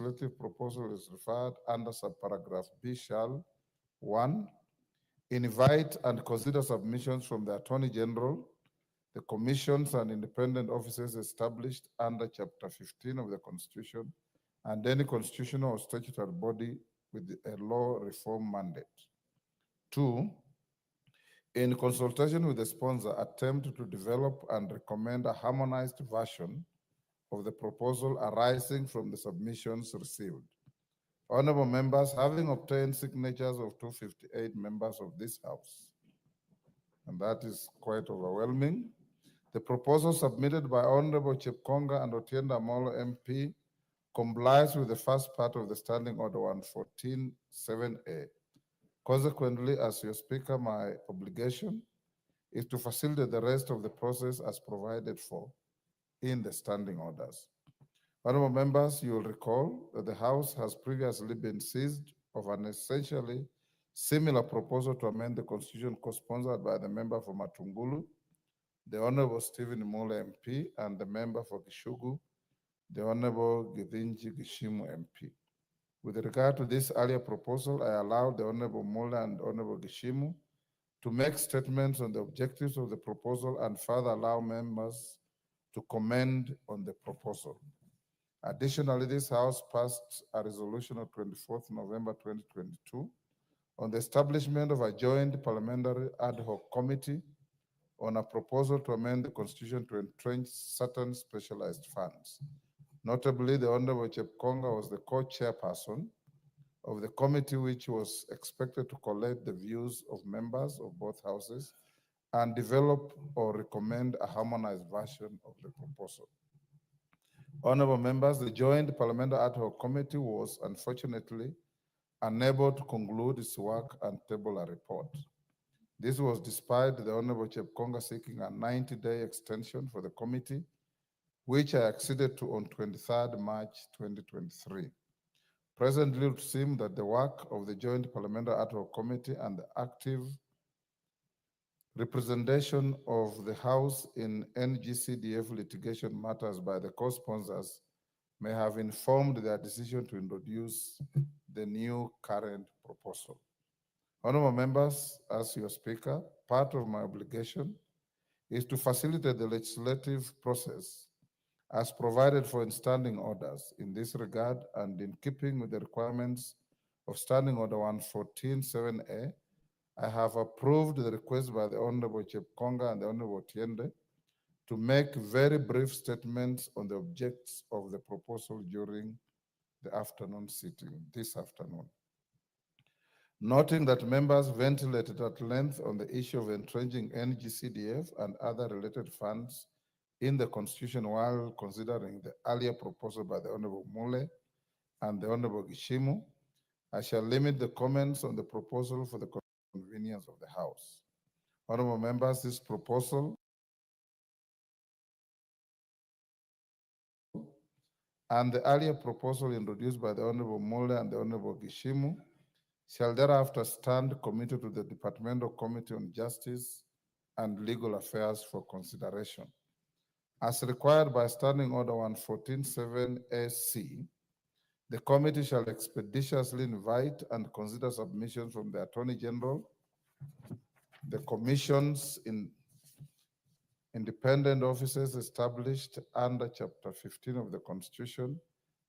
legislative proposal is referred under subparagraph B shall 1. Invite and consider submissions from the Attorney General, the commissions and independent offices established under Chapter 15 of the Constitution, and any constitutional or statutory body with a law reform mandate. 2. In consultation with the sponsor, attempt to develop and recommend a harmonized version of the proposal arising from the submissions received. Honorable members, having obtained signatures of 258 members of this House, and that is quite overwhelming, the proposal submitted by Honorable Chepkonga and Otienda Molo MP complies with the first part of the Standing Order 114.7a. Consequently, as your Speaker, my obligation is to facilitate the rest of the process as provided for in the standing orders. Honorable members, you will recall that the House has previously been seized of an essentially similar proposal to amend the Constitution co-sponsored by the member for Matungulu, the Honorable Stephen Mule MP, and the member for Kishugu, the Honorable Githinji Gishimu MP. With regard to this earlier proposal, I allowed the Honorable Mule and Honorable Gishimu to make statements on the objectives of the proposal and further allow members to comment on the proposal. Additionally, this House passed a resolution on 24th November 2022 on the establishment of a joint parliamentary ad hoc committee on a proposal to amend the Constitution to entrench certain specialized funds. Notably, the Honorable Chepkonga was the co-chairperson of the committee, which was expected to collect the views of members of both houses and develop or recommend a harmonized version of the proposal. Honorable members, the Joint Parliamentary Ad Hoc Committee was unfortunately unable to conclude its work and table a report. This was despite the Honorable Chepkonga seeking a 90-day extension for the committee, which I acceded to on 23rd March 2023. Presently, it would seem that the work of the Joint Parliamentary Ad Hoc Committee and the active representation of the House in NGCDF litigation matters by the co-sponsors may have informed their decision to introduce the new current proposal. Honorable members, as your Speaker, part of my obligation is to facilitate the legislative process as provided for in standing orders. In this regard, and in keeping with the requirements of Standing Order 114.7a, I have approved the request by the Honorable Chepkonga and the Honorable Tiende to make very brief statements on the objects of the proposal during the afternoon sitting, this afternoon. Noting that members ventilated at length on the issue of entrenching NGCDF and other related funds in the Constitution while considering the earlier proposal by the Honorable Mule and the Honorable Gishimu, I shall limit the comments on the proposal for the convenience of the House. Honorable members, this proposal and the earlier proposal introduced by the Honorable Mule and the Honorable Gishimu shall thereafter stand committed to the Departmental Committee on Justice and Legal Affairs for consideration. As required by Standing Order 114.7ac, the committee shall expeditiously invite and consider submissions from the Attorney General, the commissions in independent offices established under Chapter 15 of the Constitution,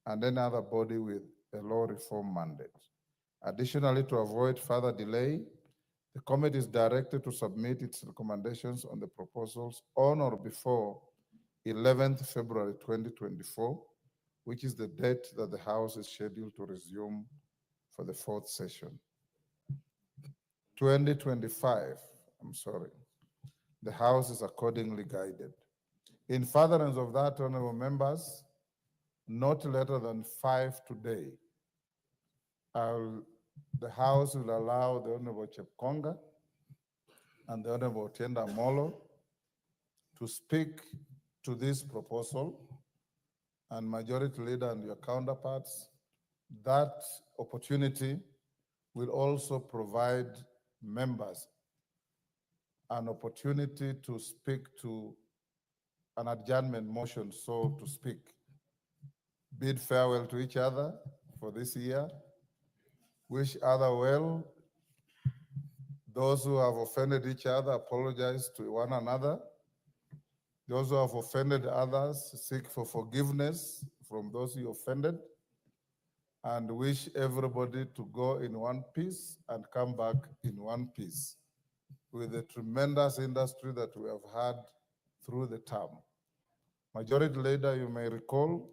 and any other body with a law reform mandate. Additionally, to avoid further delay, the committee is directed to submit its recommendations on the proposals on or before 11th February 2024, which is the date that the House is scheduled to resume for the fourth session. 2025, the House is accordingly guided. In furtherance of that, honorable members, not later than 5 today, the House will allow the Honorable Chepkonga and the Honorable Otienda Molo to speak to this proposal, and Majority Leader and your counterparts. That opportunity will also provide members an opportunity to speak to an adjournment motion, so to speak. bid farewell to each other for this year, wish other well. Those who have offended each other, apologize to one another. Those who have offended others, seek for forgiveness from those you offended, and wish everybody to go in one piece and come back in one piece with the tremendous industry that we have had through the term. Majority Leader, you may recall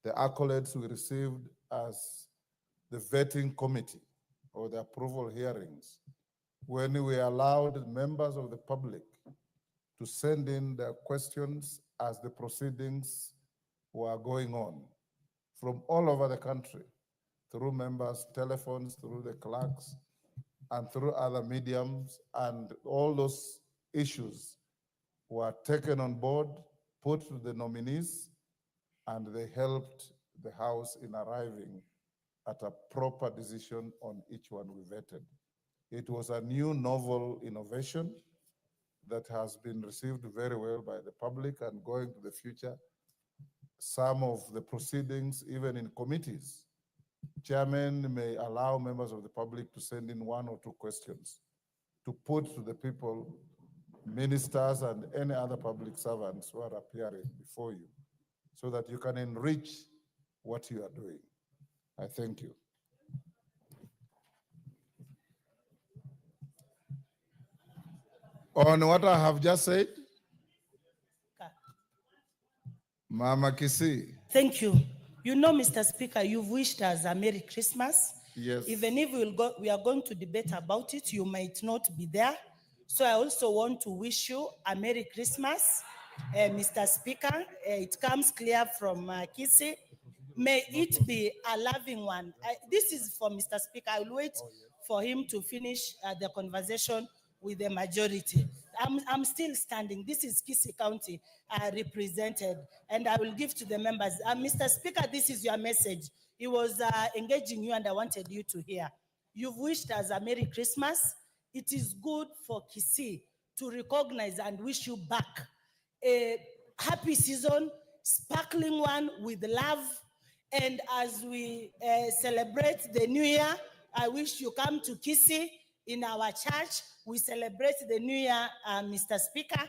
the accolades we received as the vetting committee or the approval hearings when we allowed members of the public to send in their questions as the proceedings were going on from all over the country, through members' telephones, through the clerks, and through other mediums, and all those issues were taken on board, put to the nominees, and they helped the House in arriving at a proper decision on each one we vetted. It was a new novel innovation that has been received very well by the public, and going to the future, some of the proceedings, even in committees, chairman may allow members of the public to send in 1 or 2 questions to put to the people, ministers and any other public servants who are appearing before you, so that you can enrich what you are doing. I thank you. On what I have just said, Mama Kisi. Thank you. You know, Mr. Speaker, you've wished us a Merry Christmas. Yes. Even if we are going to debate about it, you might not be there. So I also want to wish you a Merry Christmas, Mr. Speaker. It comes clear from Kisi. May it be a loving one. This is for Mr. Speaker. I will wait for him to finish the conversation with the majority. I'm still standing. This is Kisii County represented, and I will give to the members. Mr. Speaker, this is your message. He was engaging you, and I wanted you to hear. You've wished us a Merry Christmas. It is good for Kisii to recognize and wish you back a happy season, sparkling one with love. And as we celebrate the new year, I wish you come to Kisii in our church. We celebrate the new year, Mr. Speaker,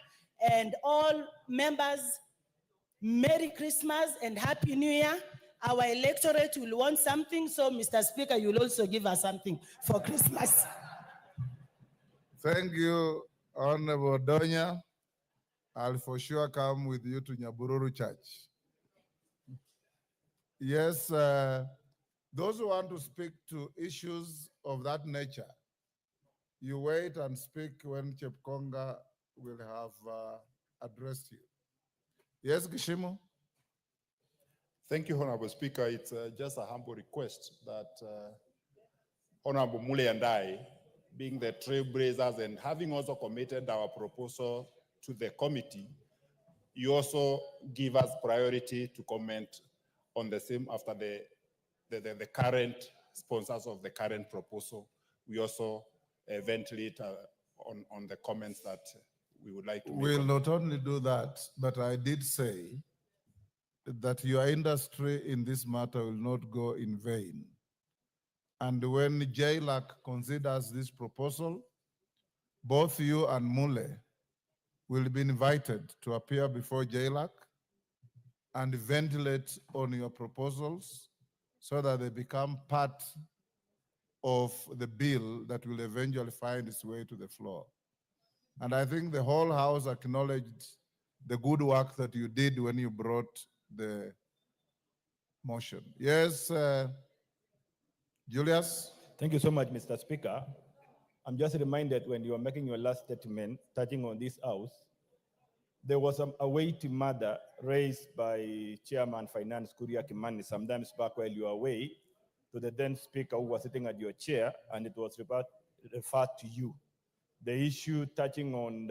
and all members, Merry Christmas and Happy New Year. Our electorate will want something, so Mr. Speaker, you'll also give us something for Christmas. Thank you, Honorable Donya. I'll for sure come with you to Nyabururu Church. Yes, those who want to speak to issues of that nature, you wait and speak when Chepkonga will have addressed you. Yes, Gishimu? Thank you, Honorable Speaker. It's just a humble request that Honorable Mule and I, being the trailblazers and having also committed our proposal to the committee, you also give us priority to comment on the same after the current sponsors of the current proposal. We also ventilate on the comments that we would like to make. We'll not only do that, but I did say that your industry in this matter will not go in vain. And when JLAC considers this proposal, both you and Mule will be invited to appear before JLAC and ventilate on your proposals so that they become part of the bill that will eventually find its way to the floor. And I think the whole House acknowledged the good work that you did when you brought the motion. Yes, Julius? Thank you so much, Mr. Speaker. I'm just reminded when you were making your last statement touching on this house, there was a weighty matter raised by Chairman Finance Kuria Kimani sometimes back while you were away to the then Speaker who was sitting at your chair, and it was referred to you. The issue touching on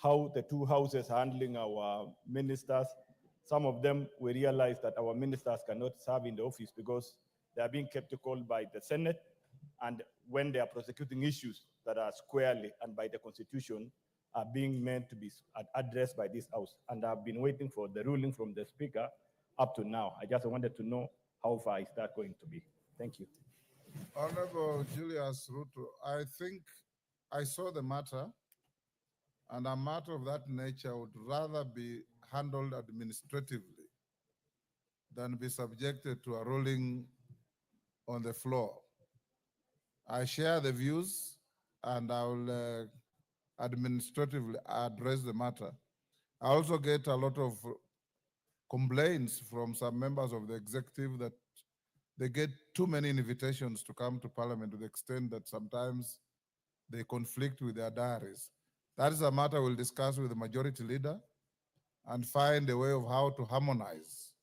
how the two houses are handling our ministers. Some of them, we realized that our ministers cannot serve in the office because they are being kept called by the Senate, and when they are prosecuting issues that are squarely and by the Constitution are being meant to be addressed by this House. And I've been waiting for the ruling from the Speaker up to now. I just wanted to know how far is that going to be. Thank you. Honorable Julius Ruto, I think I saw the matter, and a matter of that nature would rather be handled administratively than be subjected to a ruling on the floor. I share the views, and I will administratively address the matter. I also get a lot of complaints from some members of the executive that they get too many invitations to come to parliament to the extent that sometimes they conflict with their diaries. That is a matter we'll discuss with the majority leader and find a way of how to harmonize.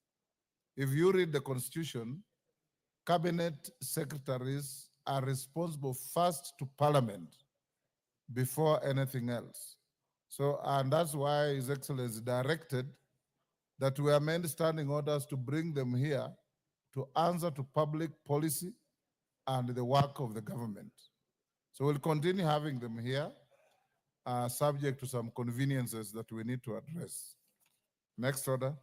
If you read the constitution, cabinet secretaries are responsible first to parliament before anything else. So, and that's why His Excellency directed that we amend standing orders to bring them here to answer to public policy and the work of the government. So we'll continue having them here, subject to some conveniences that we need to address. Next order.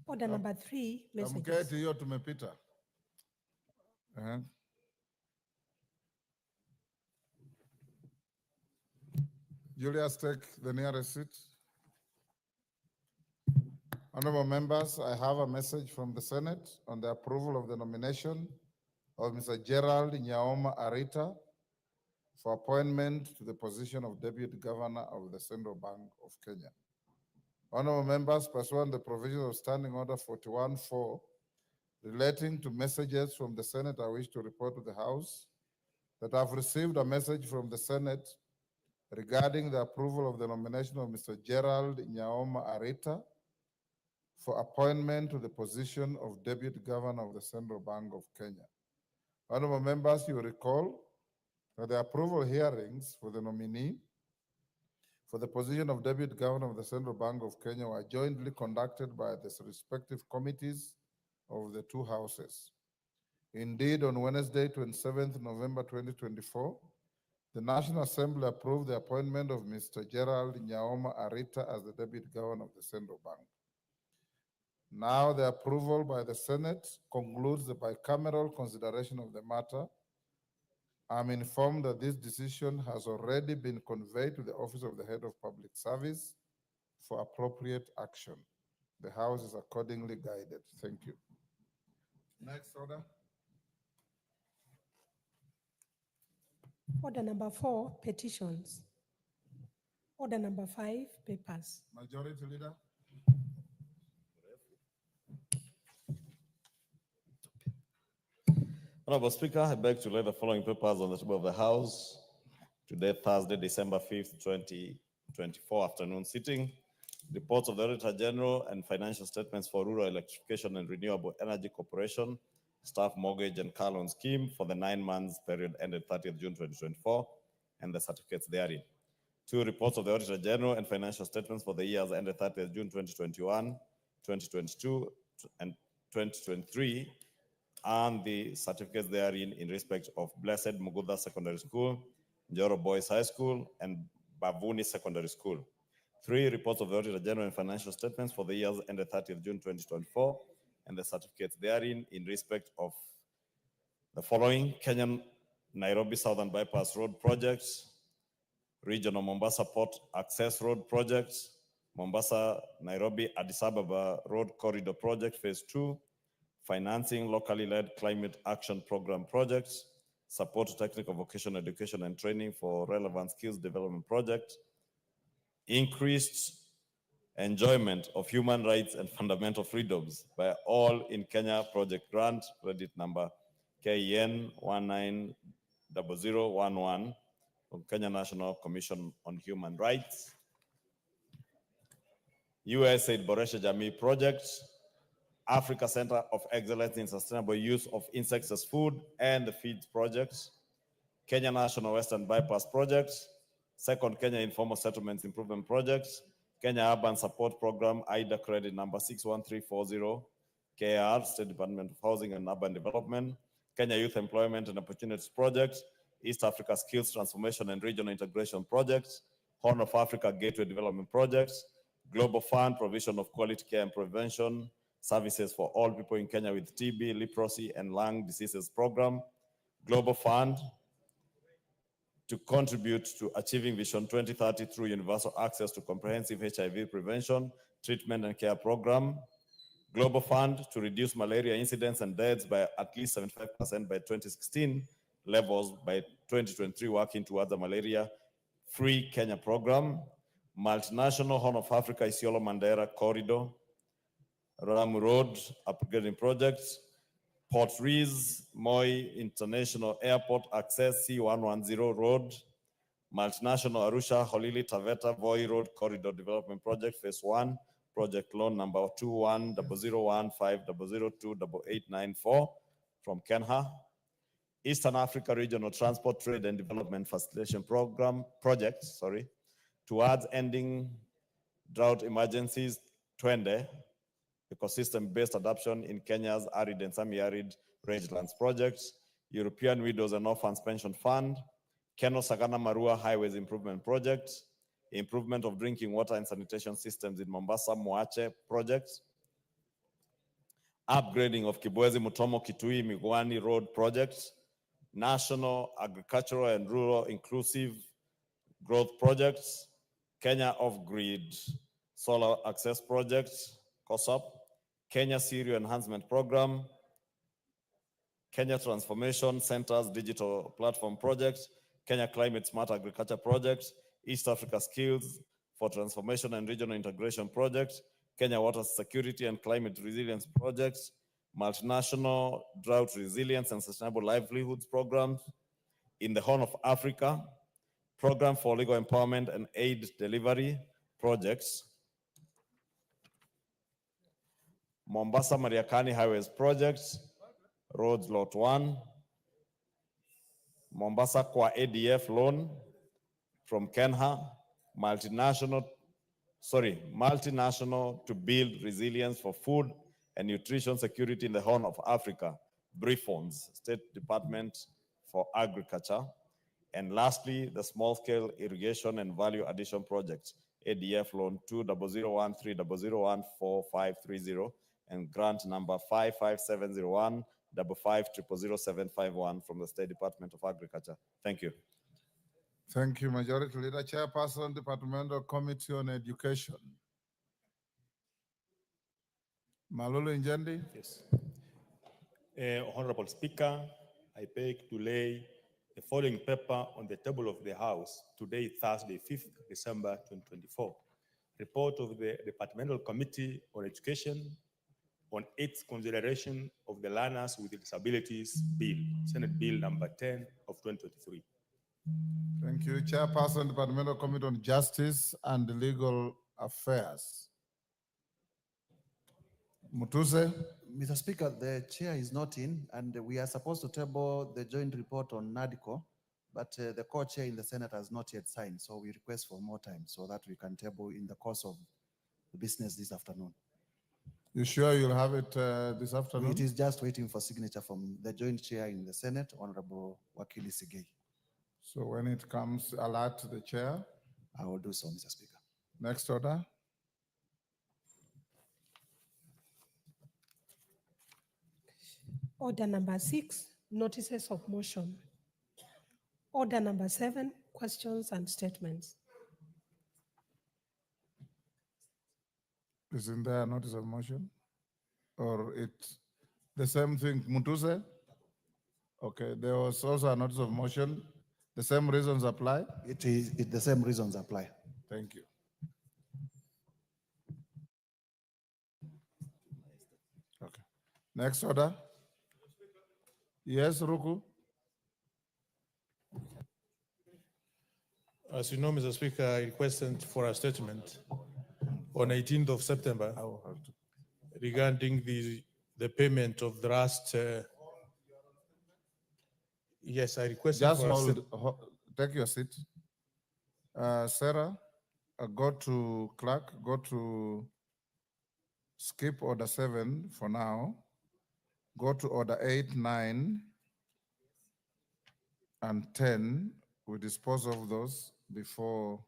Order number 3, messages. Tamketi hiyo tumepita. Julius, take the nearest seat. Honorable members, I have a message from the Senate on the approval of the nomination of Mr. Gerald Nyaoma Arita for appointment to the position of Deputy Governor of the Central Bank of Kenya. Honorable members, pursuant to the provisions of Standing Order 41-4, relating to messages from the Senate, I wish to report to the House that I've received a message from the Senate regarding the approval of the nomination of Mr. Gerald Nyaoma Arita for appointment to the position of Deputy Governor of the Central Bank of Kenya. Honorable members, you recall that the approval hearings for the nominee for the position of Deputy Governor of the Central Bank of Kenya were jointly conducted by the respective committees of the two houses. Indeed, on Wednesday, 27th November 2024, the National Assembly approved the appointment of Mr. Gerald Nyaoma Arita as the Deputy Governor of the Central Bank. Now the approval by the Senate concludes the bicameral consideration of the matter. I'm informed that this decision has already been conveyed to the Office of the Head of Public Service for appropriate action. The House is accordingly guided. Thank you. Next order. Order number 4, petitions. Order number 5, papers. Majority Leader. Honorable Speaker, I beg to lay the following papers on the table of the House today, Thursday, December 5th, 2024 afternoon sitting. Reports of the Auditor General and financial statements for Rural Electrification and Renewable Energy Corporation, Staff Mortgage and Car Loan Scheme for the 9 months period ended 30th June 2024, and the certificates therein. 2 reports of the Auditor General and financial statements for the years ended 30th June 2021, 2022, and 2023, and the certificates therein in respect of Blessed Mugudha Secondary School, Njoro Boys High School, and Bavuni Secondary School. 3 reports of the Auditor General and financial statements for the years ended 30th June 2024, and the certificates therein in respect of the following: Kenyan Nairobi Southern Bypass Road Projects, Regional Mombasa Port Access Road Projects, Mombasa Nairobi Addis Ababa Road Corridor Project Phase 2, financing locally led climate action program projects, support technical vocational education and training for relevant skills development project, increased enjoyment of human rights and fundamental freedoms by all in Kenya project grant, credit number KEN 190011 from Kenya National Commission on Human Rights. USAID Boresha Jamii Project, Africa Center of Excellence in Sustainable Use of Insects as Food and the Feeds Project, Kenya National Western Bypass Project, Second Kenya Informal Settlements Improvement Project, Kenya Urban Support Program, IDA credit number 61340, KR, State Department of Housing and Urban Development, Kenya Youth Employment and Opportunities Project, East Africa Skills Transformation and Regional Integration Project, Horn of Africa Gateway Development Projects, Global Fund, provision of quality care and prevention services for all people in Kenya with TB, leprosy, and lung diseases program, Global Fund, to contribute to achieving Vision 2030 through universal access to comprehensive HIV prevention, treatment, and care program, Global Fund to reduce malaria incidents and deaths by at least 75% by 2016 levels by 2023, working towards the malaria-free Kenya program, multinational Horn of Africa Isiolo Mandera Corridor, Ramu Road upgrading projects, Port Rees Moi International Airport Access C110 Road, multinational Arusha Holili Taveta Voi Road Corridor Development Project Phase 1, project loan number 210015002894 from Kenha, Eastern Africa Regional Transport Trade and Development Facilitation Program project, towards ending drought emergencies, Twende, ecosystem-based adoption in Kenya's arid and semi-arid rangelands projects, European Widows and Orphans Pension Fund, Keno Sagana Marua Highways Improvement Project, improvement of drinking water and sanitation systems in Mombasa Moache project, upgrading of Kibwezi Mutomo Kitui Migwani Road project, National Agricultural and Rural Inclusive Growth Projects, Kenya Off-Grid Solar Access Project, COSOP, Kenya Serial Enhancement Program, Kenya Transformation Centers Digital Platform Project, Kenya Climate Smart Agriculture Project, East Africa Skills for Transformation and Regional Integration Project, Kenya Water Security and Climate Resilience Project, Multinational Drought Resilience and Sustainable Livelihoods Programs in the Horn of Africa, Program for Legal Empowerment and Aid Delivery Projects, Mombasa Mariakani Highways Projects, Roads Lot 1, Mombasa Kwa ADF loan from Kenha, multinational to build resilience for food and nutrition security in the Horn of Africa, BRIFONS, State Department for Agriculture. And lastly, the small scale irrigation and value addition project, ADF loan 2001300145530 and grant number 55701 5500751 from the State Department of Agriculture. Thank you. Thank you, Majority Leader. Chairperson, Departmental Committee on Education. Malolo Njendi. Yes. Honorable Speaker, I beg to lay the following paper on the table of the House today, Thursday, 5th December 2024. Report of the Departmental Committee on Education on its consideration of the Learners with Disabilities Bill, Senate Bill number 10 of 2023. Thank you. Chairperson, Departmental Committee on Justice and Legal Affairs. Mutuse. Mr. Speaker, the chair is not in, and we are supposed to table the joint report on NADCO, but the co-chair in the Senate has not yet signed, so we request for more time so that we can table in the course of the business this afternoon. You sure you'll have it this afternoon? It is just waiting for signature from the joint chair in the Senate, Honorable Wakili Sigei. So when it comes, alert the chair. I will do so, Mr. Speaker. Next order. Order number 6, notices of motion. Order number 7, questions and statements. Isn't there a notice of motion? Or it's the same thing, Mutuse? Okay, there was also a notice of motion. The same reasons apply? The same reasons apply. Thank you. Okay. Next order. Yes, Ruku? As you know, Mr. Speaker, I requested for a statement on 18th of September regarding the payment of the last. Yes, I requested. Just take your seat. Sarah, go to clerk, go to skip order 7 for now. Go to order 8, 9, and 10. We dispose of those before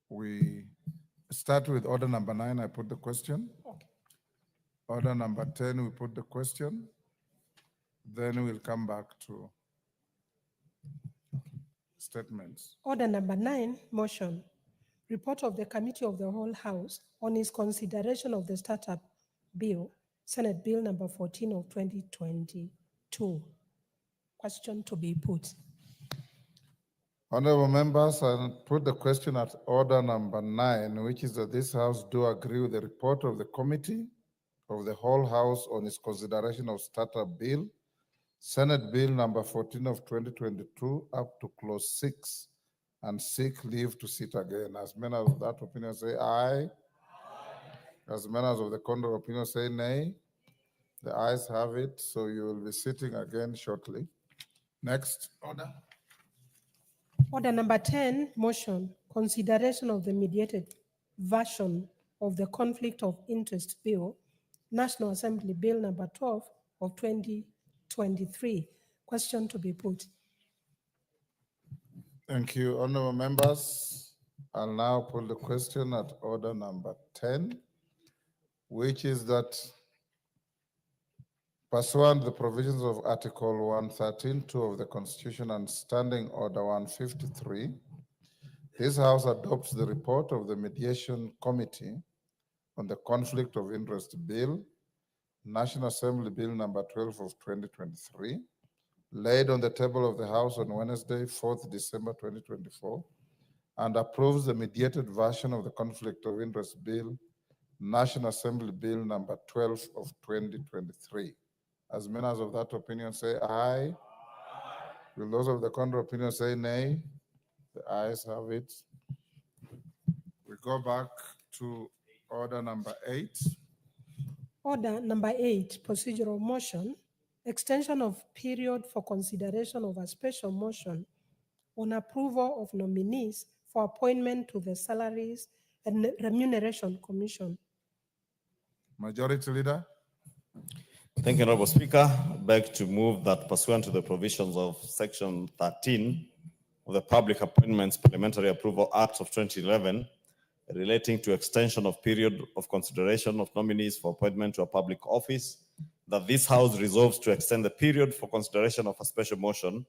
we start with order number 9, I put the question. Okay. Order number 10, we put the question. Then we'll come back to statements. Order number 9, motion. Report of the Committee of the Whole House on its consideration of the Startup Bill, Senate Bill number 14 of 2022. Question to be put. Honorable members, I put the question at order number 9, which is that this House do agree with the report of the Committee of the Whole House on its consideration of Startup Bill, Senate Bill number 14 of 2022, up to clause 6, and seek leave to sit again. As members of that opinion say aye. As members of the contrary opinion say nay. The ayes have it, so you will be sitting again shortly. Next order. Order number 10, motion. Consideration of the mediated version of the Conflict of Interest Bill, National Assembly Bill number 12 of 2023. Question to be put. Thank you, honorable members. I'll now put the question at order number 10, which is that pursuant to the provisions of Article 113(2) of the Constitution and Standing Order 153, this House adopts the report of the Mediation Committee on the Conflict of Interest Bill, National Assembly Bill number 12 of 2023, laid on the table of the House on Wednesday, 4th December 2024, and approves the mediated version of the Conflict of Interest Bill, National Assembly Bill number 12 of 2023. As members of that opinion say aye. Will those of the contrary opinion say nay? The ayes have it. We go back to order number 8. Order number 8, procedural motion. Extension of period for consideration of a special motion on approval of nominees for appointment to the Salaries and Remuneration Commission. Majority Leader. Thank you, Honorable Speaker. I beg to move that pursuant to the provisions of Section 13 of the Public Appointments Parliamentary Approval Act of 2011, relating to extension of period of consideration of nominees for appointment to a public office, that this House resolves to extend the period for consideration of a special motion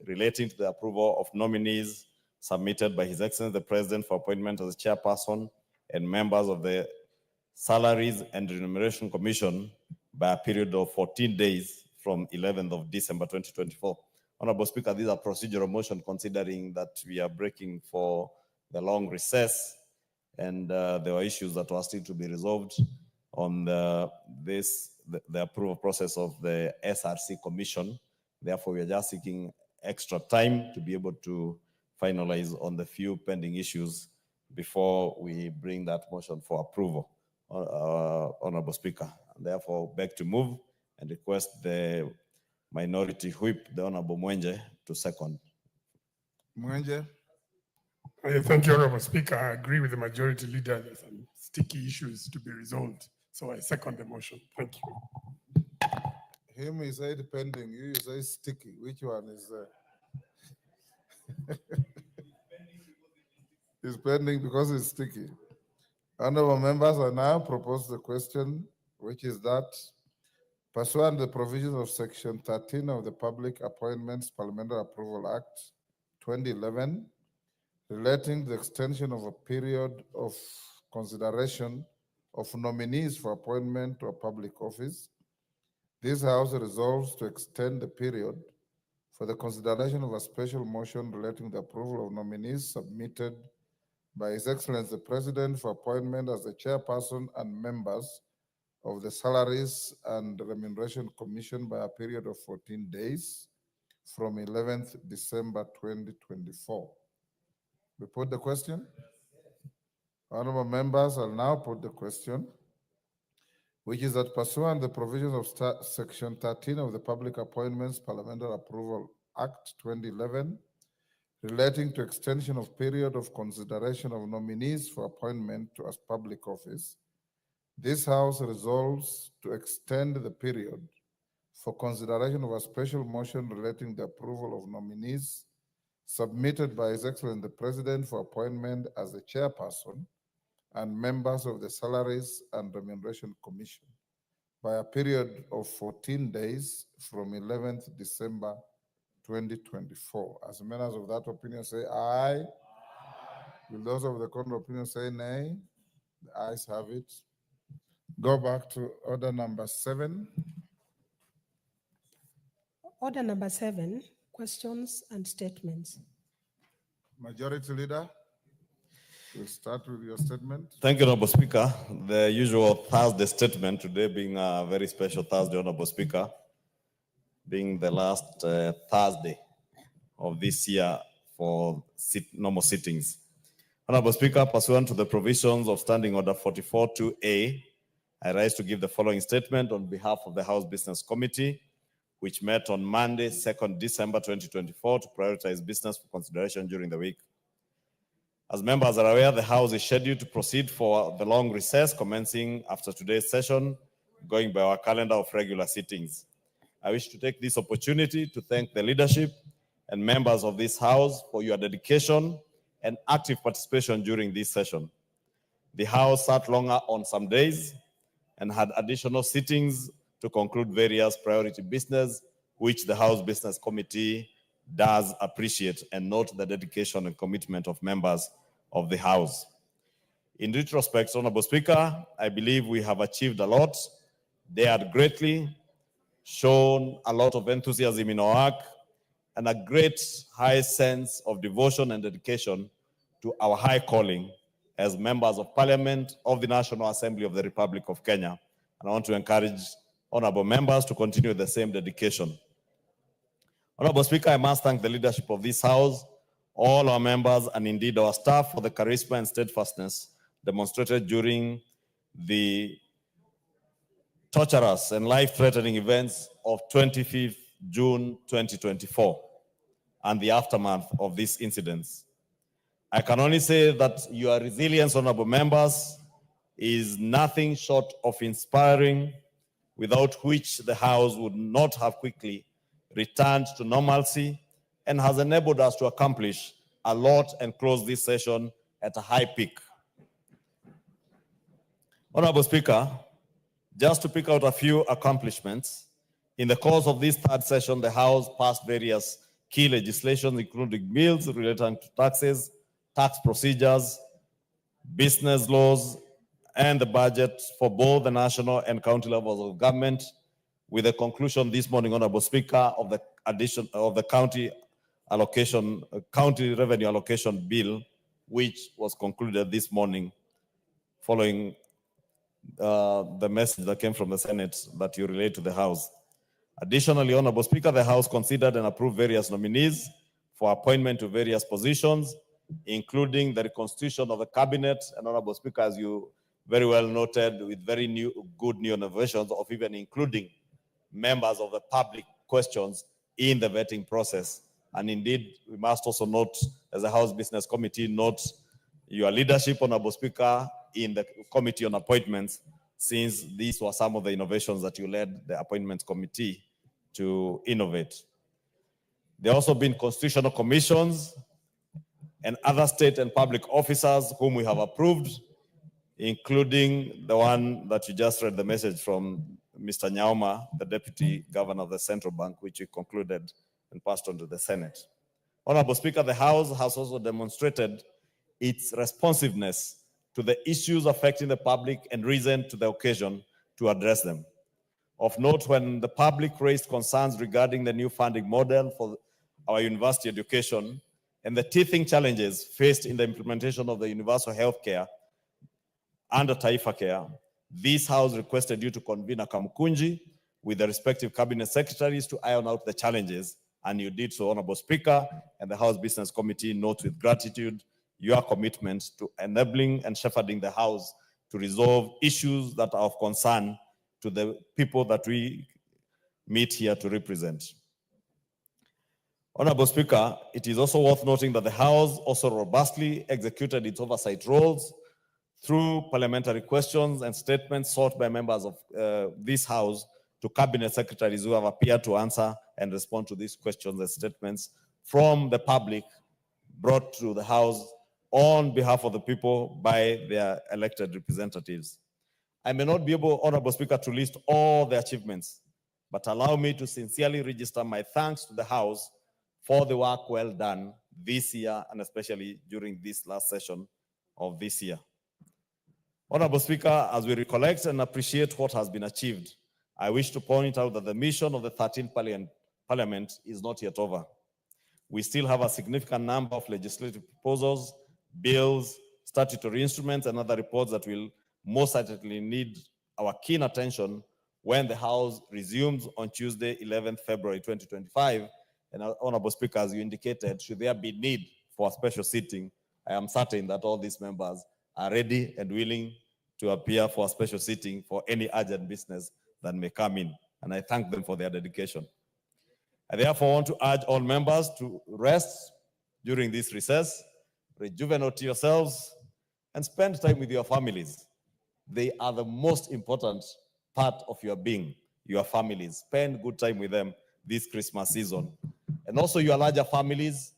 relating to the approval of nominees submitted by His Excellency the President for appointment as chairperson and members of the Salaries and Remuneration Commission by a period of 14 days from 11th of December 2024. Honorable Speaker, these are procedural motion considering that we are breaking for the long recess and there were issues that were still to be resolved on the approval process of the SRC Commission. Therefore, we are just seeking extra time to be able to finalize on the few pending issues before we bring that motion for approval, Honorable Speaker. And therefore, beg to move and request the Minority Whip, the Honorable Mwenje, to second. Mwenje. Thank you, Honorable Speaker. I agree with the Majority Leader. There's some sticky issues to be resolved. So I second the motion. Thank you. Him is said pending, you say sticky. Which one is It's pending because it's sticky. Honorable members, I now propose the question, which is that pursuant to the provisions of Section 13 of the Public Appointments Parliamentary Approval Act 2011, relating to the extension of a period of consideration of nominees for appointment to a public office, this House resolves to extend the period for the consideration of a special motion relating to the approval of nominees submitted by His Excellency the President for appointment as the chairperson and members of the Salaries and Remuneration Commission by a period of 14 days from 11th December 2024. We put the question? Honorable members, I'll now put the question, which is that pursuant to the provisions of Section 13 of the Public Appointments Parliamentary Approval Act 2011, relating to extension of period of consideration of nominees for appointment to a public office, this House resolves to extend the period for consideration of a special motion relating to the approval of nominees submitted by His Excellency the President for appointment as the chairperson and members of the Salaries and Remuneration Commission by a period of 14 days from 11th December 2024. As members of that opinion say aye. Will those of the contrary opinion say nay? The ayes have it. Go back to order number 7. Order number 7, questions and statements. Majority Leader, we'll start with your statement. Thank you, Honorable Speaker. The usual Thursday statement, today being a very special Thursday, Honorable Speaker, being the last Thursday of this year for normal sittings. Honorable Speaker, pursuant to the provisions of Standing Order 44-2A, I rise to give the following statement on behalf of the House Business Committee, which met on Monday, 2nd December 2024, to prioritize business for consideration during the week. As members are aware, the House is scheduled to proceed for the long recess commencing after today's session, going by our calendar of regular sittings. I wish to take this opportunity to thank the leadership and members of this House for your dedication and active participation during this session. The House sat longer on some days and had additional sittings to conclude various priority business, which the House Business Committee does appreciate and note the dedication and commitment of members of the House. In retrospect, Honorable Speaker, I believe we have achieved a lot, dared greatly, shown a lot of enthusiasm in our work, and a great high sense of devotion and dedication to our high calling as members of Parliament of the National Assembly of the Republic of Kenya. And I want to encourage honorable members to continue the same dedication. Honorable Speaker, I must thank the leadership of this House, all our members, and indeed our staff for the charisma and steadfastness demonstrated during the torturous and life-threatening events of 25th June 2024 and the aftermath of these incidents. I can only say that your resilience, honorable members, is nothing short of inspiring, without which the House would not have quickly returned to normalcy, and has enabled us to accomplish a lot and close this session at a high peak. Honorable Speaker, just to pick out a few accomplishments, in the course of this third session, the House passed various key legislation, including bills relating to taxes, tax procedures, business laws, and the budget for both the national and county levels of government, with the conclusion this morning, Honorable Speaker, of the addition of the county revenue allocation bill, which was concluded this morning following the message that came from the Senate that you relayed to the House. Additionally, Honorable Speaker, the House considered and approved various nominees for appointment to various positions, including the reconstitution of the cabinet, and Honorable Speaker, as you very well noted, with very good new innovations of even including members of the public questions in the vetting process. And indeed, we must also note, as a House Business Committee, note your leadership, Honorable Speaker, in the Committee on Appointments, since these were some of the innovations that you led the Appointments Committee to innovate. There have also been constitutional commissions and other state and public officers whom we have approved, including the one that you just read the message from Mr. Nyauma, the Deputy Governor of the Central Bank, which we concluded and passed on to the Senate. Honorable Speaker, the House has also demonstrated its responsiveness to the issues affecting the public and risen to the occasion to address them. Of note, when the public raised concerns regarding the new funding model for our university education and the teething challenges faced in the implementation of the universal health care under Taifa Care, this House requested you to convene a Kamkunji with the respective cabinet secretaries to iron out the challenges, and you did so, Honorable Speaker, and the House Business Committee notes with gratitude your commitment to enabling and shepherding the House to resolve issues that are of concern to the people that we meet here to represent. Honorable Speaker, it is also worth noting that the House also robustly executed its oversight roles through parliamentary questions and statements sought by members of this House to cabinet secretaries who have appeared to answer and respond to these questions and statements from the public brought to the House on behalf of the people by their elected representatives. I may not be able, Honorable Speaker, to list all the achievements, but allow me to sincerely register my thanks to the House for the work well done this year, and especially during this last session of this year. Honorable Speaker, as we recollect and appreciate what has been achieved, I wish to point out that the mission of the 13th Parliament is not yet over. We still have a significant number of legislative proposals, bills, statutory instruments, and other reports that will most certainly need our keen attention when the House resumes on Tuesday, 11th February 2025. And Honorable Speaker, as you indicated, should there be need for a special sitting, I am certain that all these members are ready and willing to appear for a special sitting for any urgent business that may come in. And I thank them for their dedication. I therefore want to urge all members to rest during this recess, rejuvenate yourselves, and spend time with your families. They are the most important part of your being, your families. Spend good time with them this Christmas season. And also your larger families,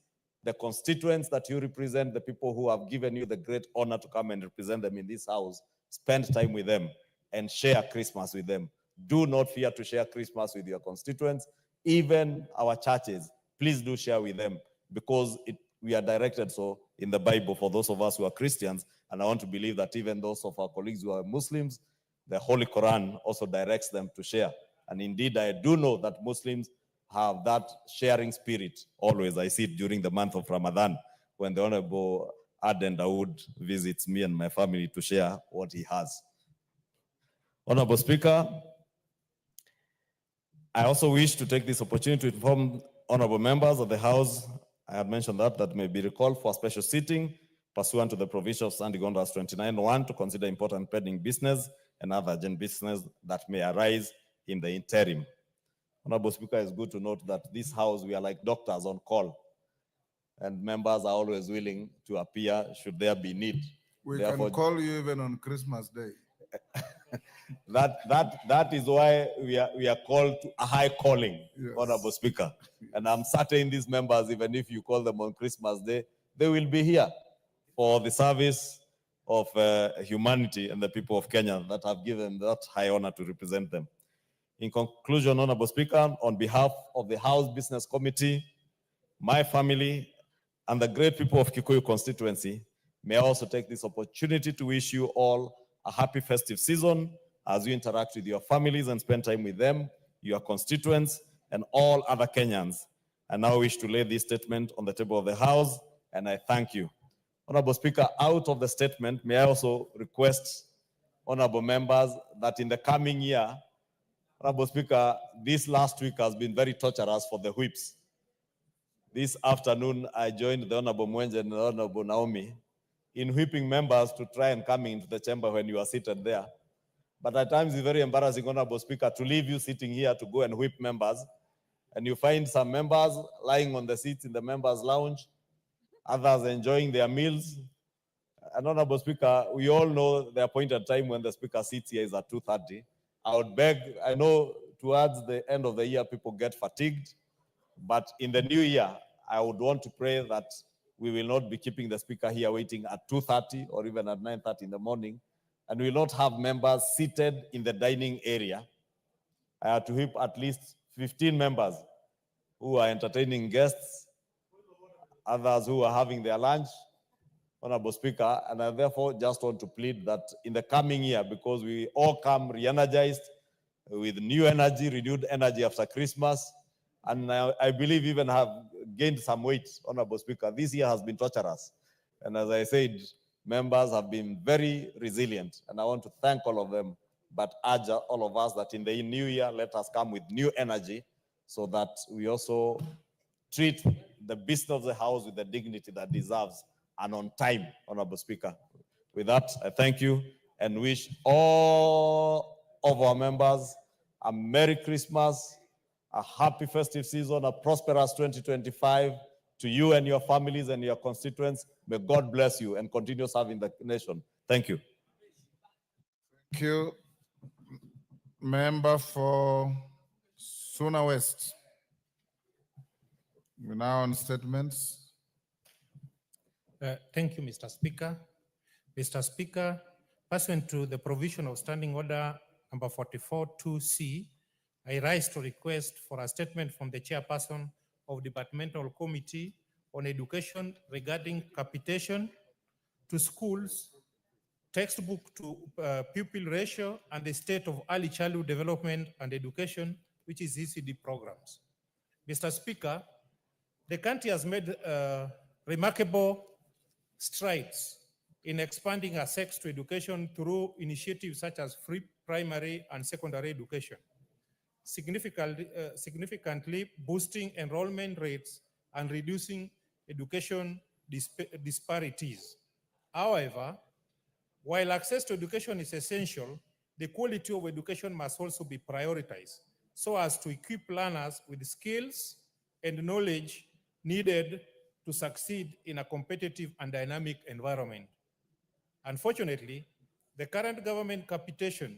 the constituents that you represent, the people who have given you the great honor to come and represent them in this house, spend time with them and share Christmas with them. Do not fear to share Christmas with your constituents. Even our churches, please do share with them, because we are directed so in the Bible for those of us who are Christians, and I want to believe that even those of our colleagues who are Muslims, the Holy Quran also directs them to share. And indeed, I do know that Muslims have that sharing spirit always. I see it during the month of Ramadan, when the Honorable Aden Dawood visits me and my family to share what he has. Honorable Speaker, I also wish to take this opportunity to inform honorable members of the House, I had mentioned that may be recalled for a special sitting pursuant to the provision of Standing Orders 29(1) to consider important pending business and other urgent business that may arise in the interim. Honorable Speaker, it's good to note that this House, we are like doctors on call, and members are always willing to appear should there be need. We Therefore, can call you even on Christmas Day. That is why we are called to a high calling, yes. Honorable Speaker. Yes. And I'm certain these members, even if you call them on Christmas Day, they will be here for the service of humanity and the people of Kenya that have given that high honor to represent them. In conclusion, Honorable Speaker, on behalf of the House Business Committee, my family, and the great people of Kikuyu constituency, may I also take this opportunity to wish you all a happy festive season as you interact with your families and spend time with them, your constituents, and all other Kenyans. I now wish to lay this statement on the table of the House, and I thank you. Honorable Speaker, out of the statement, may I also request honorable members that in the coming year, Honorable Speaker, this last week has been very torturous for the whips. This afternoon, I joined the Honorable Mwenje and the Honorable Naomi in whipping members to try and come into the chamber when you are seated there. But at times it's very embarrassing, Honorable Speaker, to leave you sitting here to go and whip members. And you find some members lying on the seats in the members' lounge, others enjoying their meals. And Honorable Speaker, we all know the appointed time when the Speaker sits here is at 2:30. I would beg, I know towards the end of the year, people get fatigued, but in the new year, I would want to pray that we will not be keeping the Speaker here waiting at 2:30 or even at 9:30 in the morning, and we will not have members seated in the dining area. I had to whip at least 15 members who are entertaining guests, others who are having their lunch, Honorable Speaker, and I therefore just want to plead that in the coming year, because we all come re-energized with new energy, renewed energy after Christmas, and I believe even have gained some weight, Honorable Speaker. This year has been torturous. And as I said, members have been very resilient, and I want to thank all of them, but urge all of us that in the new year, let us come with new energy so that we also treat the business of the House with the dignity that deserves and on time, Honorable Speaker. With that, I thank you and wish all of our members a Merry Christmas, a happy festive season, a prosperous 2025 to you and your families and your constituents. May God bless you and continue serving the nation. Thank you. Thank you. Member for Suna West. We're now on statements. Thank you, Mr. Speaker. Mr. Speaker, pursuant to the provision of Standing Order number 44-2C, I rise to request for a statement from the chairperson of Departmental Committee on Education regarding capitation to schools, textbook to pupil ratio, and the state of early childhood development and education, which is ECD programs. Mr. Speaker, the country has made remarkable strides in expanding access to education through initiatives such as free primary and secondary education, significantly boosting enrollment rates and reducing education disparities. However, while access to education is essential, the quality of education must also be prioritized so as to equip learners with skills and knowledge needed to succeed in a competitive and dynamic environment. Unfortunately, the current government capitation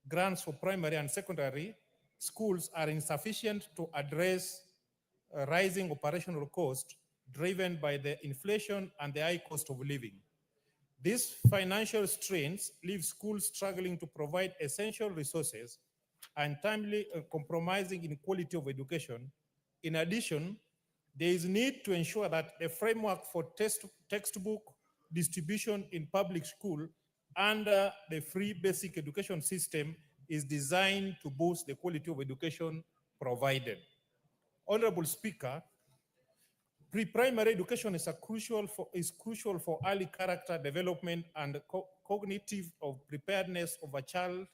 grants for primary and secondary schools are insufficient to address rising operational costs driven by the inflation and the high cost of living. These financial strains leave schools struggling to provide essential resources and timely compromising in quality of education. In addition, there is need to ensure that the framework for textbook distribution in public school under the free basic education system is designed to boost the quality of education provided. Honorable Speaker, pre-primary education is crucial for early character development and cognitive preparedness of a child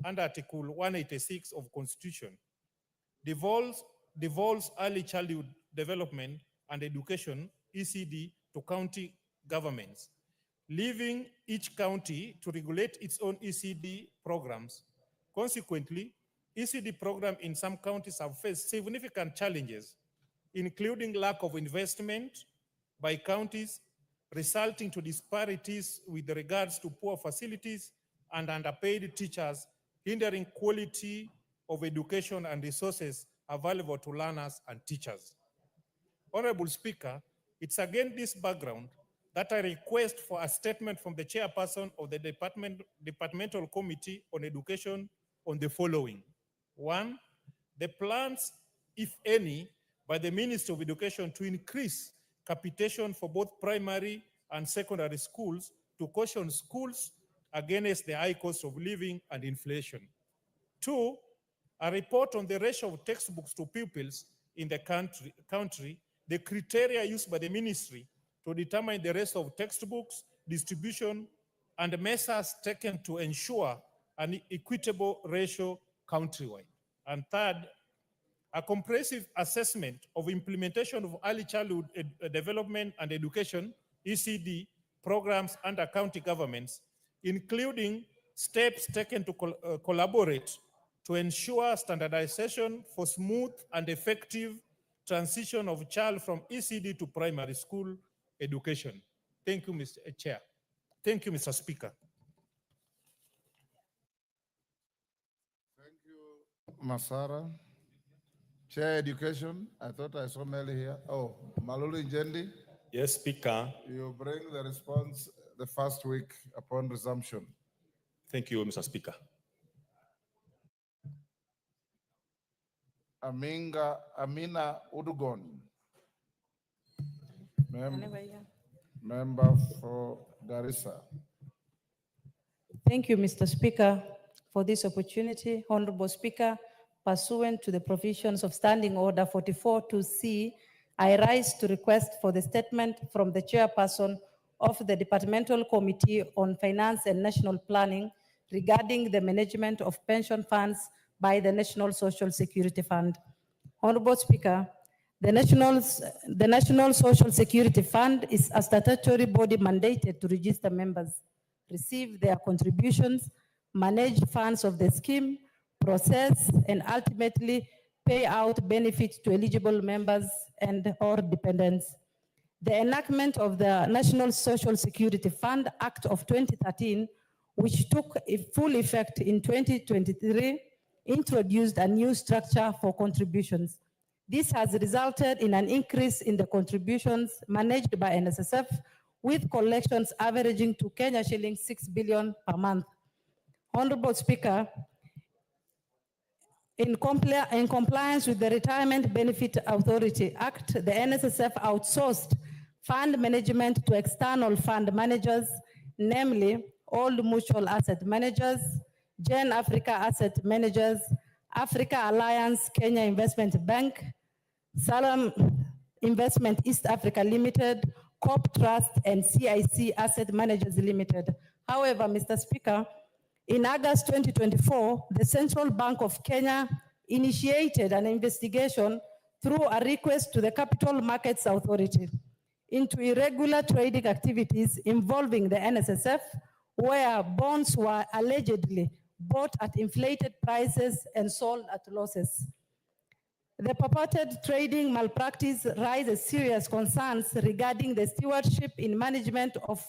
under Article 186 of Constitution. Devolves early childhood development and education, ECD, to county governments, leaving each county to regulate its own ECD programs. Consequently, ECD programs in some counties have faced significant challenges, including lack of investment by counties, resulting to disparities with regards to poor facilities and underpaid teachers, hindering quality of education and resources available to learners and teachers. Honorable Speaker, it's against this background that I request for a statement from the chairperson of the Departmental Committee on Education on the following. One, the plans, if any, by the Ministry of Education to increase capitation for both primary and secondary schools to caution schools against the high cost of living and inflation. Two, a report on the ratio of textbooks to pupils in the country, the criteria used by the ministry to determine the ratio of textbooks, distribution, and measures taken to ensure an equitable ratio countrywide. And third, a comprehensive assessment of implementation of early childhood development and education, ECD, programs under county governments, including steps taken to collaborate to ensure standardization for smooth and effective transition of child from ECD to primary school education. Thank you, Mr. Chair. Thank you, Mr. Speaker. Thank you, Masara. Chair Education, I thought I saw Meli here. Oh, Malulu Njendi. Yes, Speaker. You bring the response the first week upon resumption. Thank you, Mr. Speaker. Amina Udugon. Member for Garissa. Thank you, Mr. Speaker, for this opportunity. Honorable Speaker, pursuant to the provisions of Standing Order 44-2C, I rise to request for the statement from the chairperson of the Departmental Committee on Finance and National Planning regarding the management of pension funds by the National Social Security Fund. Honorable Speaker, the National Social Security Fund is a statutory body mandated to register members, receive their contributions, manage funds of the scheme, process, and ultimately pay out benefits to eligible members and or dependents. The enactment of the National Social Security Fund Act of 2013, which took full effect in 2023, introduced a new structure for contributions. This has resulted in an increase in the contributions managed by NSSF, with collections averaging to Kenya shillings 6 billion per month. Honorable Speaker, in compliance with the Retirement Benefit Authority Act, the NSSF outsourced fund management to external fund managers, namely Old Mutual Asset Managers, Gen Africa Asset Managers, Africa Alliance Kenya Investment Bank, Salam Investment East Africa Limited, Corp Trust, and CIC Asset Managers Limited. However, Mr. Speaker, in August 2024, the Central Bank of Kenya initiated an investigation through a request to the Capital Markets Authority into irregular trading activities involving the NSSF, where bonds were allegedly bought at inflated prices and sold at losses. The purported trading malpractice raises serious concerns regarding the stewardship in management of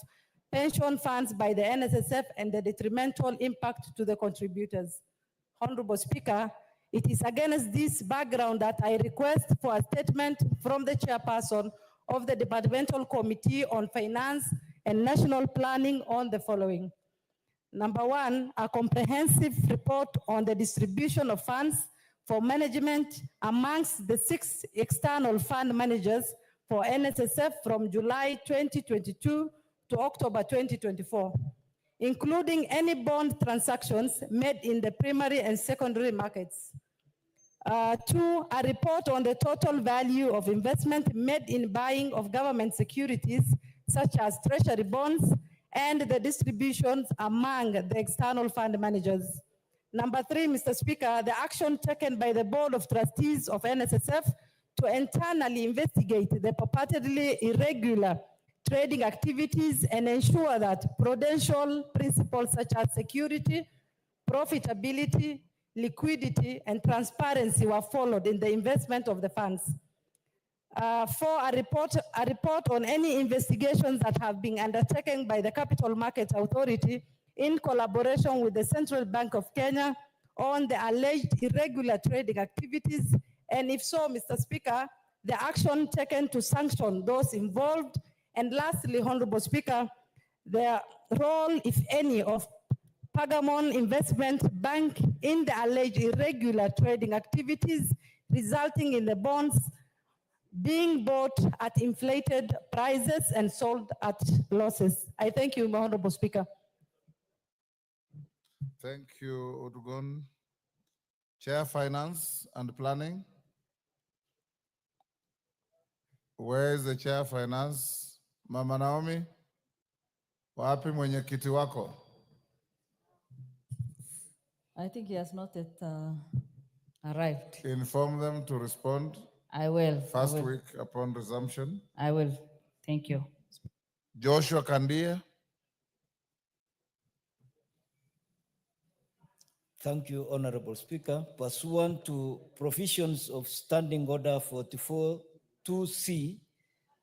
pension funds by the NSSF and the detrimental impact to the contributors. Honorable Speaker, it is against this background that I request for a statement from the chairperson of the Departmental Committee on Finance and National Planning on the following. Number one, a comprehensive report on the distribution of funds for management amongst the 6 external fund managers for NSSF from July 2022 to October 2024, including any bond transactions made in the primary and secondary markets. 2, a report on the total value of investment made in buying of government securities, such as treasury bonds, and the distributions among the external fund managers. Number 3, Mr. Speaker, the action taken by the Board of Trustees of NSSF to internally investigate the purportedly irregular trading activities and ensure that prudential principles such as security, profitability, liquidity, and transparency were followed in the investment of the funds. 4, a report on any investigations that have been undertaken by the Capital Markets Authority in collaboration with the Central Bank of Kenya on the alleged irregular trading activities, and if so, Mr. Speaker, the action taken to sanction those involved. And lastly, Honorable Speaker, the role, if any, of Pagamon Investment Bank in the alleged irregular trading activities resulting in the bonds being bought at inflated prices and sold at losses. I thank you, Honorable Speaker. Thank you, Udugon. Chair Finance and Planning. Where is the Chair Finance? Mama Naomi, wapi mwenyekiti wako? I think he has not yet arrived. Inform them to respond. I will. First week upon resumption. I will. Thank you. Joshua Kandia. Thank you, Honorable Speaker. Pursuant to provisions of Standing Order 44-2C,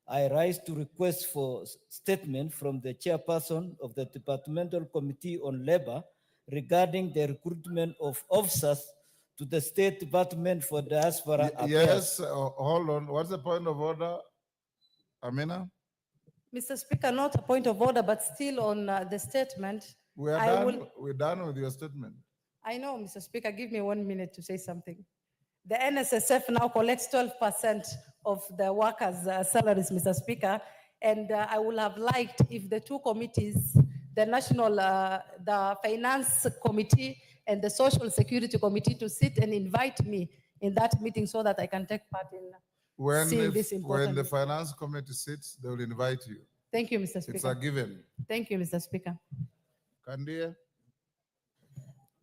I rise to request for statement from the chairperson of the Departmental Committee on Labor regarding the recruitment of officers to the State Department for Diaspora Affairs. Yes, hold on. What's the point of order, Amina? Mr. Speaker, not a point of order, but still on the statement. We're done with your statement. I know, Mr. Speaker, give me 1 minute to say something. The NSSF now collects 12% of the workers' salaries, Mr. Speaker, and I would have liked if the two committees, the the Finance Committee and the Social Security Committee, to sit and invite me in that meeting so that I can take part in seeing this important. When the Finance Committee sits, they will invite you. Thank you, Mr. Speaker. It's a given. Thank you, Mr. Speaker. Kandia.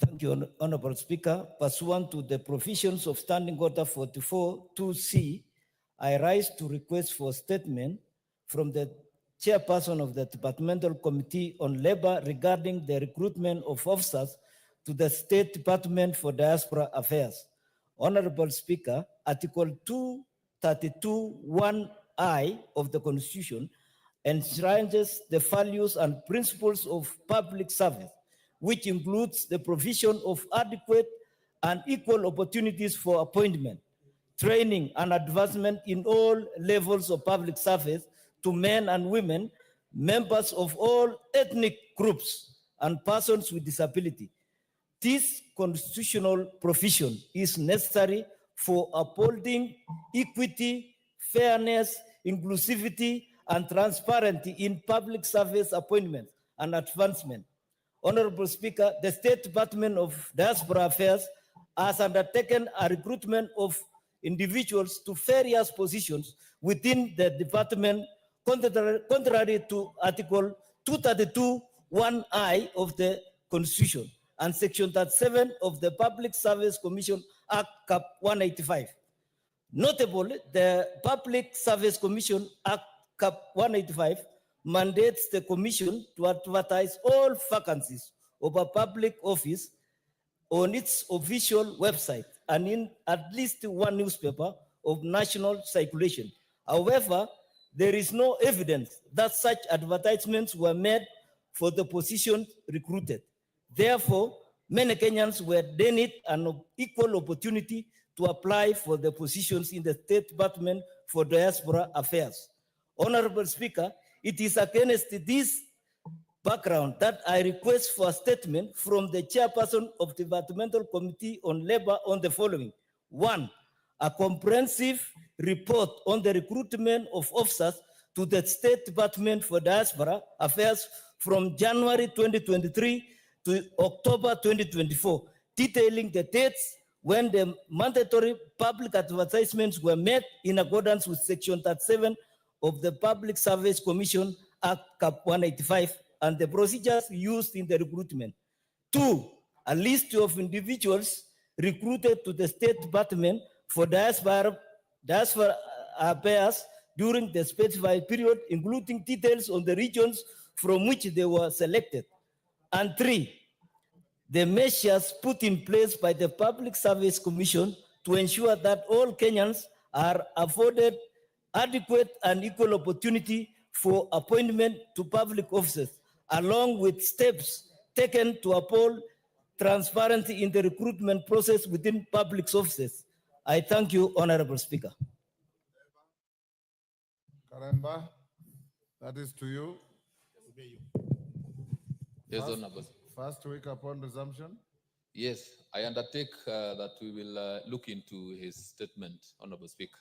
Thank you, Honorable Speaker. Pursuant to the provisions of Standing Order 44-2C, I rise to request for statement from the chairperson of the Departmental Committee on Labor regarding the recruitment of officers to the State Department for Diaspora Affairs. Honorable Speaker, Article 232(1)(I) of the Constitution enshrines the values and principles of public service, which includes the provision of adequate and equal opportunities for appointment, training, and advancement in all levels of public service to men and women, members of all ethnic groups, and persons with disability. This constitutional provision is necessary for upholding equity, fairness, inclusivity, and transparency in public service appointments and advancement. Honorable Speaker, the State Department of Diaspora Affairs has undertaken a recruitment of individuals to various positions within the department, contrary to Article 232(1)(I) of the Constitution and Section 37 of the Public Service Commission Act Cap 185. Notably, the Public Service Commission Act Cap 185 mandates the Commission to advertise all vacancies of a public office on its official website and in at least one newspaper of national circulation. However, there is no evidence that such advertisements were made for the positions recruited. Therefore, many Kenyans were denied an equal opportunity to apply for the positions in the State Department for Diaspora Affairs. Honorable Speaker, it is against this background that I request for a statement from the chairperson of the Departmental Committee on Labor on the following. 1, a comprehensive report on the recruitment of officers to the State Department for Diaspora Affairs from January 2023 to October 2024, detailing the dates when the mandatory public advertisements were made in accordance with Section 37 of the Public Service Commission Act Cap 185 and the procedures used in the recruitment. 2, a list of individuals recruited to the State Department for Diaspora Affairs during the specified period, including details on the regions from which they were selected. And 3, the measures put in place by the Public Service Commission to ensure that all Kenyans are afforded adequate and equal opportunity for appointment to public offices, along with steps taken to uphold transparency in the recruitment process within public offices. I thank you, Honorable Speaker. Karemba, that is to you. Yes, First- Honorable. First week upon resumption. Yes, I undertake that we will look into his statement, Honorable Speaker.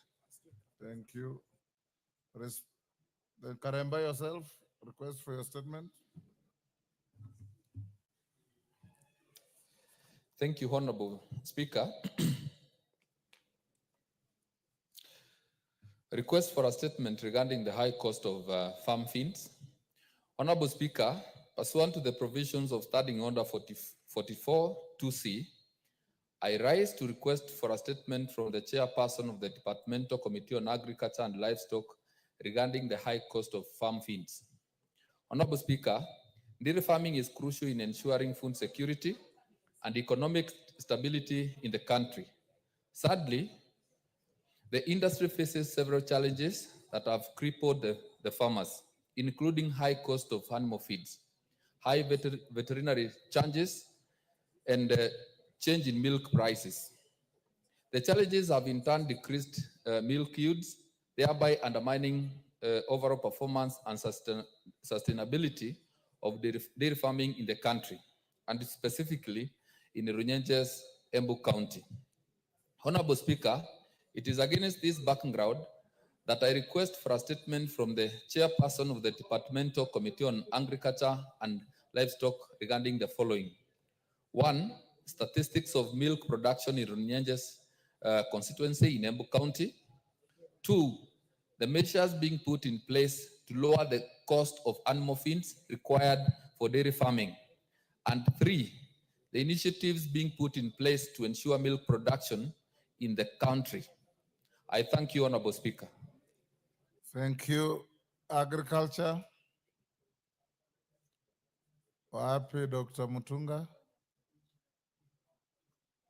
Thank you. Then Karemba yourself, request for your statement. Thank you, Honorable Speaker. Request for a statement regarding the high cost of farm feeds. Honorable Speaker, pursuant to the provisions of Standing Order 44-2C, I rise to request for a statement from the chairperson of the Departmental Committee on Agriculture and Livestock regarding the high cost of farm feeds. Honorable Speaker, dairy farming is crucial in ensuring food security and economic stability in the country. Sadly, the industry faces several challenges that have crippled the farmers, including high cost of animal feeds, high veterinary charges, and change in milk prices. The challenges have in turn decreased milk yields, thereby undermining overall performance and sustainability of dairy farming in the country, and specifically in Runyenjes, Embu County. Honorable Speaker, it is against this background that I request for a statement from the chairperson of the Departmental Committee on Agriculture and Livestock regarding the following. 1, statistics of milk production in Runyenjes constituency in Embu County. 2, the measures being put in place to lower the cost of animal feeds required for dairy farming. And 3, the initiatives being put in place to ensure milk production in the country. I thank you, Honorable Speaker. Thank you. Agriculture. Wapi, Dr. Mutunga.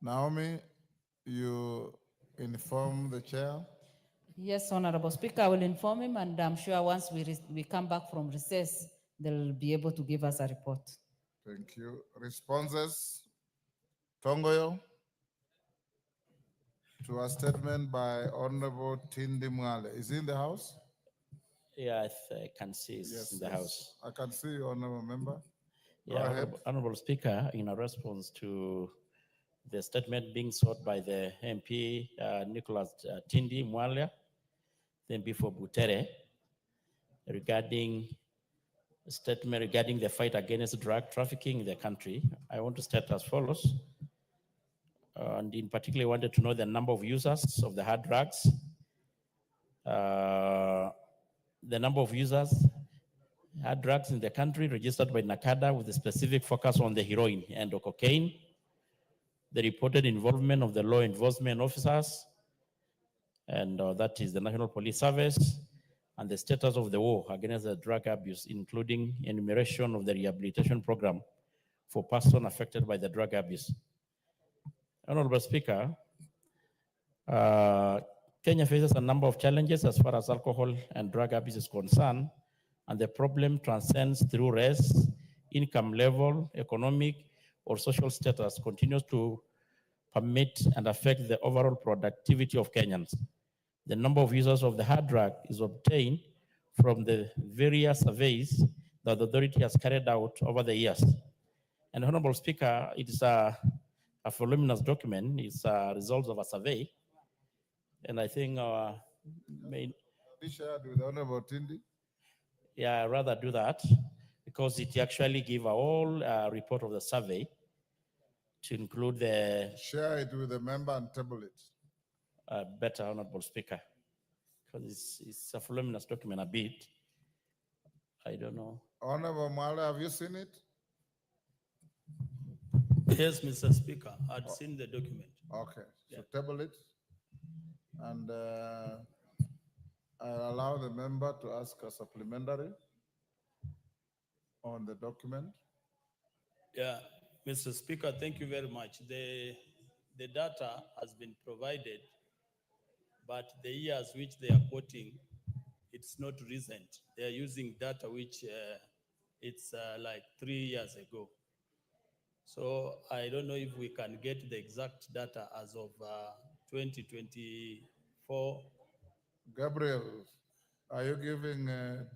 Naomi, you inform the chair. Yes, Honorable Speaker, I will inform him, and I'm sure once we come back from recess, they'll be able to give us a report. Thank you. Responses. Tongoyo. to a statement by Honorable Tindi Mwale. Is he in the house? Yeah, I can see it's in the House. I can see you, Honorable Member. Go Yeah, ahead. Honorable Speaker, in a response to the statement being sought by the MP, Nicholas Tindi Mwale, the MP for Butere, regarding a statement regarding the fight against drug trafficking in the country, I want to state as follows. And in particular, I wanted to know the number of users of the hard drugs, the number of users hard drugs in the country registered by NACADA with a specific focus on the heroin and the cocaine, the reported involvement of the law enforcement officers, and that is the National Police Service, and the status of the war against the drug abuse, including enumeration of the rehabilitation program for persons affected by the drug abuse. Honorable Speaker, Kenya faces a number of challenges as far as alcohol and drug abuse is concerned, and the problem transcends through race, income level, economic, or social status, continues to permit and affect the overall productivity of Kenyans. The number of users of the hard drug is obtained from the various surveys that the authority has carried out over the years. And Honorable Speaker, it is a voluminous document. It's a result of a survey. And I think Be shared with Honorable Tindi. yeah, I'd rather do that because it actually give a whole report of the survey to include the Share it with the member and table it. better, Honorable Speaker, because it's a voluminous document a bit. I don't know. Honorable Mwale, have you seen it? Yes, Mr. Speaker, I'd seen the document. Okay, so table it. And I'll allow the member to ask a supplementary on the document. Yeah, Mr. Speaker, thank you very much. The data has been provided, but the years which they are quoting, it's not recent. They are using data which it's like 3 years ago. So I don't know if we can get the exact data as of 2024. Gabriel, are you giving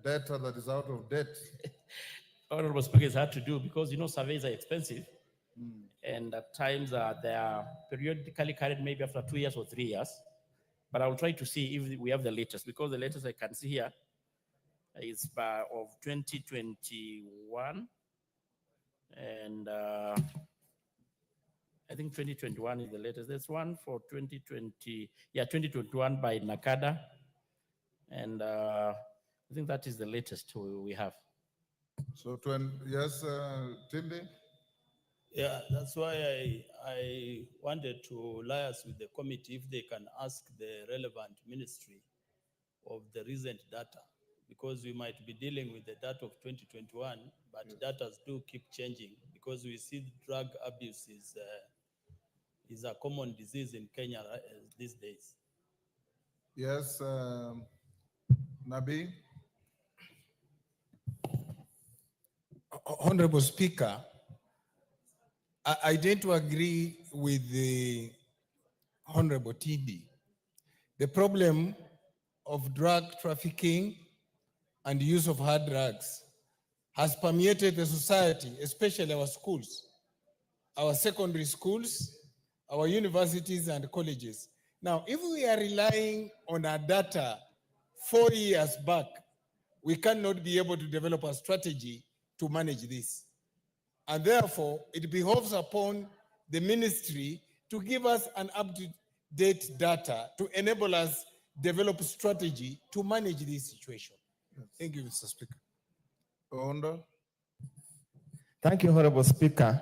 data that is out of date? Honorable Speaker, it's hard to do because, you know, surveys are expensive. And at times they are periodically carried maybe after 2 years or 3 years. But I will try to see if we have the latest, because the latest I can see here is of 2021. And I think 2021 is the latest. There's one for 2020, 2021 by NACADA. And I think that is the latest we have. So, yes, Tindi? Yeah, that's why I wanted to liaise with the committee if they can ask the relevant ministry of the recent data, because we might be dealing with the data of 2021, but data do keep changing because we see drug abuse is a common disease in Kenya these days. Yes, Nabi? Honorable Speaker, I tend to agree with the Honorable TD. The problem of drug trafficking and use of hard drugs has permeated the society, especially our schools, our secondary schools, our universities and colleges. Now, if we are relying on our data 4 years back, we cannot be able to develop a strategy to manage this. And therefore, it behoves upon the ministry to give us an up-to-date data to enable us develop strategy to manage this situation. Thank you, Mr. Speaker. Thank you, Honorable Speaker.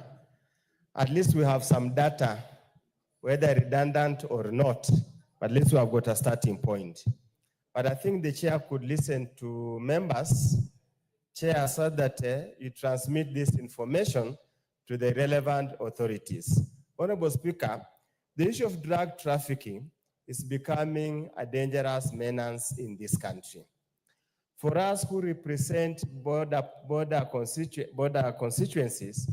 At least we have some data, whether redundant or not, but at least we have got a starting point. But I think the chair could listen to members. Chair said that you transmit this information to the relevant authorities. Honorable Speaker, the issue of drug trafficking is becoming a dangerous menace in this country. For us who represent border constituencies,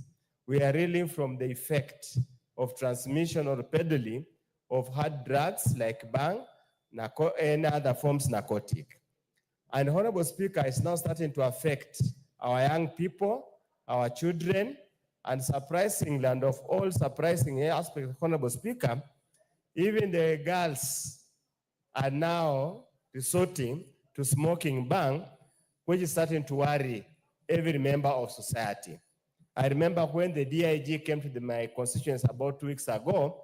we are reeling from the effect of transmission or peddling of hard drugs like bang, and other forms narcotic. And Honorable Speaker, is now starting to affect our young people, our children, and surprisingly, and of all surprising aspects, Honorable Speaker, even the girls are now resorting to smoking bang, which is starting to worry every member of society. I remember when the DIG came to my constituents about 2 weeks ago,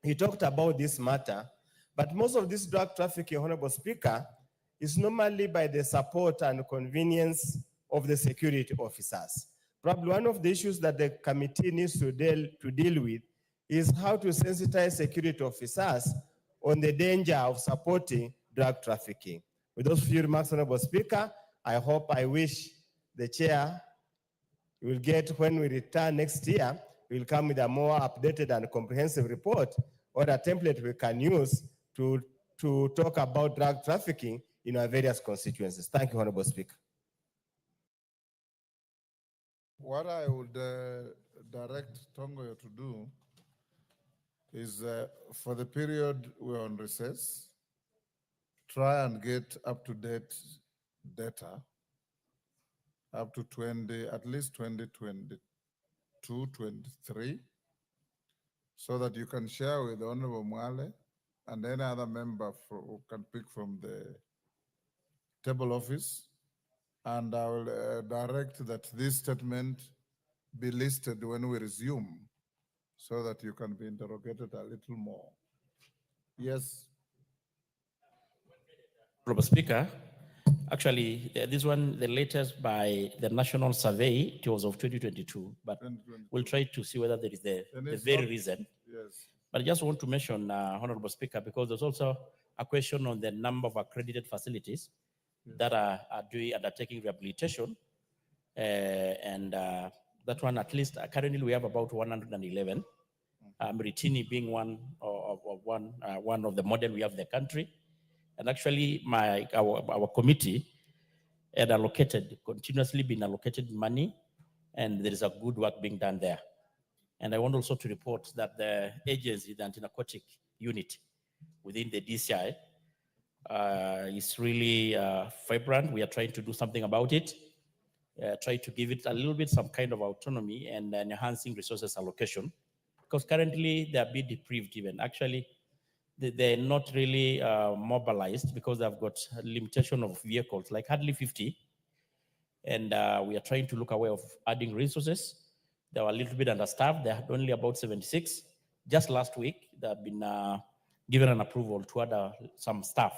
he talked about this matter, but most of this drug trafficking, Honorable Speaker, is normally by the support and convenience of the security officers. Probably one of the issues that the committee needs to deal with is how to sensitize security officers on the danger of supporting drug trafficking. With those few remarks, Honorable Speaker, I wish the chair will get, when we return next year, we'll come with a more updated and comprehensive report or a template we can use to talk about drug trafficking in our various constituencies. Thank you, Honorable Speaker. What I would direct Tongoyo to do is for the period we're on recess, try and get up-to-date data up to at least 2022, 23, so that you can share with Honorable Mwale and any other member who can pick from the table office. And I will direct that this statement be listed when we resume so that you can be interrogated a little more. Yes. Honorable Speaker, actually, this one, the latest by the National Survey, it was of 2022, but we'll try to see whether there is the very reason. Yes. But I just want to mention, Honorable Speaker, because there's also a question on the number of accredited facilities that are undertaking rehabilitation. That one, at least currently we have about 111. Ritini being one of the model we have in the country. And actually, our committee had continuously been allocated money, and there is a good work being done there. And I want also to report that the agency, the anti-narcotic unit within the DCI, is really vibrant. We are trying to do something about it, try to give it a little bit some kind of autonomy and enhancing resources allocation, because currently they are a bit deprived even. Actually, they're not really mobilized because they've got a limitation of vehicles, like hardly 50. And we are trying to look a way of adding resources. They were a little bit understaffed. They had only about 76. Just last week, they have been given an approval to add some staff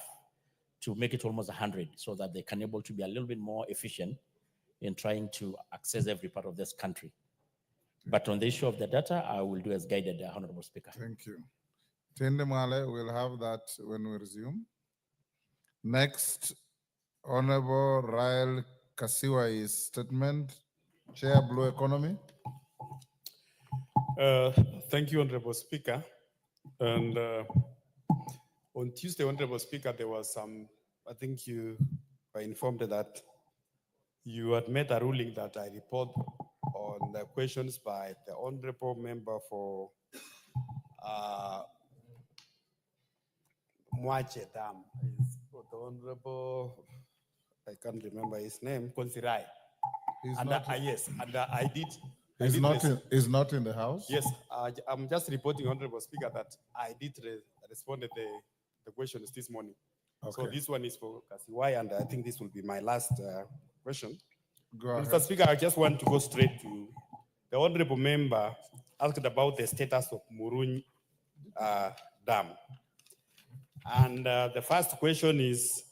to make it almost 100 so that they can able to be a little bit more efficient in trying to access every part of this country. But on the issue of the data, I will do as guided, Honorable Speaker. Thank you. Tende Mwale, we'll have that when we resume. Next, Honorable Rael Kasiwai's statement, Chair Blue Economy. Thank you, Honorable Speaker. And on Tuesday, Honorable Speaker, there was some, I think you were informed that you had made a ruling that I report on the questions by the Honorable Member for Mwache Dam. The Honorable, I can't remember his name, Konsirai. Yes, and I did. He's not in the house? Yes, I'm just reporting, Honorable Speaker, that I did respond to the questions this morning. Okay. So this one is for Kasiwai, and I think this will be my last question. Go ahead. Mr. Speaker, I just want to go straight to the Honorable Member asked about the status of Muruny Dam. And the first question is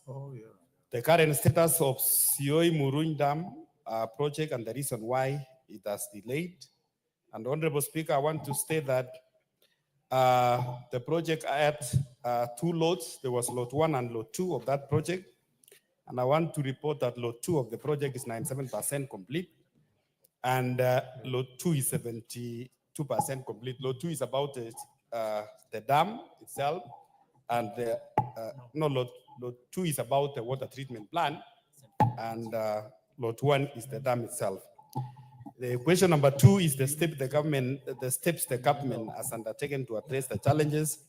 the current status of Sioi Muruny Dam project and the reason why it has delayed. And Honorable Speaker, I want to state that the project had two lots. There was lot 1 and lot 2 of that project. And I want to report that lot 2 of the project is 97% complete. And lot 2 is 72% complete. Lot 2 is about the dam itself. And lot 2 is about the water treatment plant. And lot 1 is the dam itself. The question number 2 is the steps the government has undertaken to address the challenges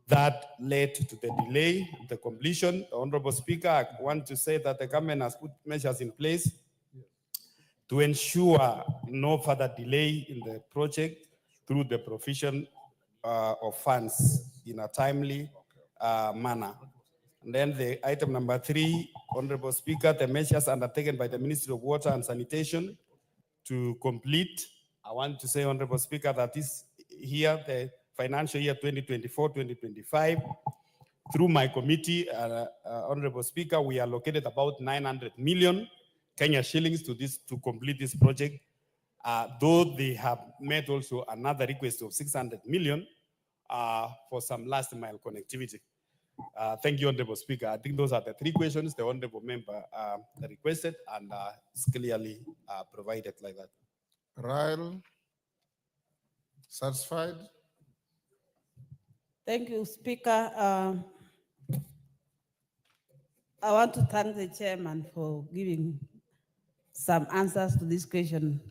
that led to the delay, the completion. Honorable Speaker, I want to say that the government has put measures in place to ensure no further delay in the project through the provision of funds in a timely manner. And then the item number 3, Honorable Speaker, the measures undertaken by the Ministry of Water and Sanitation to complete. I want to say, Honorable Speaker, that this here, the financial year 2024-2025, through my committee, Honorable Speaker, we allocated about 900 million Kenya shillings to this to complete this project. Though they have made also another request of 600 million for some last mile connectivity. Thank you, Honorable Speaker. I think those are the 3 questions the Honorable Member requested, and it's clearly provided like that. Ryle, satisfied? Thank you, Speaker. I want to thank the chairman for giving some answers to this question.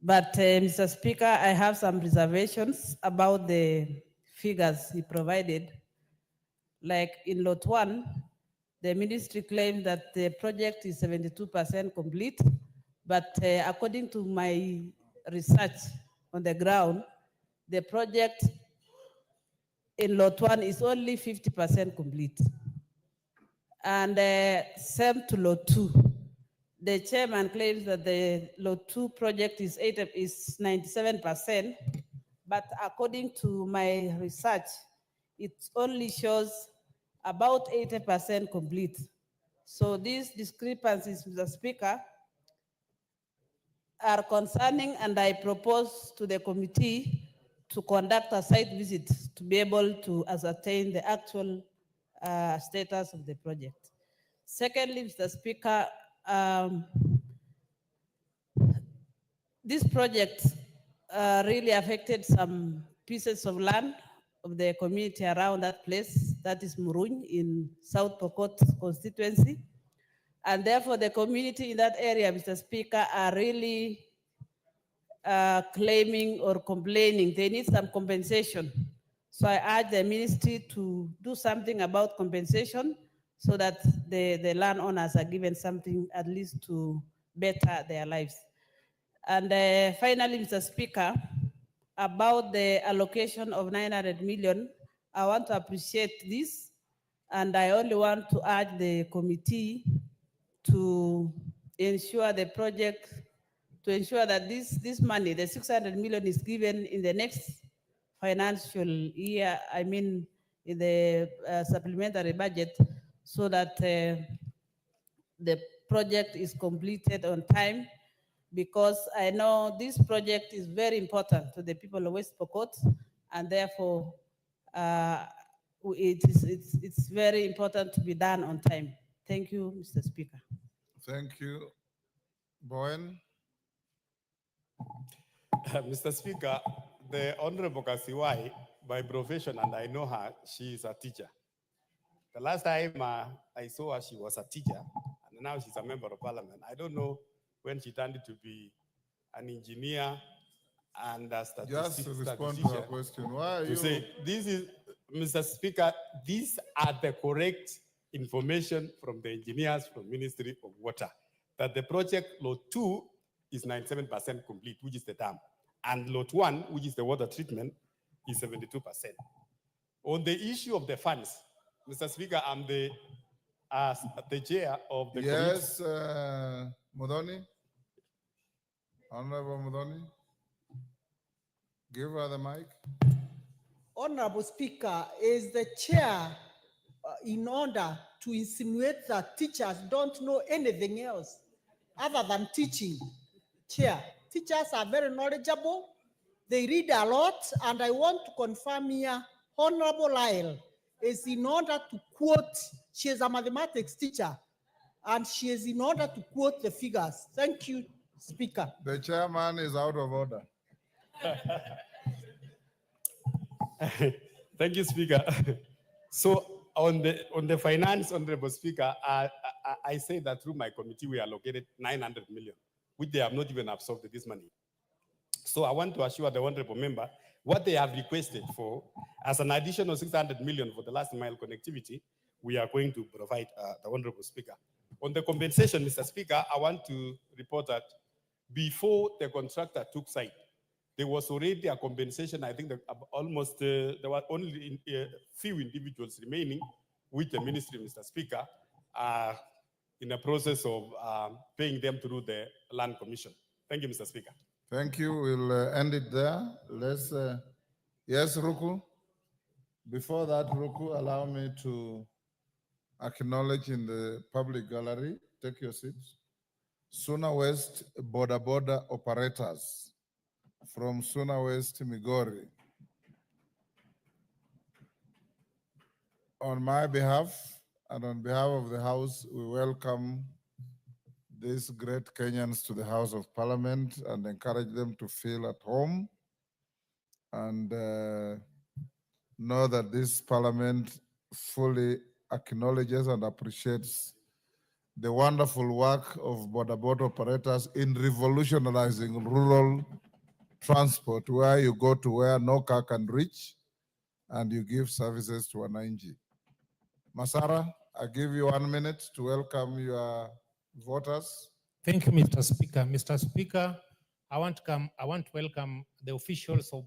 But Mr. Speaker, I have some reservations about the figures he provided. Like in Lot 1, the ministry claimed that the project is 72% complete, but according to my research on the ground, the project in Lot 1 is only 50% complete. And same to Lot 2. The chairman claims that the Lot 2 project is 97%, but according to my research, it only shows about 80% complete. So these discrepancies, Mr. Speaker, are concerning, and I propose to the committee to conduct a site visit to be able to ascertain the actual status of the project. Secondly, Mr. Speaker, this project really affected some pieces of land of the community around that place, that is Muruny in South Pokot constituency. And therefore the community in that area, Mr. Speaker, are really claiming or complaining. They need some compensation. So I urge the ministry to do something about compensation so that the landowners are given something at least to better their lives. And finally, Mr. Speaker, about the allocation of 900 million, I want to appreciate this, and I only want to urge the committee to ensure the project, to ensure that this money, the 600 million, is given in the next financial year, I mean in the supplementary budget, so that the project is completed on time, because I know this project is very important to the people of West Pokot, and therefore it's very important to be done on time. Thank you, Mr. Speaker. Thank you. Bowen? Mr. Speaker, the Honorable Kasiwai, by profession, and I know her, she is a teacher. The last time I saw her, she was a teacher, and now she's a member of parliament. I don't know when she turned to be an engineer and a Just to respond to her question, why are you? Say, this is, Mr. Speaker, these are the correct information from the engineers from Ministry of Water, that the project Lot 2 is 97% complete, which is the dam, and Lot 1, which is the water treatment, is 72%. On the issue of the funds, Mr. Speaker, I'm the chair of the committee. Yes, Mudoni? Honorable Mudoni? Give her the mic. Honorable Speaker, is the chair in order to insinuate that teachers don't know anything else other than teaching? Chair, teachers are very knowledgeable. They read a lot, and I want to confirm here, Honorable Lyle is in order to quote, she is a mathematics teacher, and she is in order to quote the figures. Thank you, Speaker. The chairman is out of order. Thank you, Speaker. So on the finance, Honorable Speaker, I say that through my committee we allocated 900 million, which they have not even absorbed this money. So I want to assure the Honorable Member, what they have requested for as an additional 600 million for the last mile connectivity, we are going to provide the Honorable Speaker. On the compensation, Mr. Speaker, I want to report that before the contractor took site, there was already a compensation. I think that almost there were only few individuals remaining, which the ministry, Mr. Speaker, are in the process of paying them through the land commission. Thank you, Mr. Speaker. Thank you. We'll end it there. Let's, yes, Ruku. Before that, Ruku, allow me to acknowledge in the public gallery, take your seats, Suna West border operators from Suna West, Migori. On my behalf and on behalf of the House, we welcome these great Kenyans to the House of Parliament and encourage them to feel at home and know that this Parliament fully acknowledges and appreciates the wonderful work of border operators in revolutionizing rural transport, where you go to where no car can reach and you give services to wananchi. Masara, I give you 1 minute to welcome your voters. Thank you, Mr. Speaker. Mr. Speaker, I want to welcome the officials of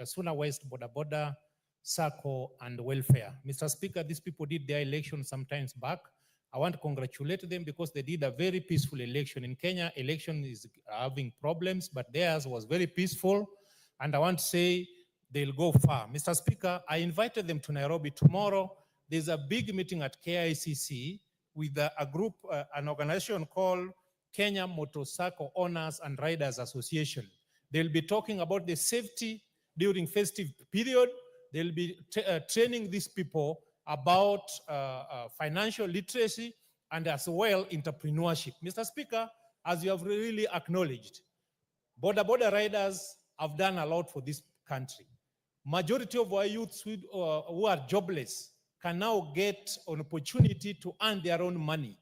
Suna West Border, SACCO, and Welfare. Mr. Speaker, these people did their election sometimes back. I want to congratulate them because they did a very peaceful election. In Kenya, election is having problems, but theirs was very peaceful. And I want to say they'll go far. Mr. Speaker, I invited them to Nairobi tomorrow. There's a big meeting at KICC with a group, an organization called Kenya Motorcycle Owners and Riders Association. They'll be talking about the safety during festive period. They'll be training these people about financial literacy and as well entrepreneurship. Mr. Speaker, as you have really acknowledged, border riders have done a lot for this country. Majority of our youths who are jobless can now get an opportunity to earn their own money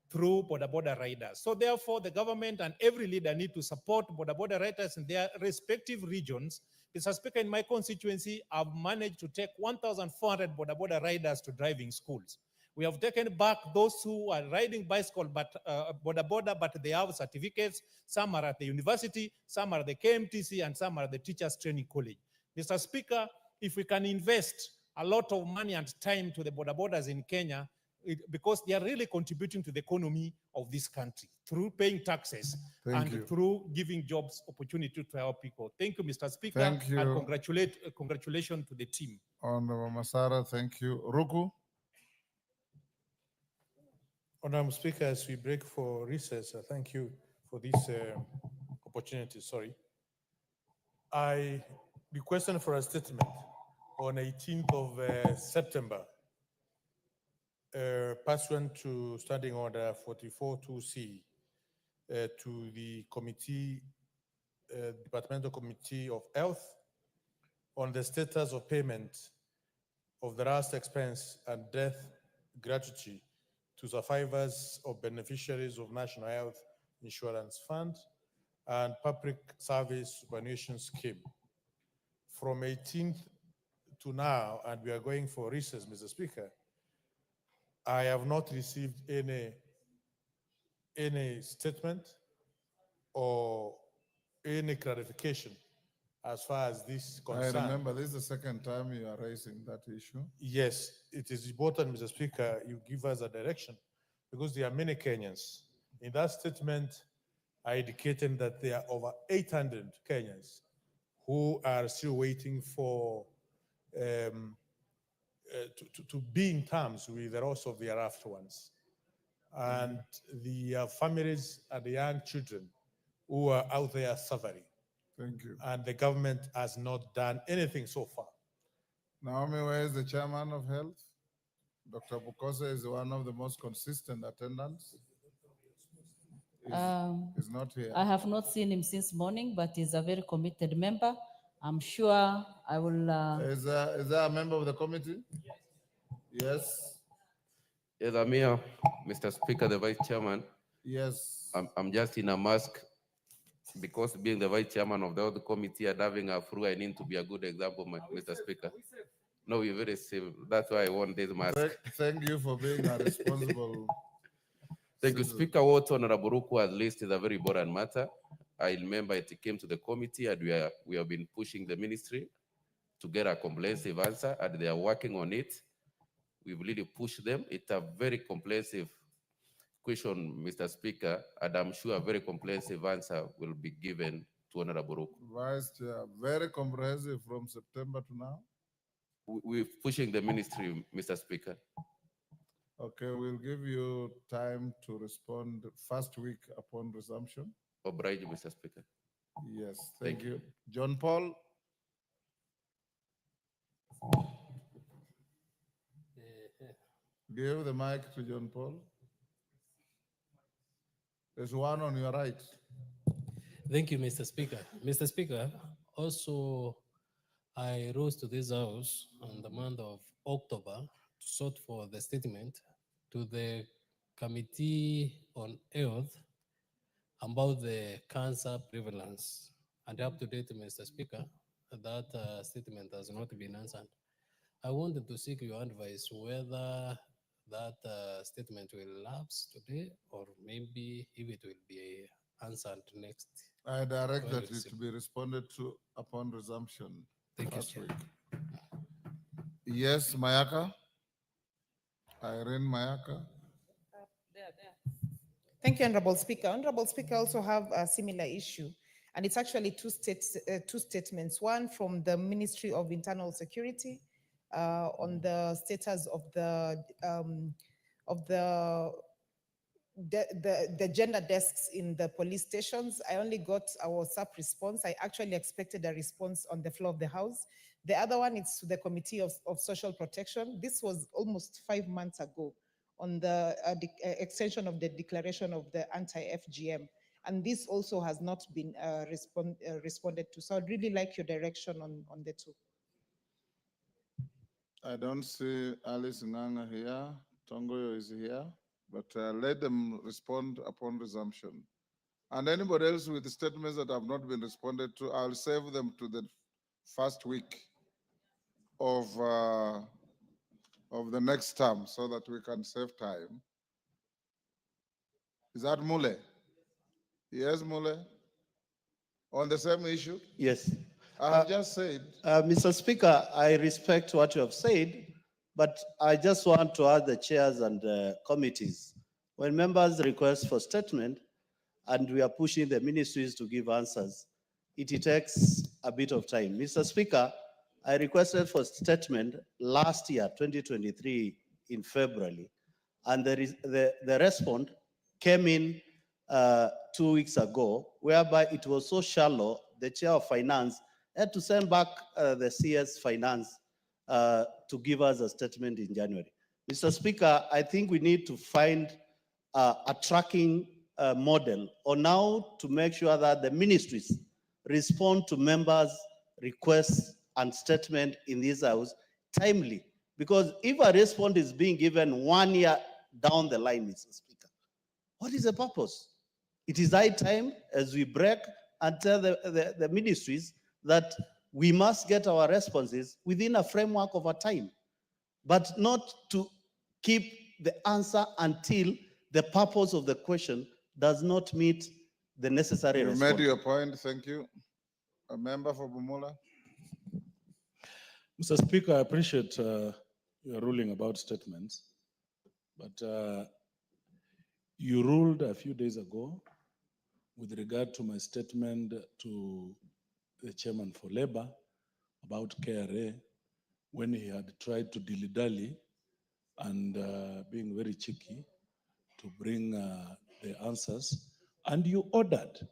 through border riders. So therefore, the government and every leader need to support border riders in their respective regions. Mr. Speaker, in my constituency, I've managed to take 1,400 border riders to driving schools. We have taken back those who are riding bicycle, but but they have certificates. Some are at the university, some are at the KMTC, and some are at the Teachers Training College. Mr. Speaker, if we can invest a lot of money and time to the borders in Kenya, because they are really contributing to the economy of this country through paying taxes through giving jobs opportunity to our people. Thank you, Mr. Speaker. Thank you. And congratulations to the team. Honorable Masara, thank you. Ruku. Honorable Speaker, as we break for recess, thank you for this opportunity. Sorry. I requested for a statement on 18th of September, pursuant to Standing Order 44-2C, to the committee, Departmental Committee of Health, on the status of payment of the last expense and death gratuity to survivors or beneficiaries of National Health Insurance Fund and Public Service Superannuation Scheme. From 18th to now, and we are going for recess, Mr. Speaker, I have not received any statement or any clarification as far as this is concerned. I remember this is the second time you are raising that issue. Yes, it is important, Mr. Speaker, you give us a direction because there are many Kenyans. In that statement, I indicated that there are over 800 Kenyans who are still waiting for to be in terms with the loss of their loved ones. And the families and the young children who are out there suffering. Thank you. And the government has not done anything so far. Naomi, where is the chairman of health? Dr. Bukose is one of the most consistent attendants. He's not here. I have not seen him since morning, but he's a very committed member. I'm sure I will. Is there a member of the committee? Yes. Yes, I'm here, Mr. Speaker, the Vice Chairman. Yes. I'm just in a mask because being the vice chairman of the other committee and having a flu, I need to be a good example, Mr. Speaker. No, we're very civil. That's why I want this mask. Thank you for being a responsible. Thank you, citizen. Speaker. What Honorable Ruku has listed is a very important matter. I remember it came to the committee and we have been pushing the ministry to get a comprehensive answer and they are working on it. We've really pushed them. It's a very comprehensive question, Mr. Speaker, and I'm sure a very comprehensive answer will be given to Honorable Ruku. Vice Chair, very comprehensive from September to now. We're pushing the ministry, Mr. Speaker. Okay, we'll give you time to respond first week upon resumption. Oblige, Mr. Speaker. Yes, thank you. John Paul. Give the mic to John Paul. There's one on your right. Thank you, Mr. Speaker. Mr. Speaker, also I rose to this house on the month of October to sort for the statement to the Committee on Health about the cancer prevalence. And up to date, Mr. Speaker, that statement has not been answered. I wanted to seek your advice whether that statement will lapse today or maybe if it will be answered next. I direct when that we it receive. to be responded to upon resumption. Thank you, last sir. week. Yes, Mayaka. Irene Mayaka. Thank you, Honorable Speaker. Honorable Speaker, I also have a similar issue, and it's actually two statements. One from the Ministry of Internal Security on the status of the gender desks in the police stations. I only got a WhatsApp response. I actually expected a response on the floor of the House. The other one is to the Committee of Social Protection. This was almost 5 months ago on the extension of the declaration of the anti-FGM. And this also has not been responded to. So I'd really like your direction on the two. I don't see Alice Nganga here. Tongoyo is here, but let them respond upon resumption. And anybody else with statements that have not been responded to, I'll save them to the first week of the next term so that we can save time. Is that Mule? Yes, Mule? On the same issue? Yes. I have just said. Mr. Speaker, I respect what you have said, but I just want to ask the chairs and committees. When members request for statement and we are pushing the ministries to give answers, it takes a bit of time. Mr. Speaker, I requested for statement last year, 2023, in February, and the response came in 2 weeks ago, whereby it was so shallow, the chair of finance had to send back the CS finance to give us a statement in January. Mr. Speaker, I think we need to find a tracking model on how to make sure that the ministries respond to members' requests and statement in this house timely. Because if a response is being given 1 year down the line, Mr. Speaker, what is the purpose? It is high time as we break and tell the ministries that we must get our responses within a framework of a time, but not to keep the answer until the purpose of the question does not meet the necessary You response. made your point, thank you. A member for Bumula. Mr. Speaker, I appreciate your ruling about statements, but you ruled a few days ago with regard to my statement to the chairman for labor about KRA when he had tried to dilly-dally and being very cheeky to bring the answers. And you ordered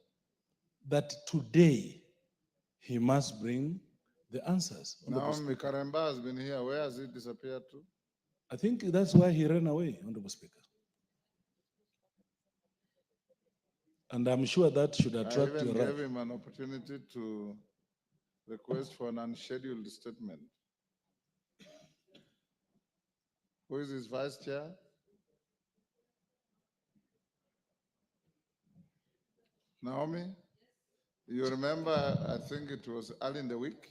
that today he must bring the answers. Honorable Naomi Speaker. Karemba has been here. Where has he disappeared to? I think that's why he ran away, Honorable Speaker. And I'm sure that should I attract even your gave wrath. him an opportunity to request for an unscheduled statement. Who is his vice chair? Naomi? You remember, I think it was early in the week,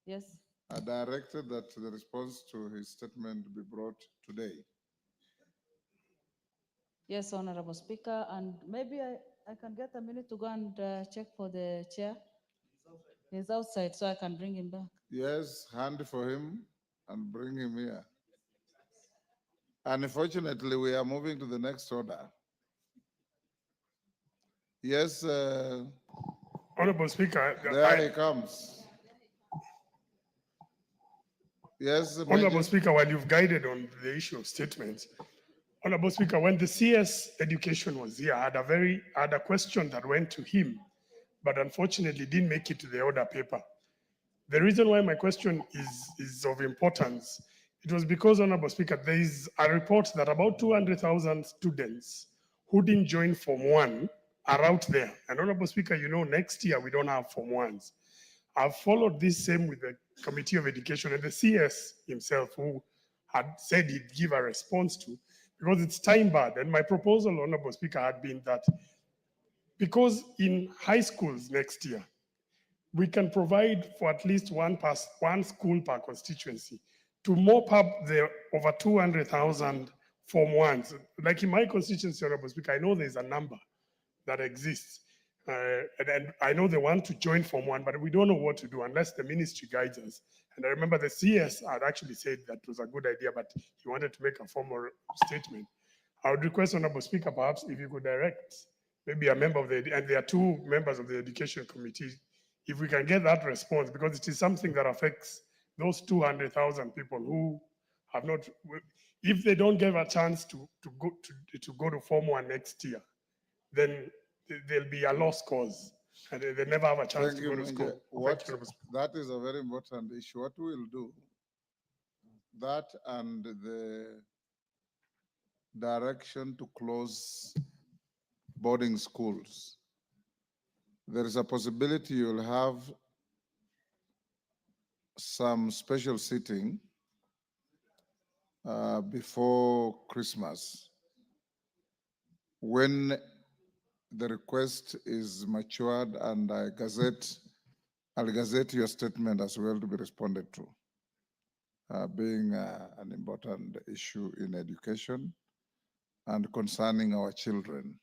Yes. I directed that the response to his statement be brought today. Yes, Honorable Speaker, and maybe I can get a minute to go and check for the chair. He's outside, so I can bring him back. Yes, hand for him and bring him here. Unfortunately, we are moving to the next order. Yes, Honorable Speaker, there he comes. Yes, Honorable Major. Speaker, while you've guided on the issue of statements, Honorable Speaker, when the CS Education was here, I had a question that went to him, but unfortunately didn't make it to the order paper. The reason why my question is of importance, it was because, Honorable Speaker, there is a report that about 200,000 students who didn't join Form 1 are out there. And Honorable Speaker, you know, next year we don't have Form 1s. I've followed this same with the Committee of Education and the CS himself, who had said he'd give a response to, because it's time barred. And my proposal, Honorable Speaker, had been that because in high schools next year, we can provide for at least one school per constituency to mop up the over 200,000 Form 1s. Like in my constituency, Honorable Speaker, I know there's a number that exists. And I know they want to join Form 1, but we don't know what to do unless the ministry guides us. And I remember the CS had actually said that was a good idea, but he wanted to make a formal statement. I would request, Honorable Speaker, perhaps if you could direct maybe a member of the, and there are two members of the Education Committee, if we can get that response, because it is something that affects those 200,000 people who have not, if they don't get a chance to go to Form 1 next year, then there'll be a lost cause, and they never have a chance Thank to you, go to Major. school. That is a very important issue. What we'll do, that and the direction to close boarding schools, there is a possibility you'll have some special sitting before Christmas when the request is matured, and I'll gazette your statement as well to be responded to, being an important issue in education and concerning our children.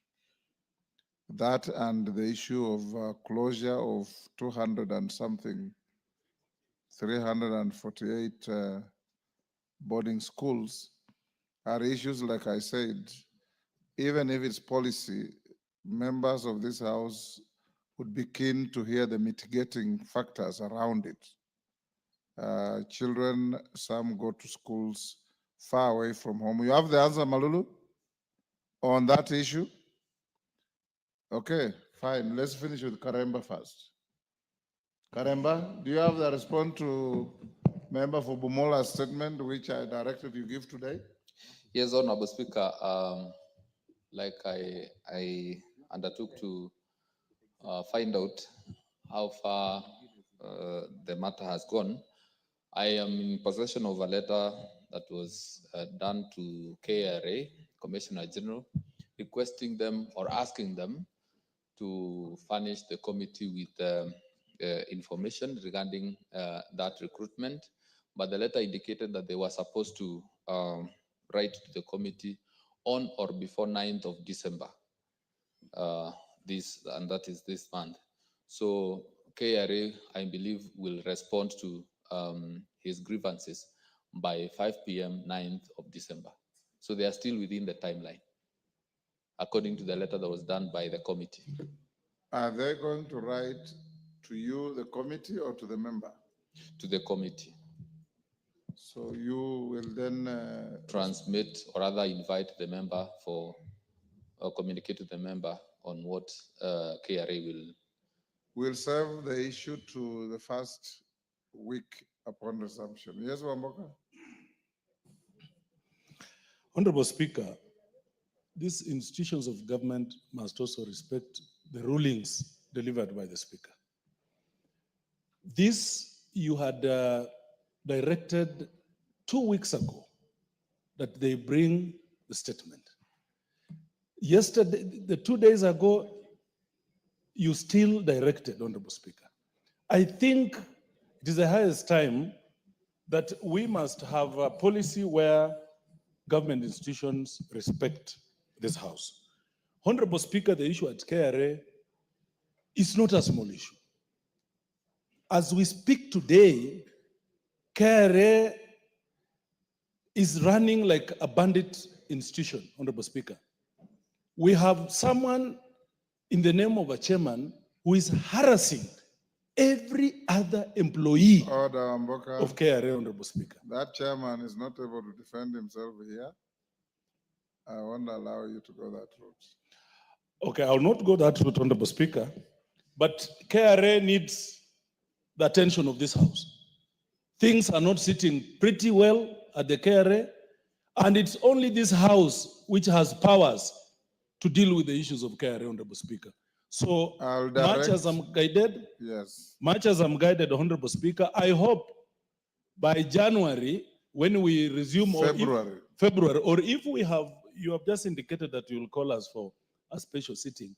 That and the issue of closure of 200 and something, 348 boarding schools are issues, like I said, even if it's policy, members of this House would be keen to hear the mitigating factors around it. Children, some go to schools far away from home. You have the answer, Malulu, on that issue? Okay, fine. Let's finish with Karemba first. Karemba, do you have the response to Member for Bumola's statement, which I directed you give today? Yes, Honorable Speaker. Like I undertook to find out how far the matter has gone. I am in possession of a letter that was done to KRA, Commissioner General, requesting them or asking them to furnish the committee with information regarding that recruitment. But the letter indicated that they were supposed to write to the committee on or before 9th of December, and that is this month. So KRA, I believe, will respond to his grievances by 5 p.m. 9th of December. So they are still within the timeline, according to the letter that was done by the committee. Are they going to write to you, the committee, or to the member? To the committee. So you will then transmit or rather invite the member for, or communicate to the member on what KRA will serve the issue to the first week upon resumption. Yes, Wamboka? Honorable Speaker, these institutions of government must also respect the rulings delivered by the Speaker. This you had directed 2 weeks ago that they bring the statement. Yesterday, the 2 days ago, you still directed, Honorable Speaker. I think it is the highest time that we must have a policy where government institutions respect this House. Honorable Speaker, the issue at KRA is not a small issue. As we speak today, KRA is running like a bandit institution, Honorable Speaker. We have someone in the name of a chairman who is harassing every other employee Order, Mboka. of KRA, Honorable Speaker. That chairman is not able to defend himself here. I won't allow you to go that route. Okay, I'll not go that route, Honorable Speaker, but KRA needs the attention of this House. Things are not sitting pretty well at the KRA, and it's only this House which has powers to deal with the issues of KRA, Honorable Speaker. So much as I'm guided, Yes. much as I'm guided, Honorable Speaker, I hope by January, when we resume February, or if we have, you have just indicated that you will call us for a special sitting.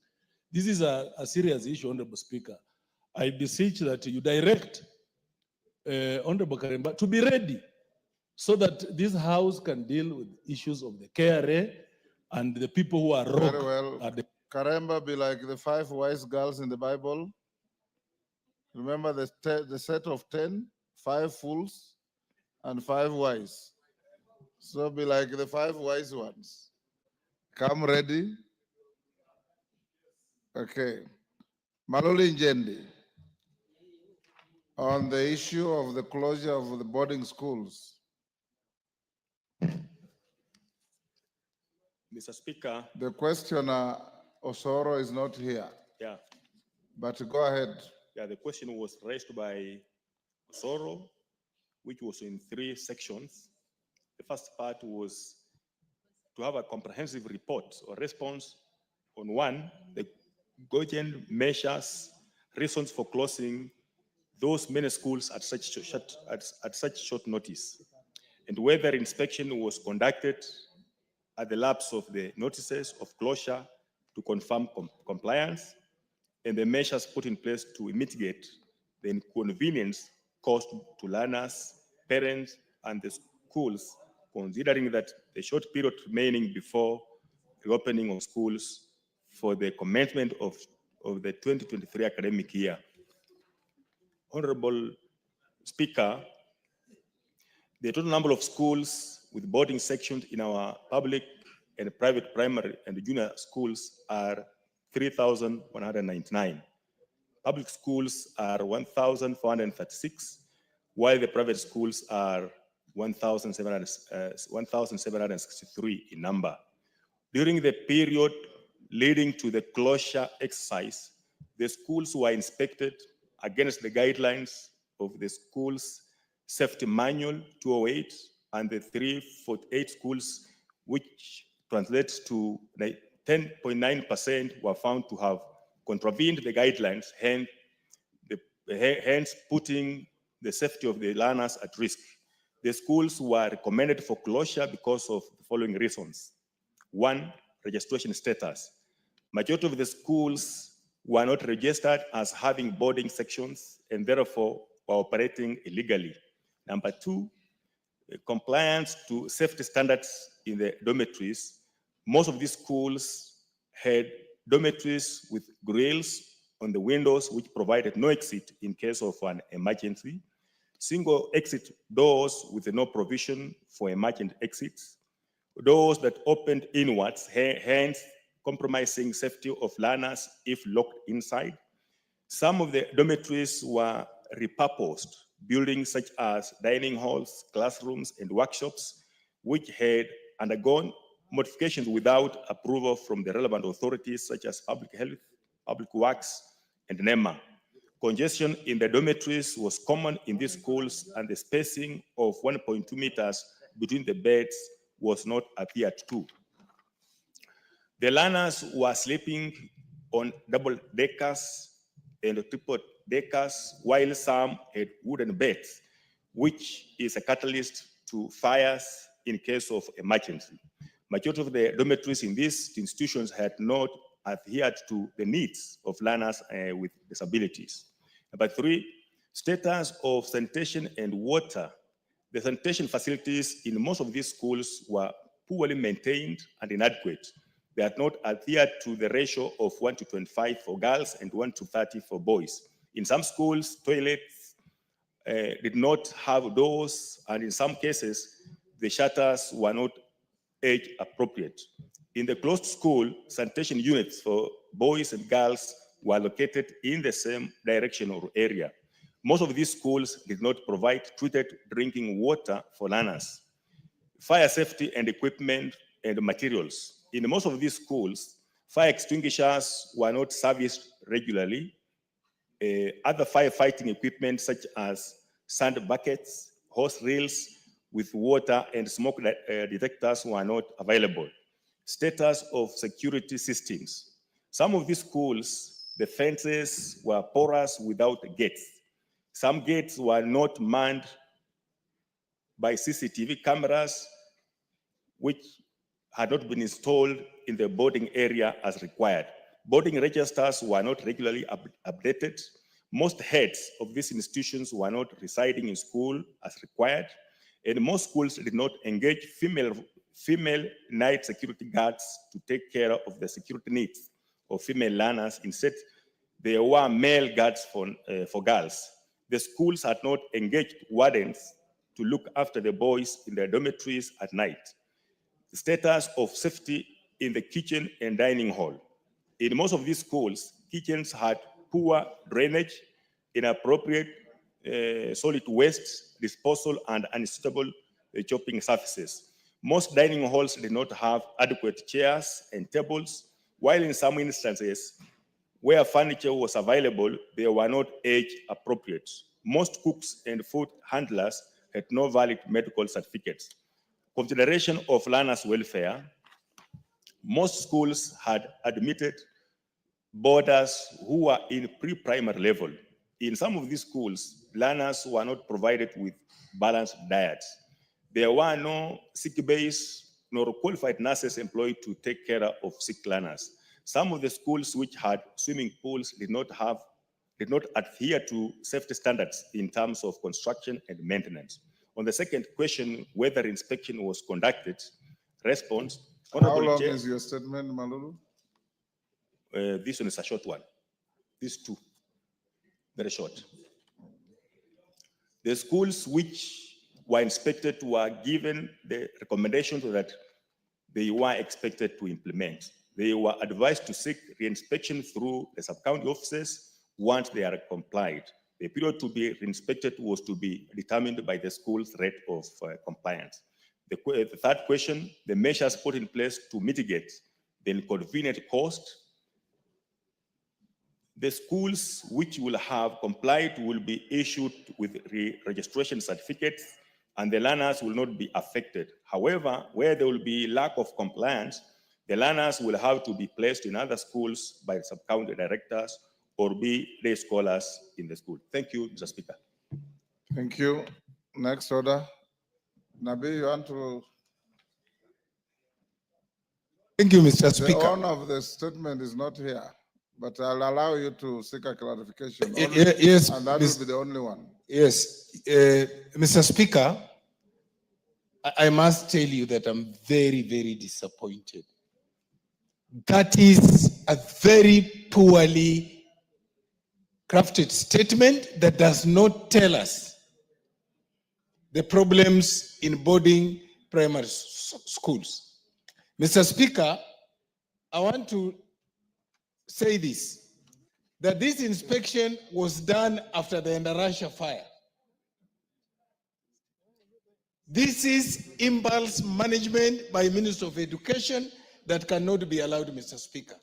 This is a serious issue, Honorable Speaker. I beseech that you direct Honorable Karemba to be ready so that this House can deal with issues of the KRA and the people who are Very rogue. well. Karemba be like the 5 wise girls in the Bible. Remember the set of 10, 5 fools and 5 wise. So be like the 5 wise ones. Come ready. Okay. Maloli Njendi, on the issue of the closure of the boarding schools. Mr. Speaker. The questioner, Osoro, is not here. Yeah. But go ahead. Yeah, the question was raised by Osoro, which was in 3 sections. The first part was to have a comprehensive report or response on 1, the cogent measures, reasons for closing those many schools at such short notice, and whether inspection was conducted at the lapse of the notices of closure to confirm compliance, and the measures put in place to mitigate the inconvenience caused to learners, parents, and the schools, considering that the short period remaining before the opening of schools for the commencement of the 2023 academic year. Honorable Speaker, the total number of schools with boarding sections in our public and private primary and junior schools are 3,199. Public schools are 1,436, while the private schools are 1,763 in number. During the period leading to the closure exercise, the schools were inspected against the guidelines of the school's safety manual 208 and the 348 schools, which translates to 10.9% were found to have contravened the guidelines, hence putting the safety of the learners at risk. The schools were recommended for closure because of the following reasons. 1, registration status. Majority of the schools were not registered as having boarding sections and therefore were operating illegally. Number 2, compliance to safety standards in the dormitories. Most of these schools had dormitories with grills on the windows which provided no exit in case of an emergency, single exit doors with no provision for emergent exits, doors that opened inwards, hence compromising safety of learners if locked inside. Some of the dormitories were repurposed, buildings such as dining halls, classrooms, and workshops, which had undergone modifications without approval from the relevant authorities such as Public Health, Public Works, and NEMA. Congestion in the dormitories was common in these schools, and the spacing of 1.2 meters between the beds was not adhered to. The learners were sleeping on double deckers and triple deckers, while some had wooden beds, which is a catalyst to fires in case of emergency. Majority of the dormitories in these institutions had not adhered to the needs of learners with disabilities. Number 3, status of sanitation and water. The sanitation facilities in most of these schools were poorly maintained and inadequate. They had not adhered to the ratio of 1:25 for girls and 1:30 for boys. In some schools, toilets did not have doors, and in some cases, the shutters were not age appropriate. In the closed school, sanitation units for boys and girls were located in the same direction or area. Most of these schools did not provide treated drinking water for learners. Fire safety and equipment and materials. In most of these schools, fire extinguishers were not serviced regularly. Other firefighting equipment such as sand buckets, hose reels with water and smoke detectors were not available. Status of security systems. Some of these schools, the fences were porous without gates. Some gates were not manned by CCTV cameras, which had not been installed in the boarding area as required. Boarding registers were not regularly updated. Most heads of these institutions were not residing in school as required, and most schools did not engage female night security guards to take care of the security needs of female learners. Instead, there were male guards for girls. The schools had not engaged wardens to look after the boys in their dormitories at night. The status of safety in the kitchen and dining hall. In most of these schools, kitchens had poor drainage, inappropriate solid waste disposal, and unsuitable chopping surfaces. Most dining halls did not have adequate chairs and tables, while in some instances, where furniture was available, they were not age appropriate. Most cooks and food handlers had no valid medical certificates. Consideration of learners' welfare. Most schools had admitted boarders who were in pre-primary level. In some of these schools, learners were not provided with balanced diets. There were no sick bays nor qualified nurses employed to take care of sick learners. Some of the schools which had swimming pools did not adhere to safety standards in terms of construction and maintenance. On the second question, whether inspection was conducted, response. How long is your statement, Malulu? This one is a short one. These two, very short. The schools which were inspected were given the recommendation that they were expected to implement. They were advised to seek re-inspection through the sub-county offices once they are complied. The period to be re-inspected was to be determined by the school's rate of compliance. The third question, the measures put in place to mitigate the inconvenient cost. The schools which will have complied will be issued with re-registration certificates, and the learners will not be affected. However, where there will be lack of compliance, the learners will have to be placed in other schools by sub-county directors or be day scholars in the school. Thank you, Mr. Speaker. Thank you. Next order. Nabi, you want to? Thank you, Mr. The Speaker. owner of the statement is not here, but I'll allow you to seek a clarification. Yes, and that will be the only one. Yes, Mr. Speaker, I must tell you that I'm very, very disappointed. That is a very poorly crafted statement that does not tell us the problems in boarding primary schools. Mr. Speaker, I want to say this, that this inspection was done after the Endarasha fire. This is impulse management by Minister of Education that cannot be allowed, Mr. Speaker.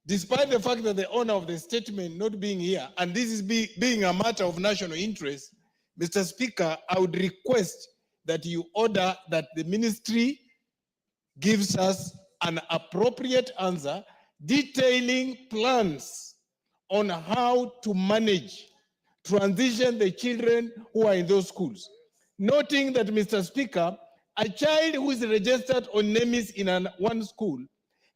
Despite the fact that the owner of the statement not being here, and this is being a matter of national interest, Mr. Speaker, I would request that you order that the ministry gives us an appropriate answer detailing plans on how to manage, transition the children who are in those schools. Noting that, Mr. Speaker, a child who is registered on NEMIS in one school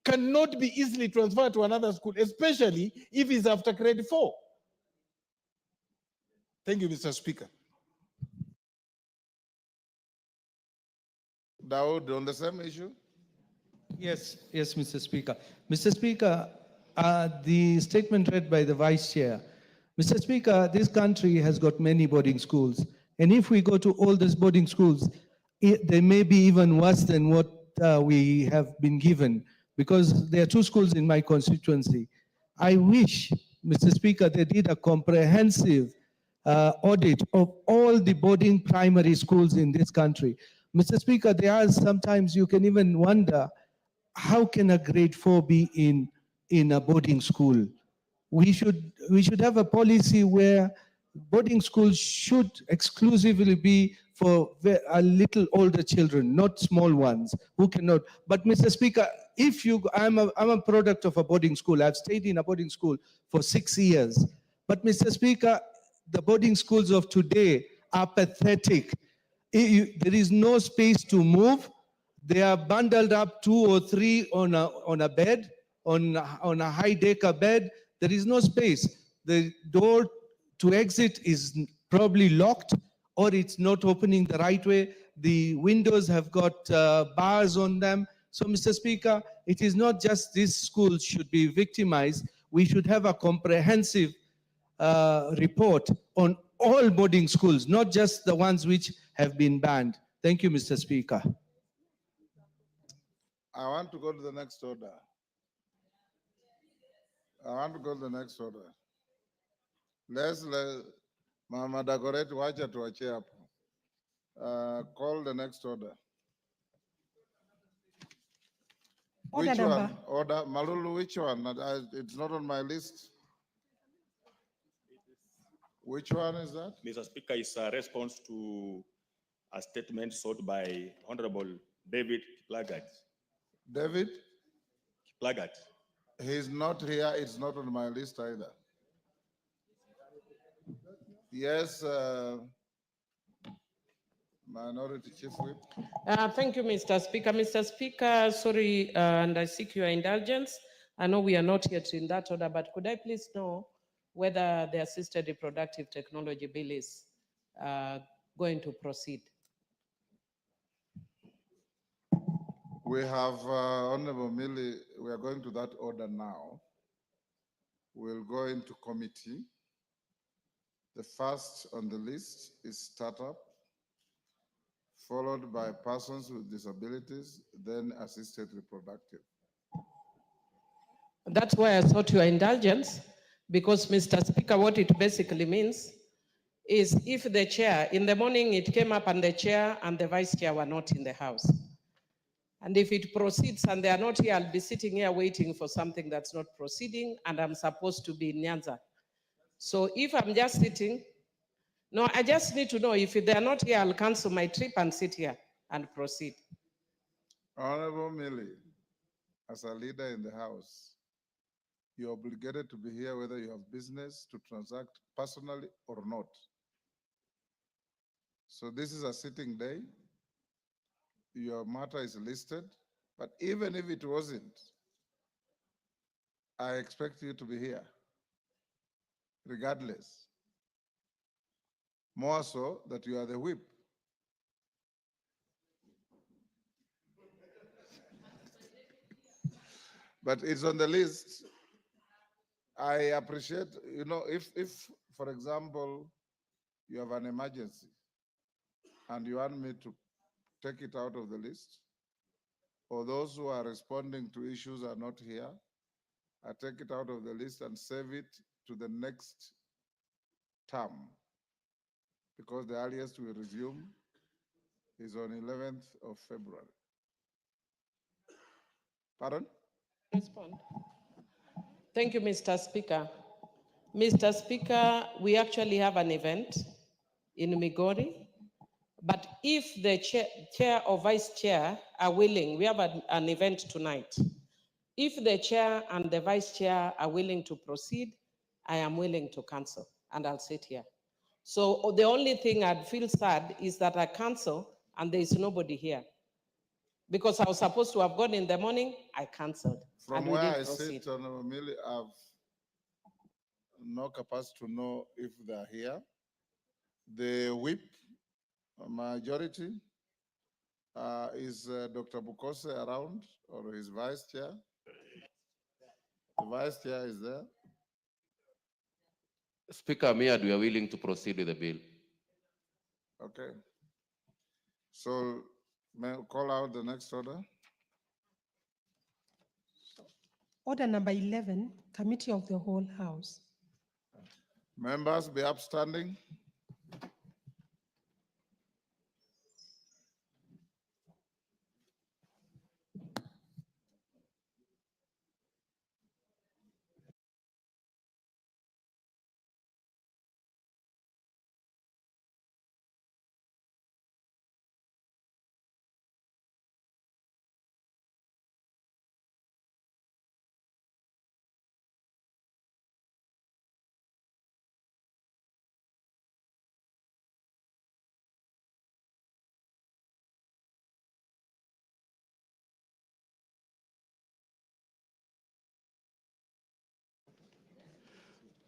cannot be easily transferred to another school, especially if it's after grade 4. Thank you, Mr. Speaker. Dawood, on the same issue? Yes, Mr. Speaker. Mr. Speaker, the statement read by the Vice Chair. Mr. Speaker, this country has got many boarding schools. And if we go to all these boarding schools, they may be even worse than what we have been given, because there are 2 schools in my constituency. I wish, Mr. Speaker, they did a comprehensive audit of all the boarding primary schools in this country. Mr. Speaker, there are sometimes you can even wonder, how can a grade 4 be in a boarding school? We should have a policy where boarding schools should exclusively be for a little older children, not small ones who cannot. But Mr. Speaker, I'm a product of a boarding school. I've stayed in a boarding school for 6 years. But Mr. Speaker, the boarding schools of today are pathetic. There is no space to move. They are bundled up 2 or 3 on a bed, on a high decker bed. There is no space. The door to exit is probably locked, or it's not opening the right way. The windows have got bars on them. So, Mr. Speaker, it is not just these schools should be victimized. We should have a comprehensive report on all boarding schools, not just the ones which have been banned. Thank you, Mr. Speaker. I want to go to the next order. Let's let Mama Dagoret wacha tuachie hapo. Call the next order. Which one? Order, Malulu, which one? It's not on my list. Which one is that? Mr. Speaker, is a response to a statement sought by Honorable David Kiplagat. David? Kiplagat. He's not here. It's not on my list either. Yes, Minority Chief Whip. Thank you, Mr. Speaker. Mr. Speaker, sorry, and I seek your indulgence. I know we are not yet in that order, but could I please know whether the assisted reproductive technology bill is going to proceed? We have Honorable Millie, we are going to that order now. We'll go into committee. The first on the list is startup, followed by persons with disabilities, then assisted reproductive. That's why I sought your indulgence, because Mr. Speaker, what it basically means is if the chair, in the morning it came up and the chair and the vice chair were not in the house. And if it proceeds and they are not here, I'll be sitting here waiting for something that's not proceeding and I'm supposed to be in Nyanza. So if I'm just sitting, no, I just need to know if they are not here, I'll cancel my trip and sit here and proceed. Honorable Millie, as a leader in the House, you're obligated to be here whether you have business to transact personally or not. So this is a sitting day. Your matter is listed, but even if it wasn't, I expect you to be here, regardless. More so that you are the whip. But it's on the list. I appreciate, if, for example, you have an emergency and you want me to take it out of the list, or those who are responding to issues are not here, I take it out of the list and save it to the next term, because the earliest we resume is on 11th of February. Pardon? Respond. Thank you, Mr. Speaker. Mr. Speaker, we actually have an event in Migori, but if the chair or vice chair are willing, we have an event tonight. If the chair and the vice chair are willing to proceed, I am willing to cancel and I'll sit here. So the only thing I'd feel sad is that I cancel and there is nobody here. because I was supposed to have gone in the morning, I cancelled. From and we where didn't I proceed. sit, Honorable Millie, I've no capacity to know if they're here. The whip majority is Dr. Bukose around, or his vice chair? The vice chair is there. Speaker Miad, we are willing to proceed with the bill. Okay. So may I call out the next order? Order number 11, Committee of the Whole House. Members be upstanding.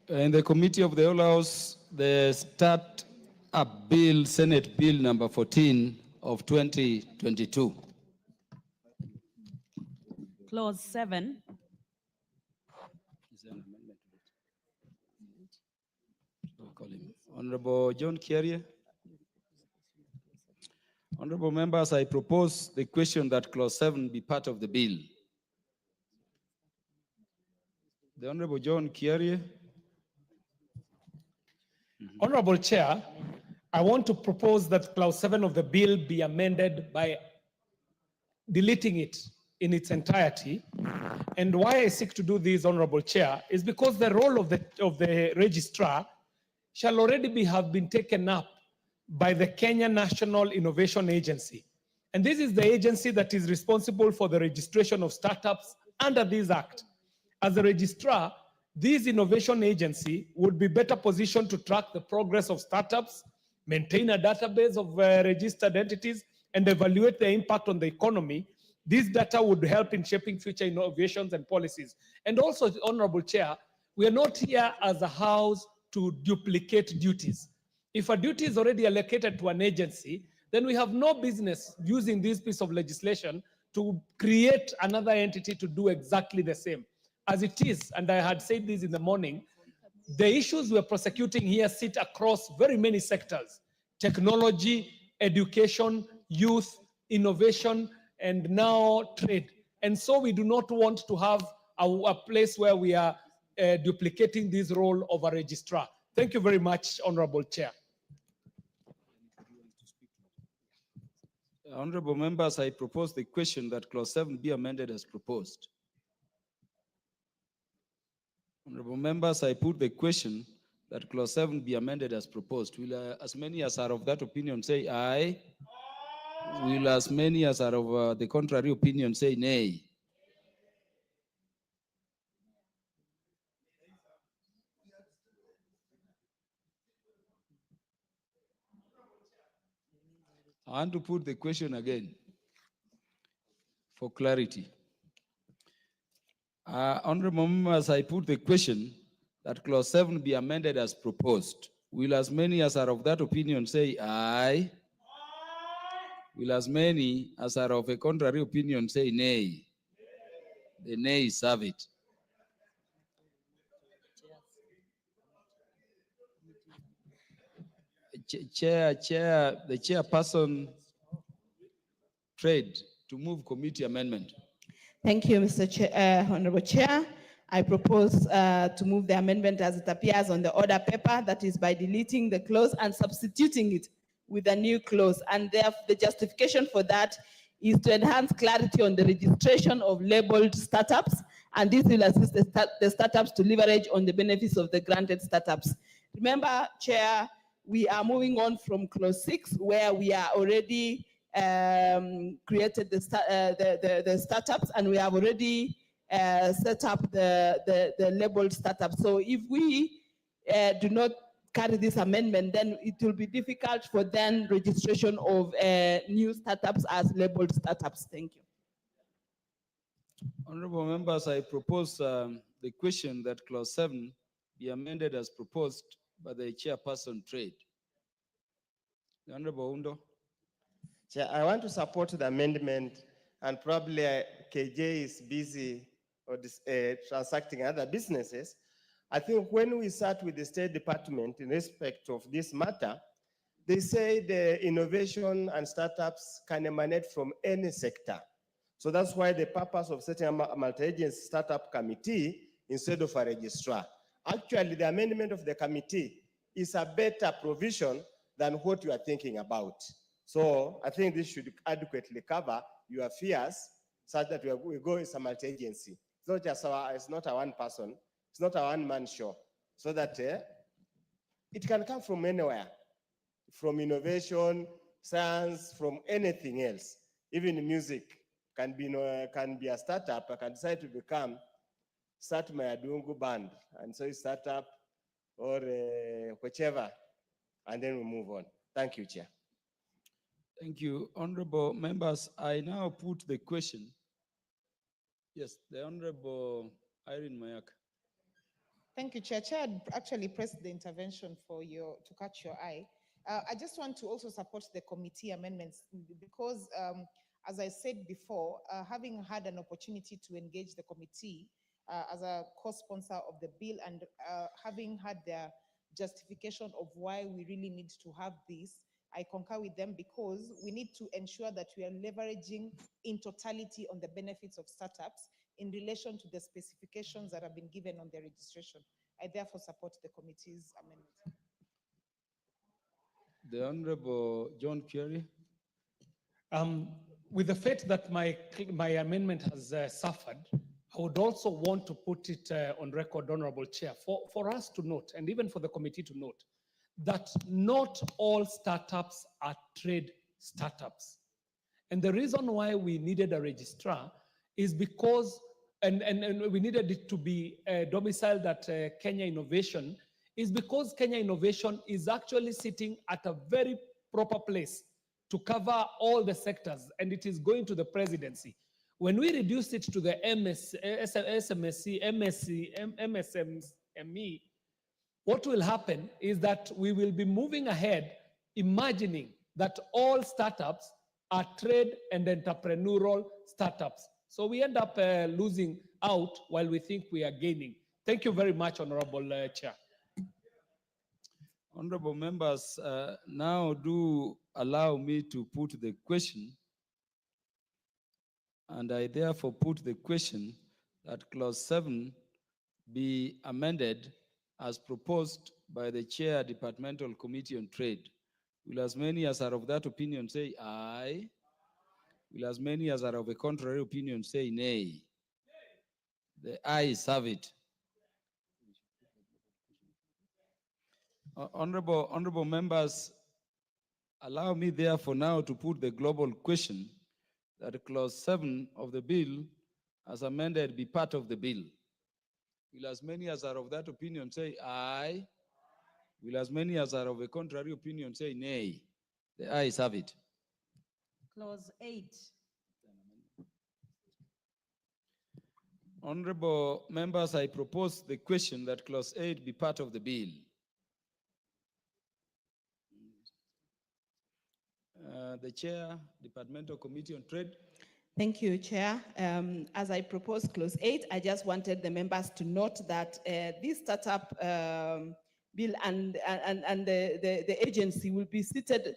In the Committee of the Whole House, the Start-up Bill, Senate Bill number 14 of 2022. Clause 7. Honorable John Kiarie. Honorable members, I propose the question that clause 7 be part of the bill. The Honorable John Kiarie. Honorable Chair, I want to propose that clause 7 of the bill be amended by deleting it in its entirety. And why I seek to do this, Honorable Chair, is because the role of the registrar shall already have been taken up by the Kenya National Innovation Agency. And this is the agency that is responsible for the registration of startups under this act. As a registrar, this innovation agency would be better positioned to track the progress of startups, maintain a database of registered entities, and evaluate the impact on the economy. This data would help in shaping future innovations and policies. And also, Honorable Chair, we are not here as a house to duplicate duties. If a duty is already allocated to an agency, then we have no business using this piece of legislation to create another entity to do exactly the same. As it is, and I had said this in the morning, the issues we're prosecuting here sit across very many sectors: technology, education, youth, innovation, and now trade. And so we do not want to have a place where we are duplicating this role of a registrar. Thank you very much, Honorable Chair. Honorable members, I propose the question that clause 7 be amended as proposed. Honorable members, I put the question that clause 7 be amended as proposed. Will as many as are of that opinion say aye? Will as many as are of the contrary opinion say nay? I want to put the question again for clarity. Honorable members, I put the question that clause 7 be amended as proposed. Will as many as are of that opinion say aye? Will as many as are of a contrary opinion say nay? The nays have it. The chairperson trade to move committee amendment. Thank you, Mr. Chair, Honorable Chair. I propose to move the amendment as it appears on the order paper, that is by deleting the clause and substituting it with a new clause. And therefore, the justification for that is to enhance clarity on the registration of labeled startups, and this will assist the startups to leverage on the benefits of the granted startups. Remember, Chair, we are moving on from clause 6, where we are already created the startups, and we have already set up the labeled startups. So if we do not carry this amendment, then it will be difficult for then registration of new startups as labeled startups. Thank you. Honorable members, I propose the question that clause 7 be amended as proposed by the chairperson trade. The Honorable Undo. Chair, I want to support the amendment, and probably KJ is busy or transacting other businesses. I think when we sat with the State Department in respect of this matter, they say the innovation and startups can emanate from any sector. So that's why the purpose of setting a multi-agency startup committee instead of a registrar. Actually, the amendment of the committee is a better provision than what you are thinking about. So I think this should adequately cover your fears such that we go as a multi-agency. It's not just it's not a one person, it's not a one-man show. So that it can come from anywhere, from innovation, science, from anything else. Even music can be a startup. I can decide to start my Adungu band, and so start up or whichever, and then we move on. Thank you, Chair. Thank you. Honorable members, I now put the question. Yes, the Honorable Irene Mayak. Thank you, Chair. Chair had actually pressed the intervention to catch your eye. I just want to also support the committee amendments because, as I said before, having had an opportunity to engage the committee as a co-sponsor of the bill and having had their justification of why we really need to have this, I concur with them because we need to ensure that we are leveraging in totality on the benefits of startups in relation to the specifications that have been given on their registration. I therefore support the committee's amendment. The Honorable John Kerry. With the fact that my amendment has suffered, I would also want to put it on record, Honorable Chair, for us to note, and even for the committee to note, that not all startups are trade startups. And the reason why we needed a registrar is because, and we needed it to be domiciled at Kenya Innovation, is because Kenya Innovation is actually sitting at a very proper place to cover all the sectors, and it is going to the presidency. When we reduce it to the MSME, what will happen is that we will be moving ahead, imagining that all startups are trade and entrepreneurial startups. So we end up losing out while we think we are gaining. Thank you very much, Honorable Chair. Honorable members, now do allow me to put the question, and I therefore put the question that clause 7 be amended as proposed by the Chair Departmental Committee on Trade. Will as many as are of that opinion say aye? Will as many as are of a contrary opinion say nay? The ayes have it. Honorable members, allow me therefore now to put the global question that clause 7 of the bill as amended be part of the bill. Will as many as are of that opinion say aye? Will as many as are of a contrary opinion say nay? The ayes have it. Clause 8. Honorable members, I propose the question that clause 8 be part of the bill. The Chair, Departmental Committee on Trade. Thank you, Chair. As I proposed clause 8, I just wanted the members to note that this startup bill and the agency will be seated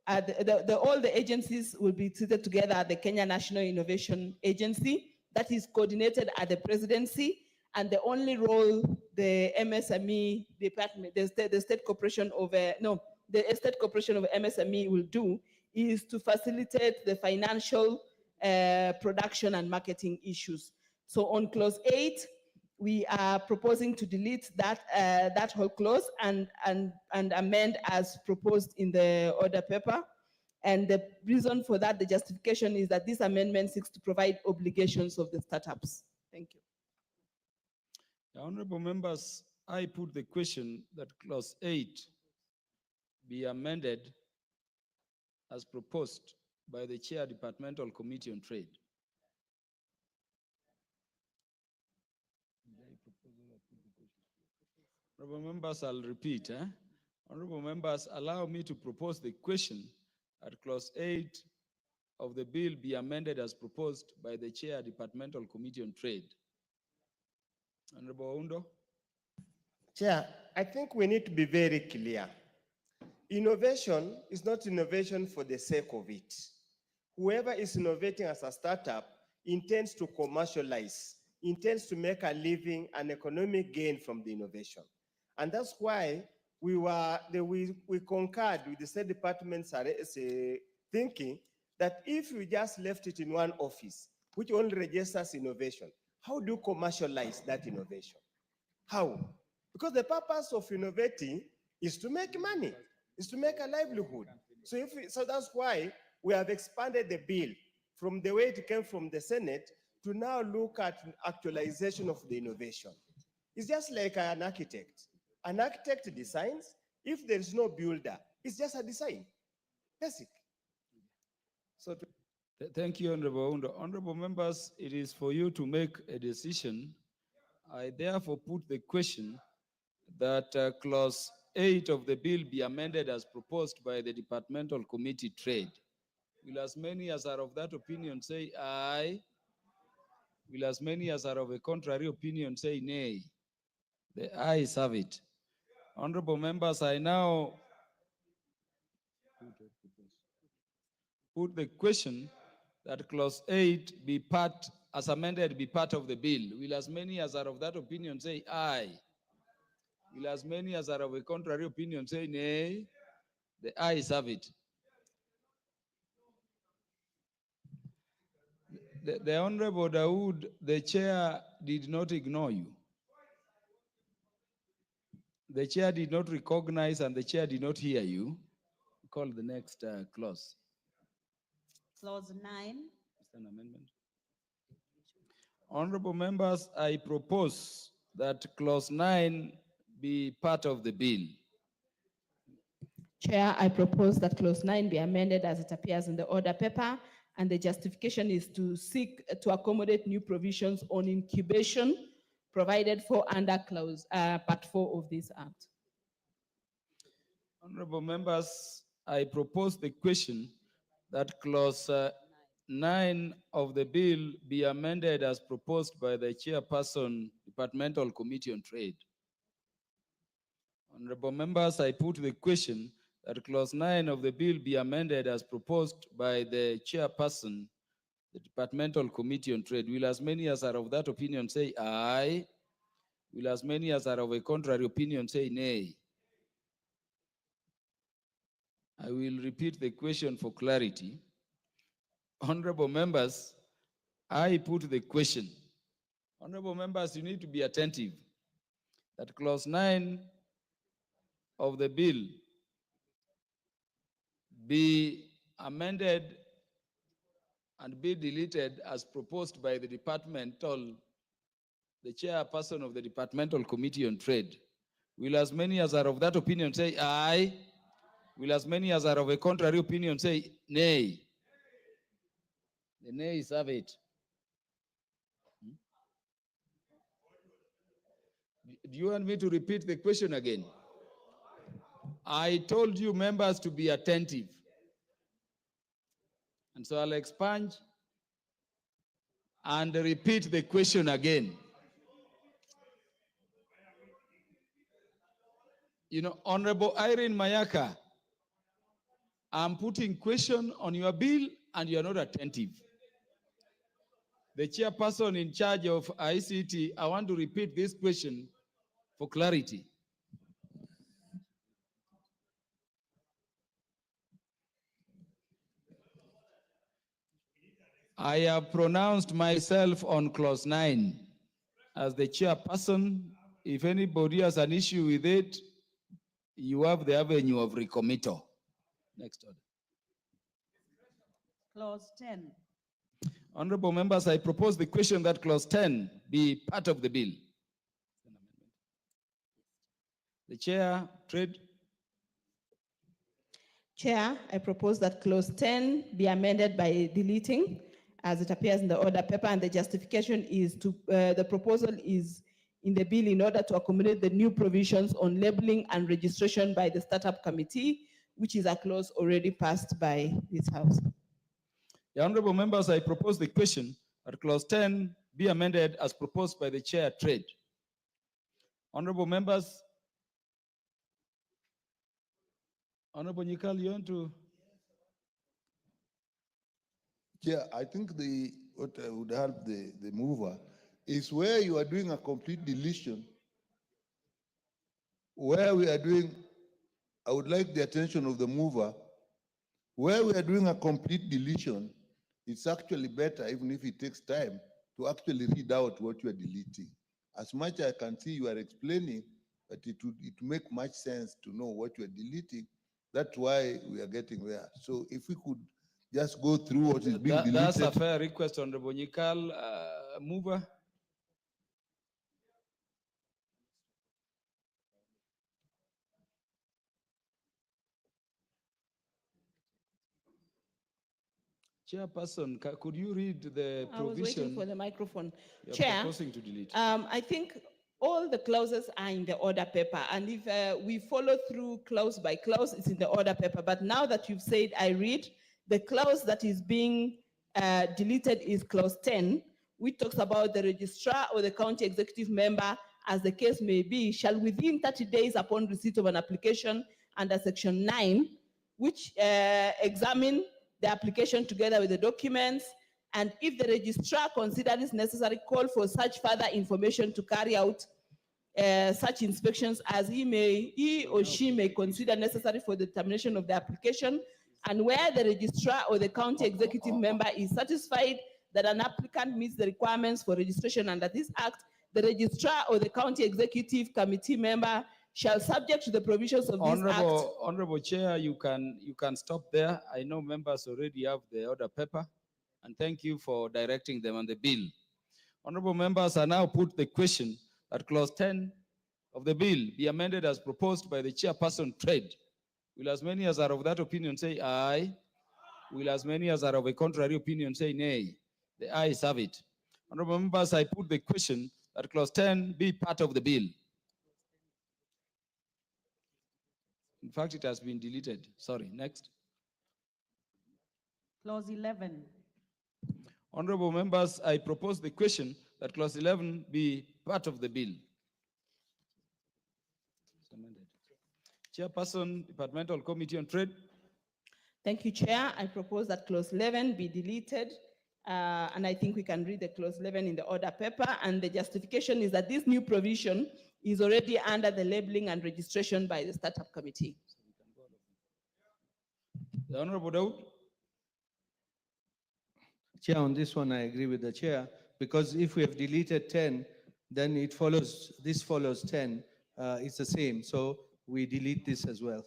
at all the agencies will be seated together at the Kenya National Innovation Agency that is coordinated at the presidency, and the only role the MSME department, the State Corporation of MSME will do is to facilitate the financial production and marketing issues. So on clause 8, we are proposing to delete that whole clause and amend as proposed in the order paper. And the reason for that, the justification is that this amendment seeks to provide obligations of the startups. Thank you. Honorable members, I put the question that clause 8 be amended as proposed by the Chair Departmental Committee on Trade. Honorable members, I'll repeat. Honorable members, allow me to propose the question that clause 8 of the bill be amended as proposed by the Chair Departmental Committee on Trade. Honorable Undo. Chair, I think we need to be very clear. Innovation is not innovation for the sake of it. Whoever is innovating as a startup intends to commercialize, intends to make a living, an economic gain from the innovation. And that's why we concurred with the State Department's thinking that if we just left it in one office, which only registers innovation, how do you commercialize that innovation? How? Because the purpose of innovating is to make money, is to make a livelihood. So that's why we have expanded the bill from the way it came from the Senate to now look at actualization of the innovation. It's just like an architect. An architect designs. If there is no builder, it's just a design. Basic. So Thank you, Honorable Undo. Honorable members, it is for you to make a decision. I therefore put the question that clause 8 of the bill be amended as proposed by the Departmental Committee Trade. Will as many as are of that opinion say aye? Will as many as are of a contrary opinion say nay? The ayes have it. Honorable members, I now put the question that clause 8 be part, as amended, be part of the bill. Will as many as are of that opinion say aye? Will as many as are of a contrary opinion say nay? The ayes have it. The Honorable Dawood, the chair did not ignore you. The chair did not recognize and the chair did not hear you. Call the next clause. Clause 9. Is an amendment? Honorable members, I propose that clause 9 be part of the bill. Chair, I propose that clause 9 be amended as it appears in the order paper, and the justification is to seek to accommodate new provisions on incubation provided for under clause part 4 of this act. Honorable members, I propose the question that clause 9 of the bill be amended as proposed by the chairperson, Departmental Committee on Trade. Honorable members, I put the question that clause 9 of the bill be amended as proposed by the chairperson, the Departmental Committee on Trade. Will as many as are of that opinion say aye? Will as many as are of a contrary opinion say nay? I will repeat the question for clarity. Honorable members, I put the question. Honorable members, you need to be attentive that clause 9 of the bill be amended and be deleted as proposed by the chairperson of the Departmental Committee on Trade. Will as many as are of that opinion say aye? Will as many as are of a contrary opinion say nay? The nays have it. Do you want me to repeat the question again? I told you members to be attentive. And so I'll expand and repeat the question again. You know, Honorable Irene Mayaka, I'm putting question on your bill and you're not attentive. The chairperson in charge of ICT, I want to repeat this question for clarity. I have pronounced myself on clause 9 as the chairperson. If anybody has an issue with it, you have the avenue of recommittal. Next order. Clause 10. Honorable members, I propose the question that clause 10 be part of the bill. The chair, trade. Chair, I propose that clause 10 be amended by deleting as it appears in the order paper, and the justification is the proposal is in the bill in order to accommodate the new provisions on labeling and registration by the startup committee, which is a clause already passed by this house. The honorable members, I propose the question that clause 10 be amended as proposed by the chair, trade. Honorable members, Honorable Nikal, you want to? Yeah, I think what would help the mover is where you are doing a complete deletion, where we are doing, I would like the attention of the mover, where we are doing a complete deletion, it's actually better, even if it takes time, to actually read out what you are deleting. As much as I can see you are explaining, but it would make much sense to know what you are deleting. That's why we are getting there. So if we could just go through what is being deleted. That's a fair request, Honorable Nikal. Mover. Chairperson, could you read the provision? I was waiting for the microphone. You're Chair, proposing to delete. I think all the clauses are in the order paper, and if we follow through clause by clause, it's in the order paper. But now that you've said I read, the clause that is being deleted is clause 10, which talks about the registrar or the county executive member, as the case may be, shall within 30 days upon receipt of an application under section 9, which examine the application together with the documents, and if the registrar considers necessary, call for such further information to carry out such inspections as he or she may consider necessary for the determination of the application, and where the registrar or the county executive member is satisfied that an applicant meets the requirements for registration under this act, the registrar or the county executive committee member shall, subject to the provisions of this act. Honorable Chair, you can stop there. I know members already have the order paper, and thank you for directing them on the bill. Honorable members, I now put the question that clause 10 of the bill be amended as proposed by the chairperson, trade. Will as many as are of that opinion say aye? Will as many as are of a contrary opinion say nay? The ayes have it. Honorable members, I put the question that clause 10 be part of the bill. In fact, it has been deleted. Sorry, next. Clause 11. Honorable members, I propose the question that clause 11 be part of the bill. Chairperson, Departmental Committee on Trade. Thank you, Chair. I propose that clause 11 be deleted, and I think we can read the clause 11 in the order paper, and the justification is that this new provision is already under the labeling and registration by the startup committee. The Honorable Daud. Chair, on this one, I agree with the chair, because if we have deleted 10, then it follows, this follows 10. It's the same, so we delete this as well.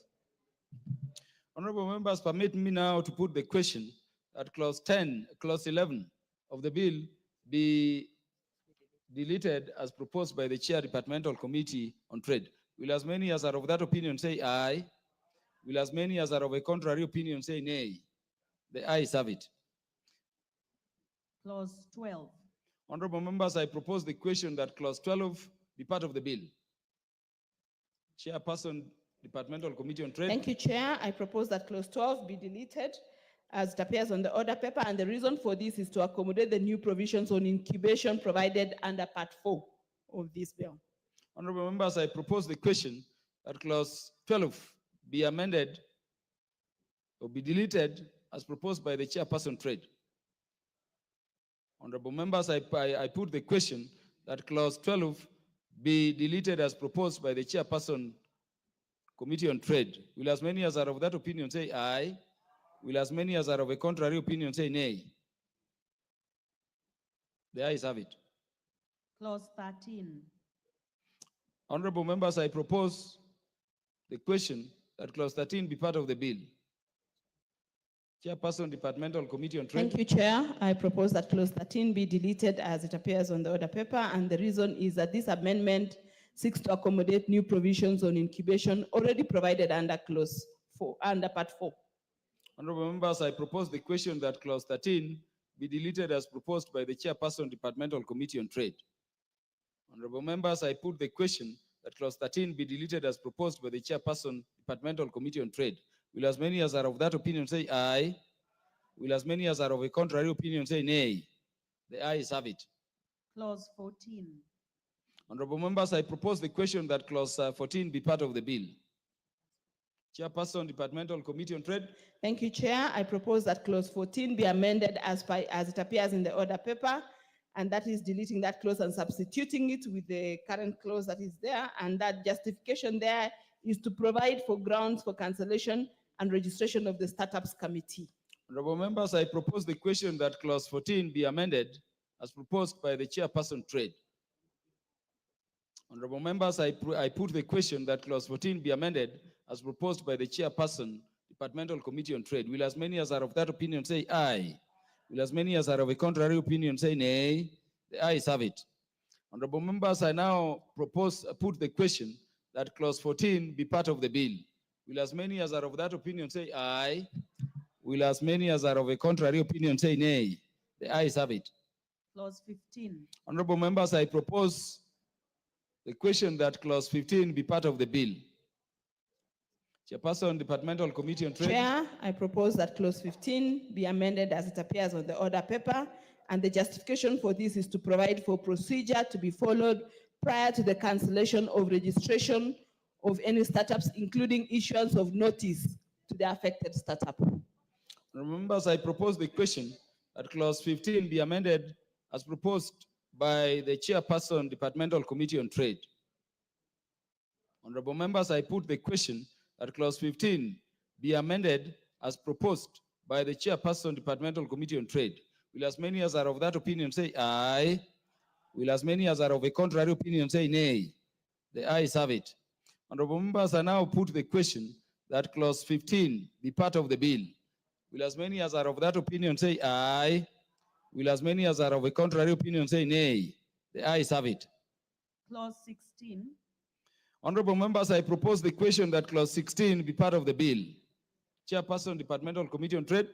Honorable members, permit me now to put the question that clause 10, clause 11 of the bill be deleted as proposed by the Chair Departmental Committee on Trade. Will as many as are of that opinion say aye? Will as many as are of a contrary opinion say nay? The ayes have it. Clause 12. Honorable members, I propose the question that clause 12 be part of the bill. Chairperson, Departmental Committee on Trade. Thank you, Chair. I propose that clause 12 be deleted as it appears on the order paper, and the reason for this is to accommodate the new provisions on incubation provided under Part 4 of this bill. Honorable members, I propose the question that clause 12 be amended or be deleted as proposed by the Chairperson Trade. Honorable members, I put the question that clause 12 be deleted as proposed by the Chairperson Committee on Trade. Will as many as are of that opinion say aye? Will as many as are of a contrary opinion say nay? The ayes have it. Clause 13. Honorable members, I propose the question that clause 13 be part of the bill. Chairperson, Departmental Committee on Trade. Thank you, Chair. I propose that clause 13 be deleted as it appears on the order paper, and the reason is that this amendment seeks to accommodate new provisions on incubation already provided under clause 4, under part 4. Honorable members, I propose the question that clause 13 be deleted as proposed by the chairperson, Departmental Committee on Trade. Honorable members, I put the question that clause 13 be deleted as proposed by the chairperson, Departmental Committee on Trade. Will as many as are of that opinion say aye? Will as many as are of a contrary opinion say nay? The ayes have it. Clause 14. Honorable members, I propose the question that clause 14 be part of the bill. Chairperson, Departmental Committee on Trade. Thank you, Chair. I propose that clause 14 be amended as it appears in the order paper, and that is deleting that clause and substituting it with the current clause that is there, and that justification there is to provide for grounds for cancellation and registration of the Startups Committee. Honorable members, I propose the question that clause 14 be amended as proposed by the Chairperson Trade. Honorable members, I put the question that clause 14 be amended as proposed by the Chairperson, Departmental Committee on Trade. Will as many as are of that opinion say aye? Will as many as are of a contrary opinion say nay? The ayes have it. Honorable members, I now put the question that clause 14 be part of the bill. Will as many as are of that opinion say aye? Will as many as are of a contrary opinion say nay? The ayes have it. Clause 15. Honorable members, I propose the question that clause 15 be part of the bill. Chairperson, Departmental Committee on Trade. Chair, I propose that clause 15 be amended as it appears on the order paper, and the justification for this is to provide for procedure to be followed prior to the cancellation of registration of any startups, including issuance of notice to the affected startup. Members, I propose the question that clause 15 be amended as proposed by the Chairperson, Departmental Committee on Trade. Honorable members, I put the question that clause 15 be amended as proposed by the Chairperson, Departmental Committee on Trade. Will as many as are of that opinion say aye? Will as many as are of a contrary opinion say nay? The ayes have it. Honorable members, I now put the question that clause 15 be part of the bill. Will as many as are of that opinion say aye? Will as many as are of a contrary opinion say nay? The ayes have it. Clause 16. Honorable members, I propose the question that clause 16 be part of the bill. Chairperson, Departmental Committee on Trade.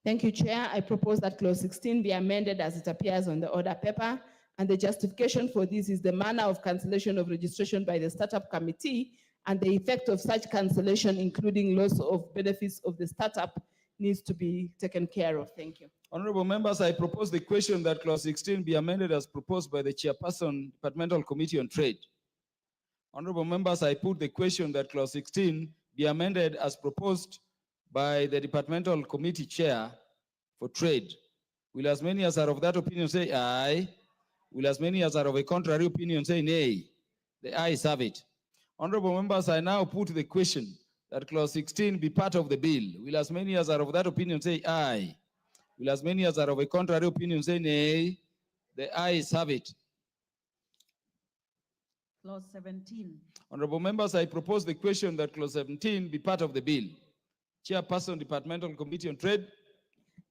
Thank you, Chair. I propose that clause 16 be amended as it appears on the order paper, and the justification for this is the manner of cancellation of registration by the Startup Committee and the effect of such cancellation, including loss of benefits of the startup, needs to be taken care of. Thank you. Honorable members, I propose the question that clause 16 be amended as proposed by the Chairperson, Departmental Committee on Trade. Honorable members, I put the question that clause 16 be amended as proposed by the Departmental Committee Chair for Trade. Will as many as are of that opinion say aye? Will as many as are of a contrary opinion say nay? The ayes have it. Honorable members, I now put the question that clause 16 be part of the bill. Will as many as are of that opinion say aye? Will as many as are of a contrary opinion say nay? The ayes have it. Clause 17. Honorable members, I propose the question that clause 17 be part of the bill. Chairperson, Departmental Committee on Trade.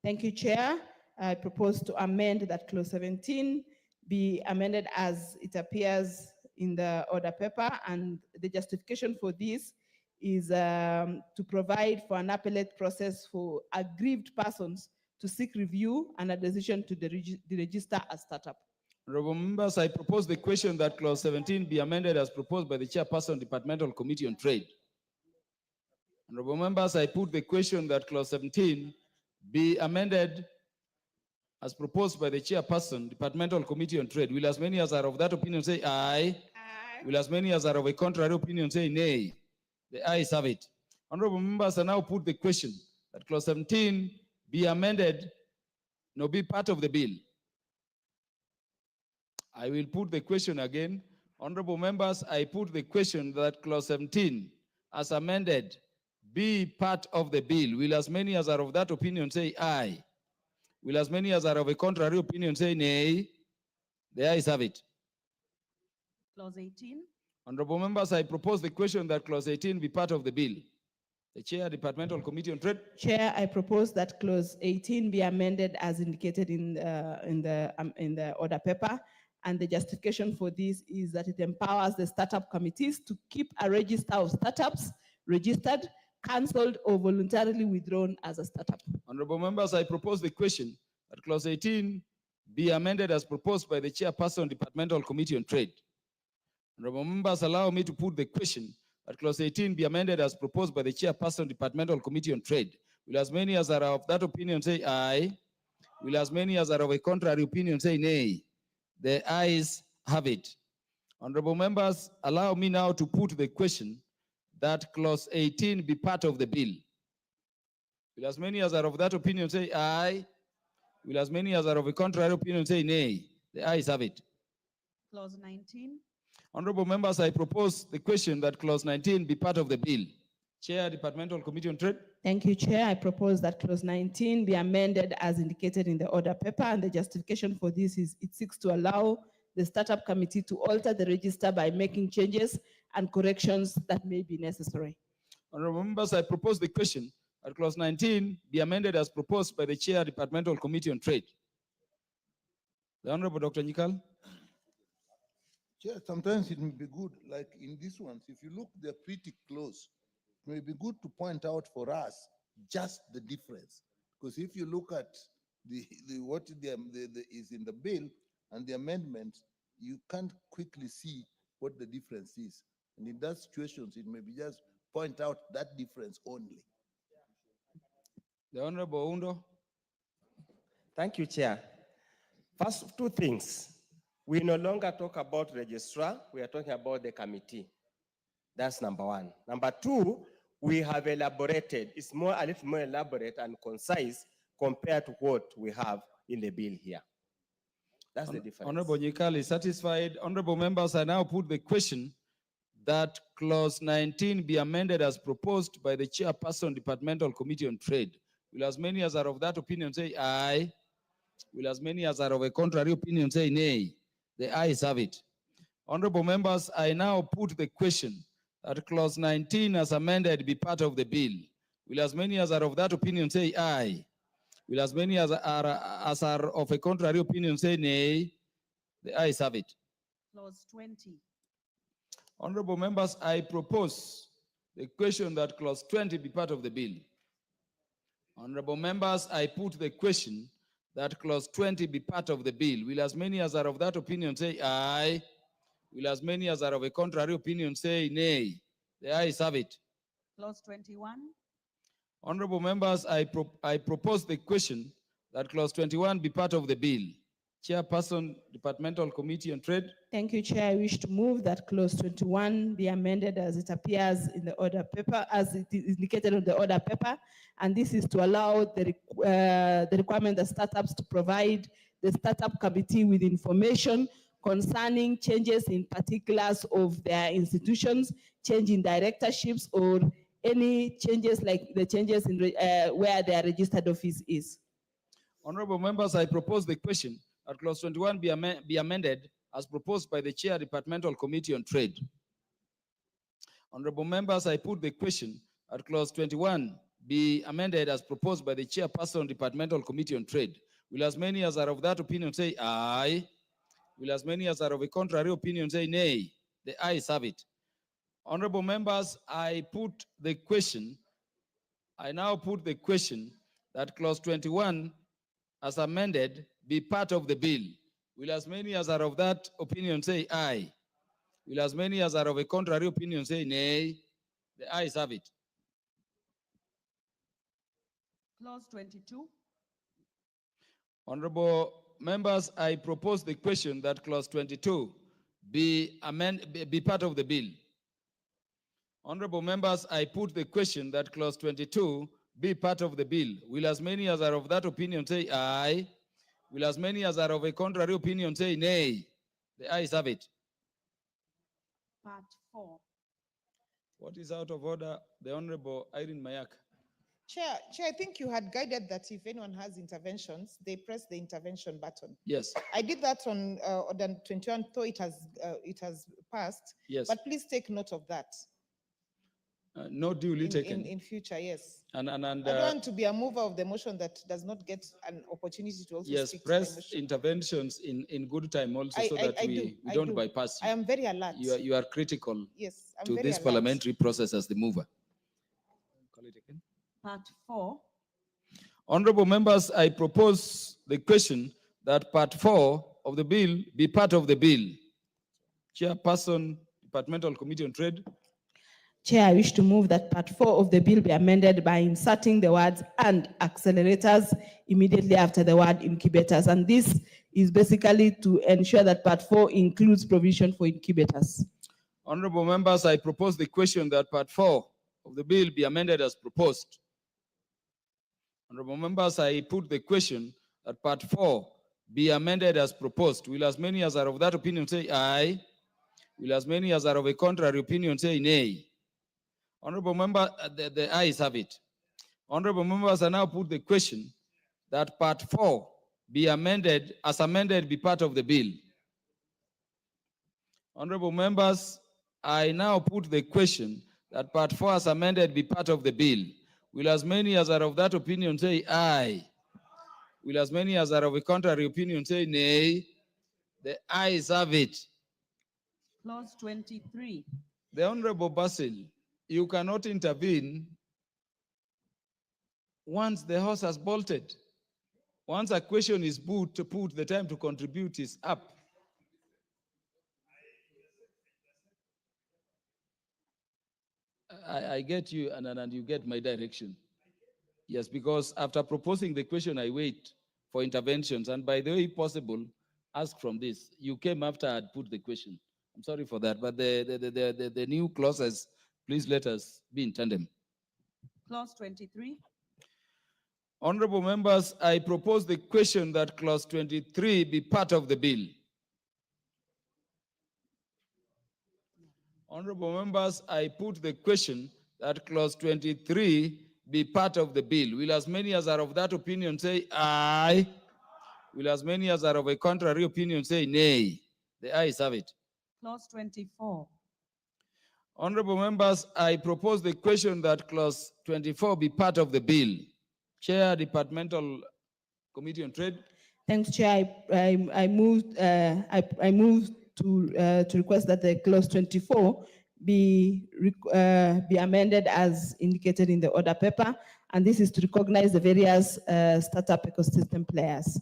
Thank you, Chair. I propose to amend that clause 17 be amended as it appears in the order paper, and the justification for this is to provide for an appellate process for aggrieved persons to seek review and a decision to register as startup. Honorable members, I propose the question that clause 17 be amended as proposed by the Chairperson, Departmental Committee on Trade. Honorable members, I put the question that clause 17 be amended as proposed by the Chairperson, Departmental Committee on Trade. Will as many as are of that opinion say aye? Aye. Will as many as are of a contrary opinion say nay? The ayes have it. Honorable members, I now put the question that clause 17 be amended, be part of the bill. I will put the question again. Honorable members, I put the question that clause 17 as amended be part of the bill. Will as many as are of that opinion say aye? Will as many as are of a contrary opinion say nay? The ayes have it. Clause 18. Honorable members, I propose the question that clause 18 be part of the bill. The Chair, Departmental Committee on Trade. Chair, I propose that clause 18 be amended as indicated in the order paper, And the justification for this is that it empowers the startup committees to keep a register of startups registered, cancelled, or voluntarily withdrawn as a startup. Honorable members, I propose the question that clause 18 be amended as proposed by the chairperson, Departmental Committee on Trade. Honorable members, allow me to put the question that clause 18 be amended as proposed by the chairperson, Departmental Committee on Trade. Will as many as are of that opinion say aye? Will as many as are of a contrary opinion say nay? The ayes have it. Honorable members, allow me now to put the question that clause 18 be part of the bill. Will as many as are of that opinion say aye? Will as many as are of a contrary opinion say nay? The ayes have it. Clause 19. Honorable members, I propose the question that clause 19 be part of the bill. Chair, Departmental Committee on Trade. Thank you, Chair. I propose that clause 19 be amended as indicated in the order paper, and the justification for this is it seeks to allow the startup committee to alter the register by making changes and corrections that may be necessary. Honorable members, I propose the question that clause 19 be amended as proposed by the Chair, Departmental Committee on Trade. The Honorable Dr. Nyikal. Chair, sometimes it may be good, like in these ones, if you look, they're pretty close. It may be good to point out for us just the difference. Because if you look at what is in the bill and the amendments, you can't quickly see what the difference is. And in that situations, it may be just point out that difference only. The Honorable Undo. Thank you, Chair. First, two things. We no longer talk about registrar, we are talking about the committee. That's number one. Number two, we have elaborated, it's a little more elaborate and concise compared to what we have in the bill here. That's the difference. Honorable Nyikal is satisfied. Honorable members, I now put the question that clause 19 be amended as proposed by the chairperson, Departmental Committee on Trade. Will as many as are of that opinion say aye? Will as many as are of a contrary opinion say nay? The ayes have it. Honorable members, I now put the question that clause 19 as amended be part of the bill. Will as many as are of that opinion say aye? Will as many as are of a contrary opinion say nay? The ayes have it. Clause 20. Honorable members, I propose the question that clause 20 be part of the bill. Honorable members, I put the question that clause 20 be part of the bill. Will as many as are of that opinion say aye? Will as many as are of a contrary opinion say nay? The ayes have it. Clause 21. Honorable members, I propose the question that clause 21 be part of the bill. Chairperson, Departmental Committee on Trade. Thank you, Chair. I wish to move that clause 21 be amended as it appears in the order paper, as it is indicated on the order paper. And this is to allow the requirement that startups to provide the startup committee with information concerning changes in particulars of their institutions, change in directorships, or any changes like the changes in where their registered office is. Honorable members, I propose the question that clause 21 be amended as proposed by the Chair, Departmental Committee on Trade. Honorable members, I put the question that clause 21 be amended as proposed by the Chairperson, Departmental Committee on Trade. Will as many as are of that opinion say aye? Will as many as are of a contrary opinion say nay? The ayes have it. Honorable members, I now put the question that clause 21 as amended be part of the bill. Will as many as are of that opinion say aye? Will as many as are of a contrary opinion say nay? The ayes have it. Clause 22. Honorable members, I propose the question that clause 22 be part of the bill. Honorable members, I put the question that clause 22 be part of the bill. Will as many as are of that opinion say aye? Will as many as are of a contrary opinion say nay? The ayes have it. Part 4. What is out of order? The Honorable Irene Mayak. Chair, I think you had guided that if anyone has interventions, they press the intervention button. Yes. I did that on order 21, though it has passed. Yes. But please take note of that. No duly taken. in future, yes. And I don't want to be a mover of the motion that does not get an opportunity to also yes, speak to the press motion. interventions in good time also, so that I we I don't do. bypass I you. am very alert. You are critical Yes, I'm to very this alert. parliamentary process as the mover. Part 4. Honorable members, I propose the question that part 4 of the bill be part of the bill. Chairperson, Departmental Committee on Trade. Chair, I wish to move that part 4 of the bill be amended by inserting the words "and accelerators" immediately after the word "incubators." And this is basically to ensure that part 4 includes provision for incubators. Honorable members, I propose the question that part 4 of the bill be amended as proposed. Honorable members, I put the question that part 4 be amended as proposed. Will as many as are of that opinion say aye? Will as many as are of a contrary opinion say nay? Honorable member, the ayes have it. Honorable members, I now put the question that part 4 be amended, as amended, be part of the bill. Honorable members, I now put the question that part 4 as amended be part of the bill. Will as many as are of that opinion say aye? Will as many as are of a contrary opinion say nay? The ayes have it. Clause 23. The Honorable Basil, you cannot intervene once the horse has bolted. Once a question is put, the time to contribute is up. I get you, and you get my direction. Yes, because after proposing the question, I wait for interventions. And by the way, if possible, ask from this. You came after I had put the question. I'm sorry for that, but the new clauses, please let us be in tandem. Clause 23. Honorable members, I propose the question that clause 23 be part of the bill. Honorable members, I put the question that clause 23 be part of the bill. Will as many as are of that opinion say aye? Will as many as are of a contrary opinion say nay? The ayes have it. Clause 24. Honorable members, I propose the question that clause 24 be part of the bill. Chair, Departmental Committee on Trade. Thanks, Chair. I move to request that the clause 24 be amended as indicated in the order paper, and this is to recognize the various startup ecosystem players.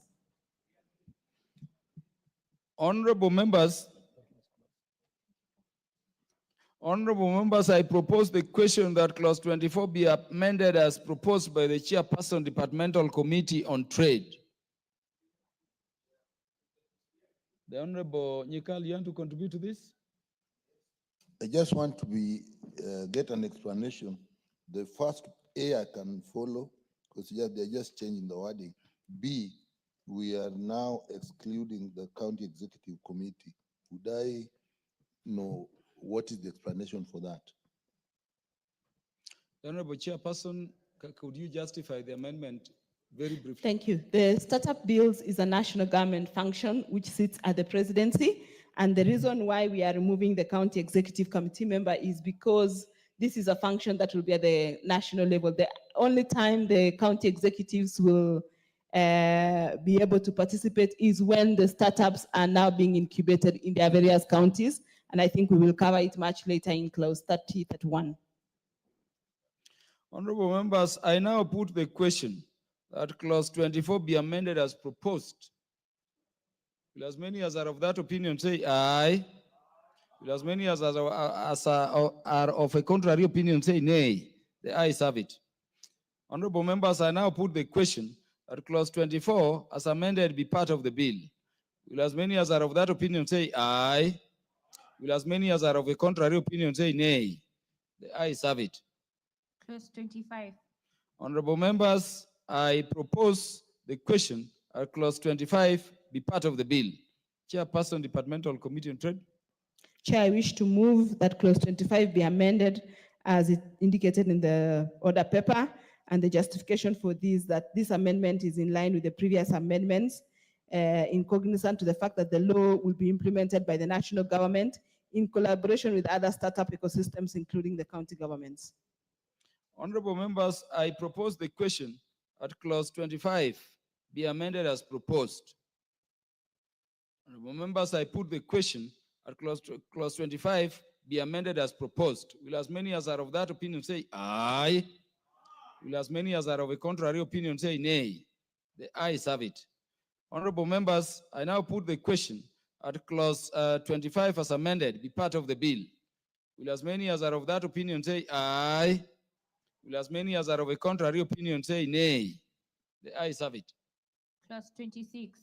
Honorable members, I propose the question that clause 24 be amended as proposed by the Chairperson, Departmental Committee on Trade. The Honorable Nyikal, you want to contribute to this? I just want to get an explanation. The first A I can follow because they're just changing the wording. B, we are now excluding the County Executive Committee. Would I know what is the explanation for that? The Honorable Chairperson, could you justify the amendment very briefly? Thank you. The startup bills is a national government function which sits at the presidency. And the reason why we are removing the county executive committee member is because this is a function that will be at the national level. The only time the county executives will be able to participate is when the startups are now being incubated in their various counties. And I think we will cover it much later in clause 30-31. Honorable members, I now put the question that clause 24 be amended as proposed. Will as many as are of that opinion say aye? Will as many as are of a contrary opinion say nay? The ayes have it. Honorable members, I now put the question that clause 24 as amended be part of the bill. Will as many as are of that opinion say aye? Will as many as are of a contrary opinion say nay? The ayes have it. Clause 25. Honorable members, I propose the question that clause 25 be part of the bill. Chairperson, Departmental Committee on Trade. Chair, I wish to move that clause 25 be amended as it indicated in the order paper, and the justification for this, that this amendment is in line with the previous amendments, in cognizance to the fact that the law will be implemented by the national government in collaboration with other startup ecosystems, including the county governments. Honorable members, I propose the question at clause 25 be amended as proposed. Honorable members, I put the question at clause 25 be amended as proposed. Will as many as are of that opinion say aye? Will as many as are of a contrary opinion say nay? The ayes have it. Honorable members, I now put the question at clause 25 as amended be part of the bill. Will as many as are of that opinion say aye? Will as many as are of a contrary opinion say nay? The ayes have it. Clause 26.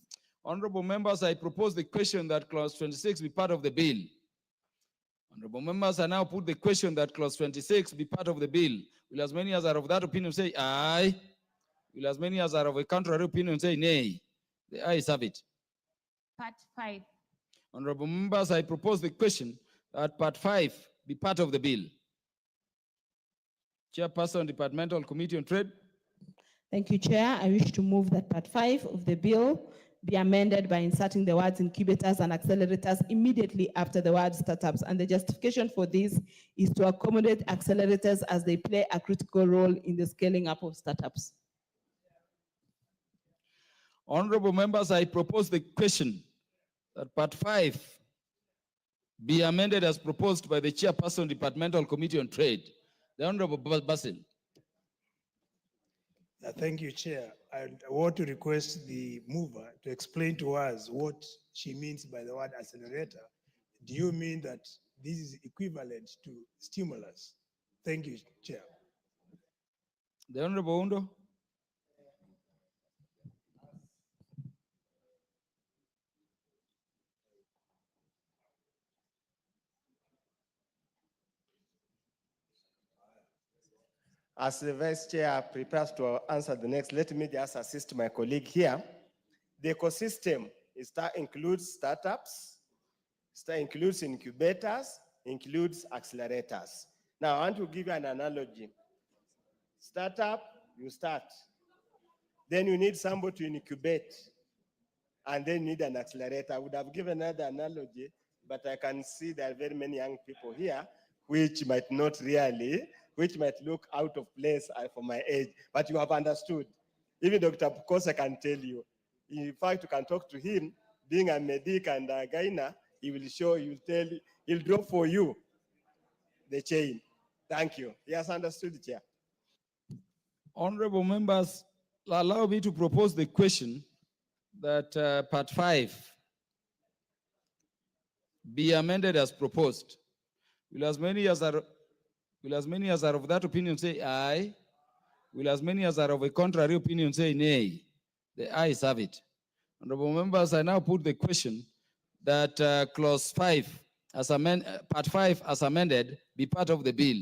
Honorable members, I propose the question that clause 26 be part of the bill. Honorable members, I now put the question that clause 26 be part of the bill. Will as many as are of that opinion say aye? Will as many as are of a contrary opinion say nay? The ayes have it. Part 5. Honorable members, I propose the question that part 5 be part of the bill. Chairperson, Departmental Committee on Trade. Thank you, Chair. I wish to move that part 5 of the bill be amended by inserting the words incubators and accelerators immediately after the word startups. And the justification for this is to accommodate accelerators as they play a critical role in the scaling up of startups. Honorable members, I propose the question that part 5 be amended as proposed by the Chairperson, Departmental Committee on Trade. The Honorable Basil. Thank you, Chair. I want to request the mover to explain to us what she means by the word accelerator. Do you mean that this is equivalent to stimulus? Thank you, Chair. The Honorable Undo. As the Vice Chair prepares to answer the next, let me just assist my colleague here. The ecosystem includes startups, includes incubators, includes accelerators. Now, I want to give you an analogy. Startup, you start. Then you need somebody to incubate. And then you need an accelerator. I would have given another analogy, but I can see there are very many young people here which might not really, which might look out of place for my age, but you have understood. Even Dr. Pukosa can tell you. In fact, you can talk to him, being a medic and a gyna, he will show, he will tell you, he'll draw for you the chain. Thank you. He has understood, Chair. Honorable members, allow me to propose the question that part 5 be amended as proposed. Will as many as are of that opinion say aye? Will as many as are of a contrary opinion say nay? The ayes have it. Honorable members, I now put the question that clause 5 as part 5 as amended be part of the bill.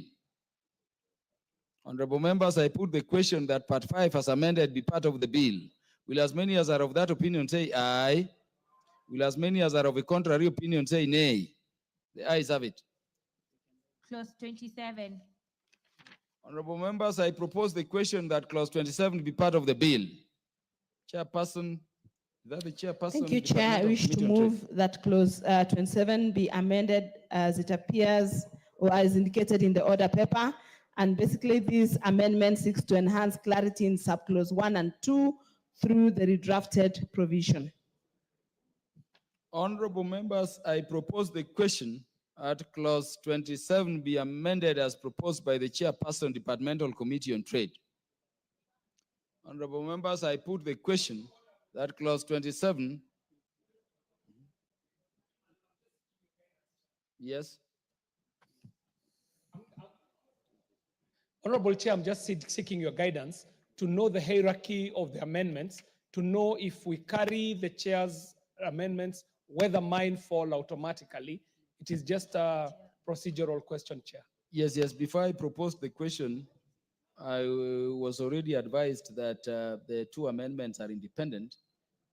Honorable members, I put the question that part 5 as amended be part of the bill. Will as many as are of that opinion say aye? Will as many as are of a contrary opinion say nay? The ayes have it. Clause 27. Honorable members, I propose the question that clause 27 be part of the bill. Chairperson, is that the chairperson? Thank you, Chair. I wish to move that clause 27 be amended as it appears or as indicated in the order paper. And basically, this amendment seeks to enhance clarity in subclause 1 and 2 through the redrafted provision. Honorable members, I propose the question at clause 27 be amended as proposed by the Chairperson, Departmental Committee on Trade. Honorable members, I put the question that clause 27. Yes. Honorable Chair, I'm just seeking your guidance to know the hierarchy of the amendments, to know if we carry the chair's amendments, whether mine fall automatically. It is just a procedural question, Chair. Yes, yes. Before I proposed the question, I was already advised that the two amendments are independent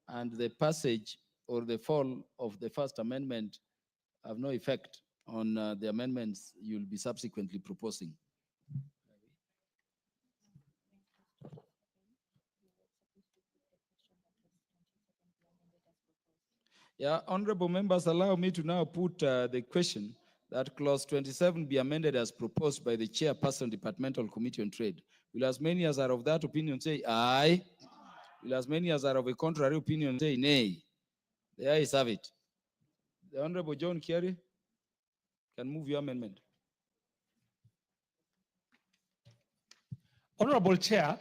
and the passage or the fall of the first amendment have no effect on the amendments you'll be subsequently proposing. Yeah, honorable members, allow me to now put the question that clause 27 be amended as proposed by the chairperson, Departmental Committee on Trade. Will as many as are of that opinion say aye? Will as many as are of a contrary opinion say nay? The ayes have it. The Honorable John Kiari can move your amendment. Honorable Chair,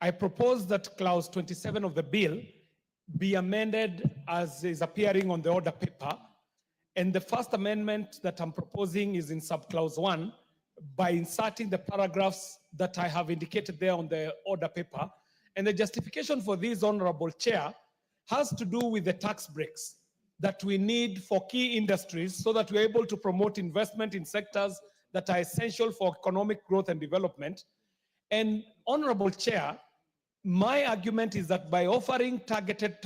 I propose that clause 27 of the bill be amended as is appearing on the order paper. And the first amendment that I'm proposing is in subclause 1 by inserting the paragraphs that I have indicated there on the order paper. And the justification for this, Honorable Chair, has to do with the tax breaks that we need for key industries so that we're able to promote investment in sectors that are essential for economic growth and development. And Honorable Chair, my argument is that by offering targeted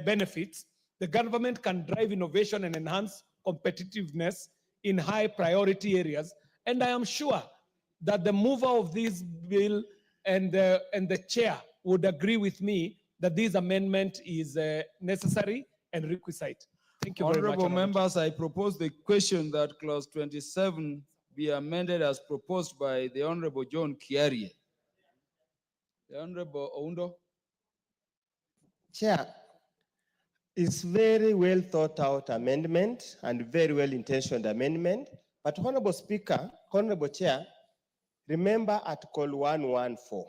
benefits, the government can drive innovation and enhance competitiveness in high priority areas. And I am sure that the mover of this bill and the chair would agree with me that this amendment is necessary and requisite. Thank you very much. Honorable members, I propose the question that clause 27 be amended as proposed by the Honorable John Kiari. The Honorable Oundo. Chair, it's very well thought out amendment and very well intentioned amendment. But Honorable Speaker, Honorable Chair, remember Article 114.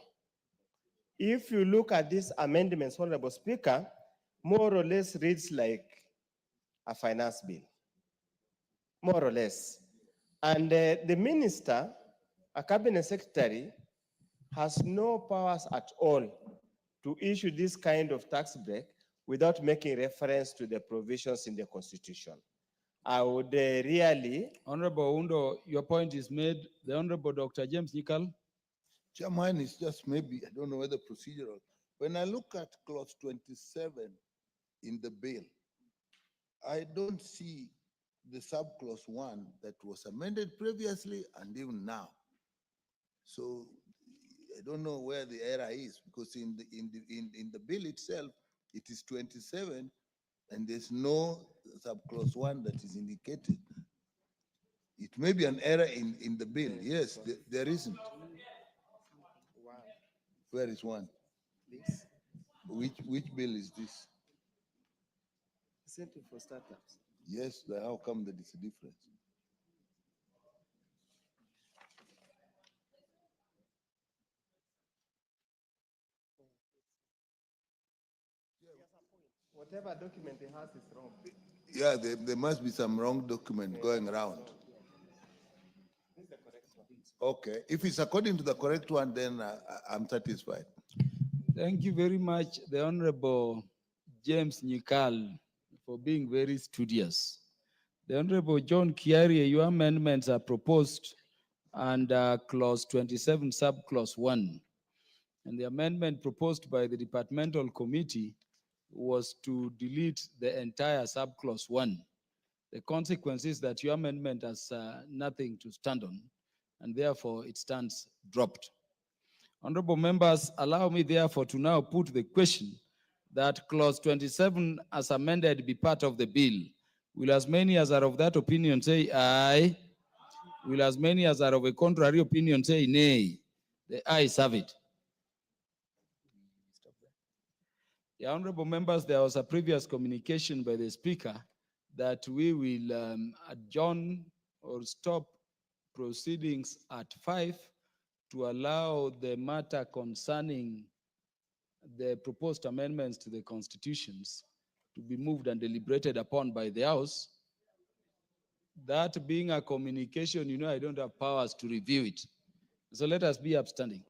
If you look at these amendments, Honorable Speaker, more or less reads like a finance bill, more or less. And the minister, a cabinet secretary, has no powers at all to issue this kind of tax break without making reference to the provisions in the Constitution. I would really... Honorable Oundo, your point is made. The Honorable Dr. James Nikal. Chairman, is just maybe, I don't know whether procedural. When I look at clause 27 in the bill, I don't see the subclause 1 that was amended previously and even now. So I don't know where the error is, because in the bill itself, it is 27 and there's no subclause 1 that is indicated. It may be an error in the bill. Yes, there isn't. Where is 1? This. Which bill is this? Incentive for startups. Yes, how come there is a difference? Whatever document he has is wrong. Yeah, there must be some wrong document going around. This is the correct one. Okay, if it's according to the correct one, then I'm satisfied. Thank you very much, the Honorable James Nikal, for being very studious. The Honorable John Kiari, your amendments are proposed under clause 27, subclause 1. And the amendment proposed by the departmental committee was to delete the entire subclause 1. The consequence is that your amendment has nothing to stand on, and therefore it stands dropped. Honorable members, allow me therefore to now put the question that clause 27 as amended be part of the bill. Will as many as are of that opinion say aye? Will as many as are of a contrary opinion say nay? The ayes have it. The honorable members, there was a previous communication by the speaker that we will adjourn or stop proceedings at 5 to allow the matter concerning the proposed amendments to the constitutions to be moved and deliberated upon by the House. That being a communication, you know, I don't have powers to review it. So let us be upstanding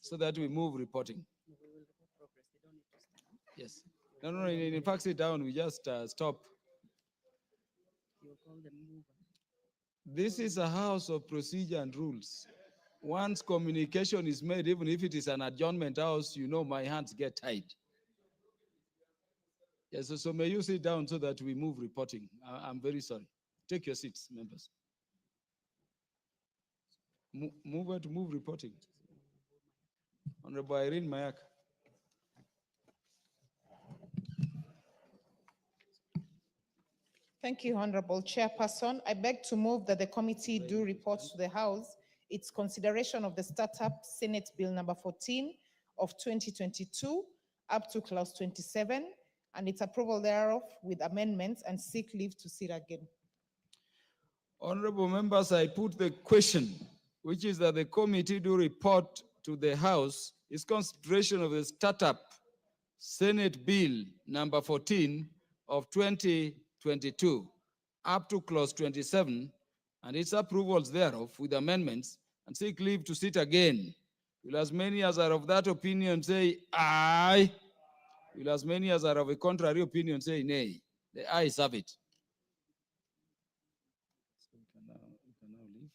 so that we move reporting. Yes. No, in fact, sit down, we just stop. This is a house of procedure and rules. Once communication is made, even if it is an adjournment house, you know my hands get tied. Yes, so may you sit down so that we move reporting. I'm very sorry. Take your seats, members. Move reporting. Honorable Irene Mayak. Thank you, Honorable Chairperson. I beg to move that the committee do report to the House its consideration of the Startup Senate Bill number 14 of 2022 up to clause 27 and its approval thereof with amendments and seek leave to sit again. Honorable members, I put the question, which is that the committee do report to the House its consideration of the Startup Senate Bill number 14 of 2022 up to clause 27 and its approvals thereof with amendments and seek leave to sit again. Will as many as are of that opinion say aye? Will as many as are of a contrary opinion say nay? The ayes have it. So we can now leave.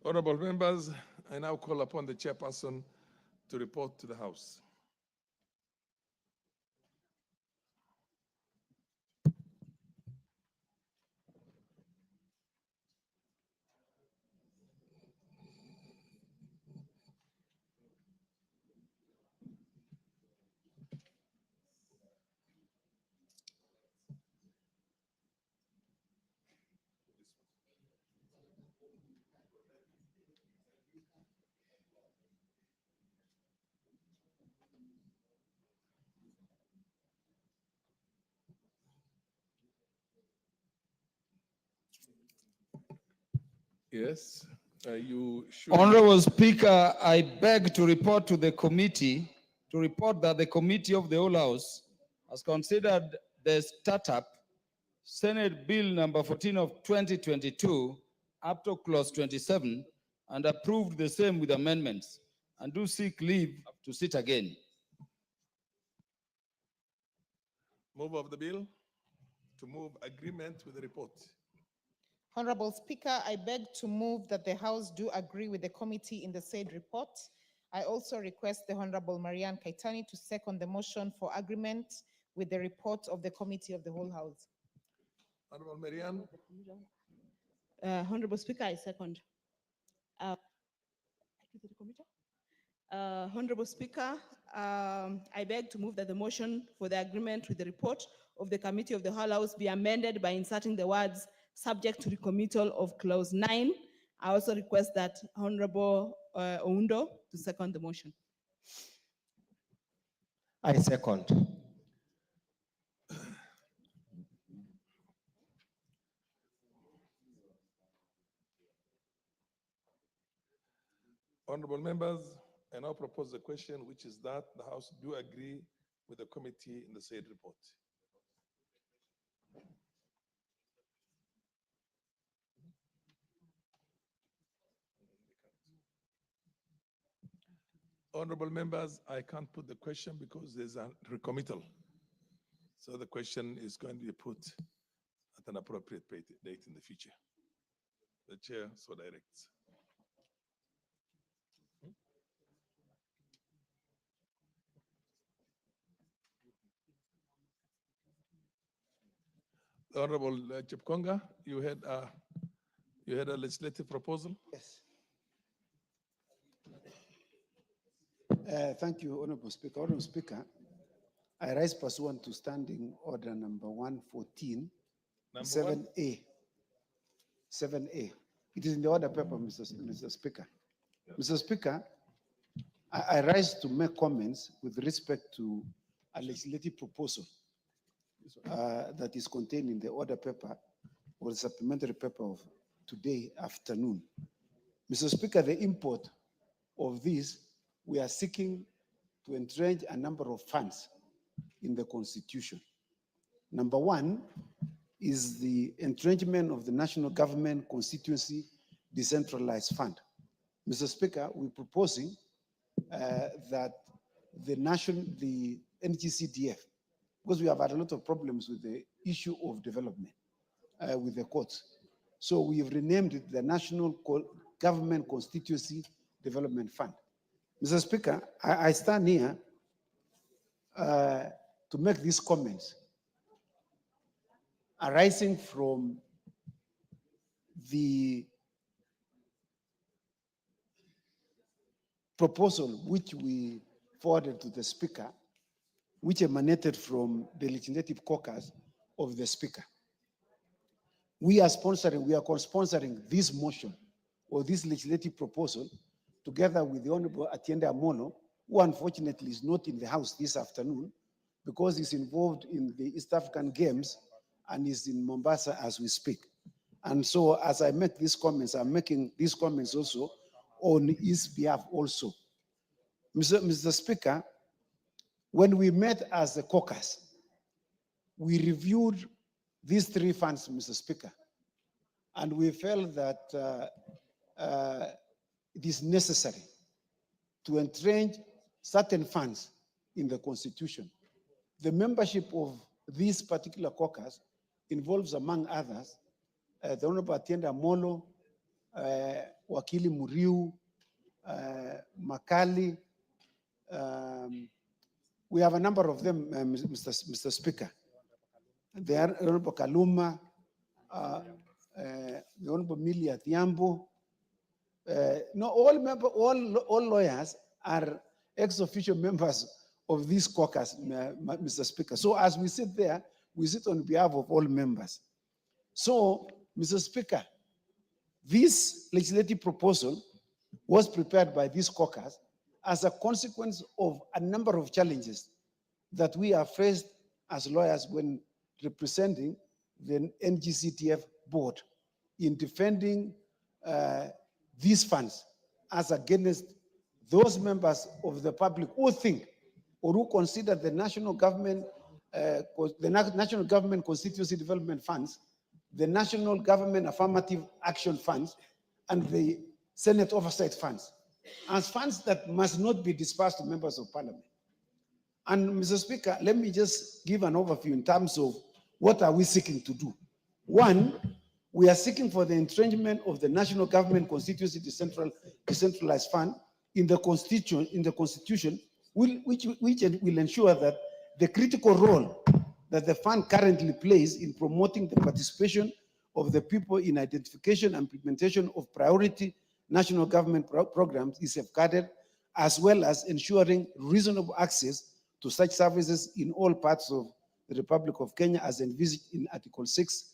Honorable members, I now call upon the chairperson to report to the House. Yes, you should. Honorable Speaker, I beg to report to the committee, that the Committee of the Whole House has considered the Startup Senate Bill number 14 of 2022 up to clause 27 and approved the same with amendments and do seek leave to sit again. Move of the bill to move agreement with the report. Honorable Speaker, I beg to move that the House do agree with the committee in the said report. I also request the Honorable Marianne Kaitani to second the motion for agreement with the report of the Committee of the Whole House. Honorable Marianne. Honorable Speaker, I second. Honorable Speaker, I beg to move that the motion for the agreement with the report of the Committee of the Whole House be amended by inserting the words subject to recommittal of clause 9. I also request that Honorable Oundo to second the motion. I second. Honorable members, I now propose the question, which is that the House do agree with the committee in the said report. Honorable members, I can't put the question because there's a recommittal. So the question is going to be put at an appropriate date in the future. The chair so directs. Honorable Chepkonga, you had a legislative proposal? Yes. Thank you, Honorable Speaker. Honorable Speaker, I rise pursuant to Standing Order number 114, 7A. 7A. It is in the order paper, Mr. Speaker. Mr. Speaker, I rise to make comments with respect to a legislative proposal that is contained in the order paper or the supplementary paper of today afternoon. Mr. Speaker, the import of this, we are seeking to entrench a number of funds in the Constitution. Number one is the entrenchment of the national government constituency decentralized fund. Mr. Speaker, we're proposing that the NGCDF, because we have had a lot of problems with the issue of development with the courts. So we have renamed it the National Government Constituency Development Fund. Mr. Speaker, I stand here to make these comments arising from the proposal which we forwarded to the Speaker, which emanated from the legislative caucus of the Speaker. We are co-sponsoring this motion or this legislative proposal together with the Honorable Atiende Amolo, who unfortunately is not in the House this afternoon because he's involved in the East African Games and is in Mombasa as we speak. And so as I make these comments, I'm making these comments also on his behalf also. Mr. Speaker, when we met as a caucus, we reviewed these three funds, Mr. Speaker, and we felt that it is necessary to entrench certain funds in the Constitution. The membership of this particular caucus involves, among others, the Honorable Atiende Amolo, Wakili Muriu, Makali. We have a number of them, Mr. Speaker. The Honorable Kaluma, the Honorable Milia Thiambo. No, all lawyers are ex-officio members of this caucus, Mr. Speaker. So as we sit there, we sit on behalf of all members. So, Mr. Speaker, this legislative proposal was prepared by this caucus as a consequence of a number of challenges that we are faced as lawyers when representing the NGCTF board in defending these funds as against those members of the public who think or who consider the national government constituency development funds, the national government affirmative action funds, and the Senate oversight funds as funds that must not be dispersed to members of parliament. And Mr. Speaker, let me just give an overview in terms of what are we seeking to do. One, we are seeking for the entrenchment of the national government constituency decentralized fund in the Constitution, which will ensure that the critical role that the fund currently plays in promoting the participation of the people in identification and implementation of priority national government programs is safeguarded, as well as ensuring reasonable access to such services in all parts of the Republic of Kenya as envisaged in Article 6,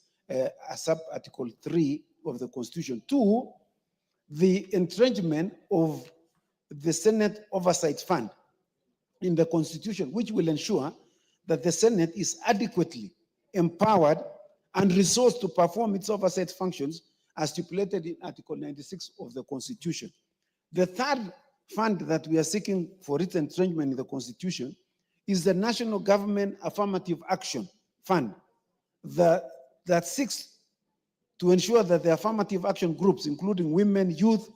sub-Article 3 of the Constitution. Two, the entrenchment of the Senate Oversight Fund in the Constitution, which will ensure that the Senate is adequately empowered and resourced to perform its oversight functions as stipulated in Article 96 of the Constitution. The third fund that we are seeking for its entrenchment in the Constitution is the National Government Affirmative Action Fund that seeks to ensure that the affirmative action groups, including women, youth,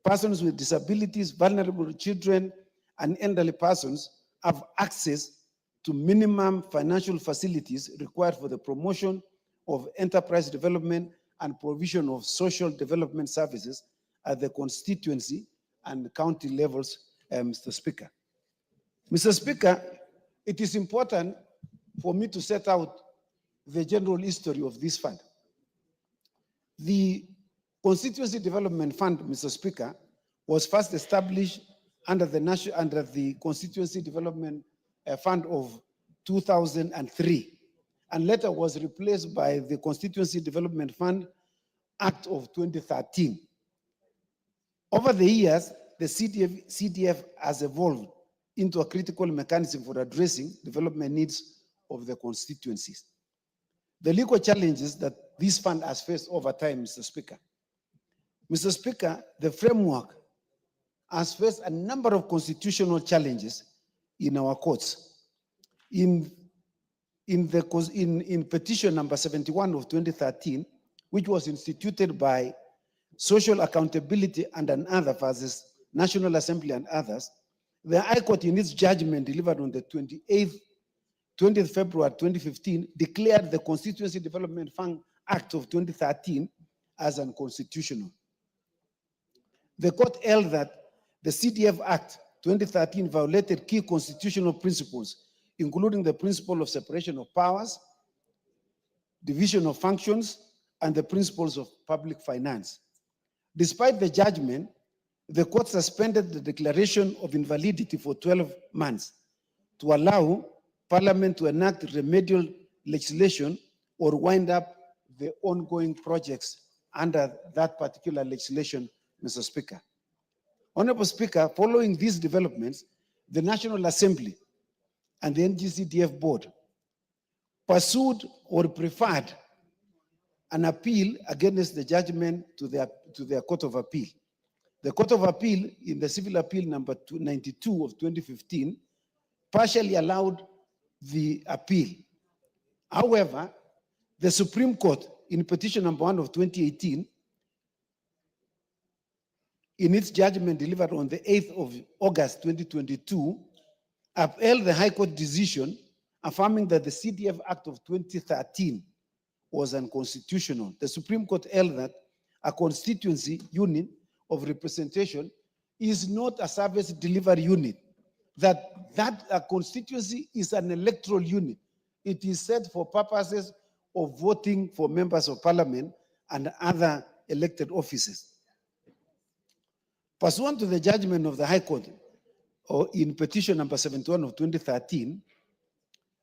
persons with disabilities, vulnerable children, and elderly persons, have access to minimum financial facilities required for the promotion of enterprise development and provision of social development services at the constituency and county levels, Mr. Speaker. Mr. Speaker, it is important for me to set out the general history of this fund. The Constituency Development Fund, Mr. Speaker, was first established under the Constituency Development Fund of 2003, and later was replaced by the Constituency Development Fund Act of 2013. Over the years, the CDF has evolved into a critical mechanism for addressing development needs of the constituencies. The legal challenges that this fund has faced over time, Mr. Speaker. Mr. Speaker, the framework has faced a number of constitutional challenges in our courts. in petition number 71 of 2013, which was instituted by Social Accountability and Other versus National Assembly and others, the High Court in its judgment delivered on the 20th February 2015 declared the Constituency Development Fund Act of 2013 as unconstitutional. The court held that the CDF Act 2013 violated key constitutional principles, including the principle of separation of powers, division of functions, and the principles of public finance. Despite the judgment, the court suspended the declaration of invalidity for 12 months to allow Parliament to enact remedial legislation or wind up the ongoing projects under that particular legislation, Mr. Speaker. Honorable Speaker, following these developments, the National Assembly and the NGCDF board pursued or preferred an appeal against the judgment to their Court of Appeal. The Court of Appeal, in the Civil Appeal number 292 of 2015, partially allowed the appeal. However, the Supreme Court, in petition number 1 of 2018, in its judgment delivered on the 8th of August 2022, upheld the High Court decision affirming that the CDF Act of 2013 was unconstitutional. The Supreme Court held that a constituency unit of representation is not a service delivery unit, that a constituency is an electoral unit. It is set for purposes of voting for members of parliament and other elected offices. Pursuant to the judgment of the High Court, or in petition number 71 of 2013,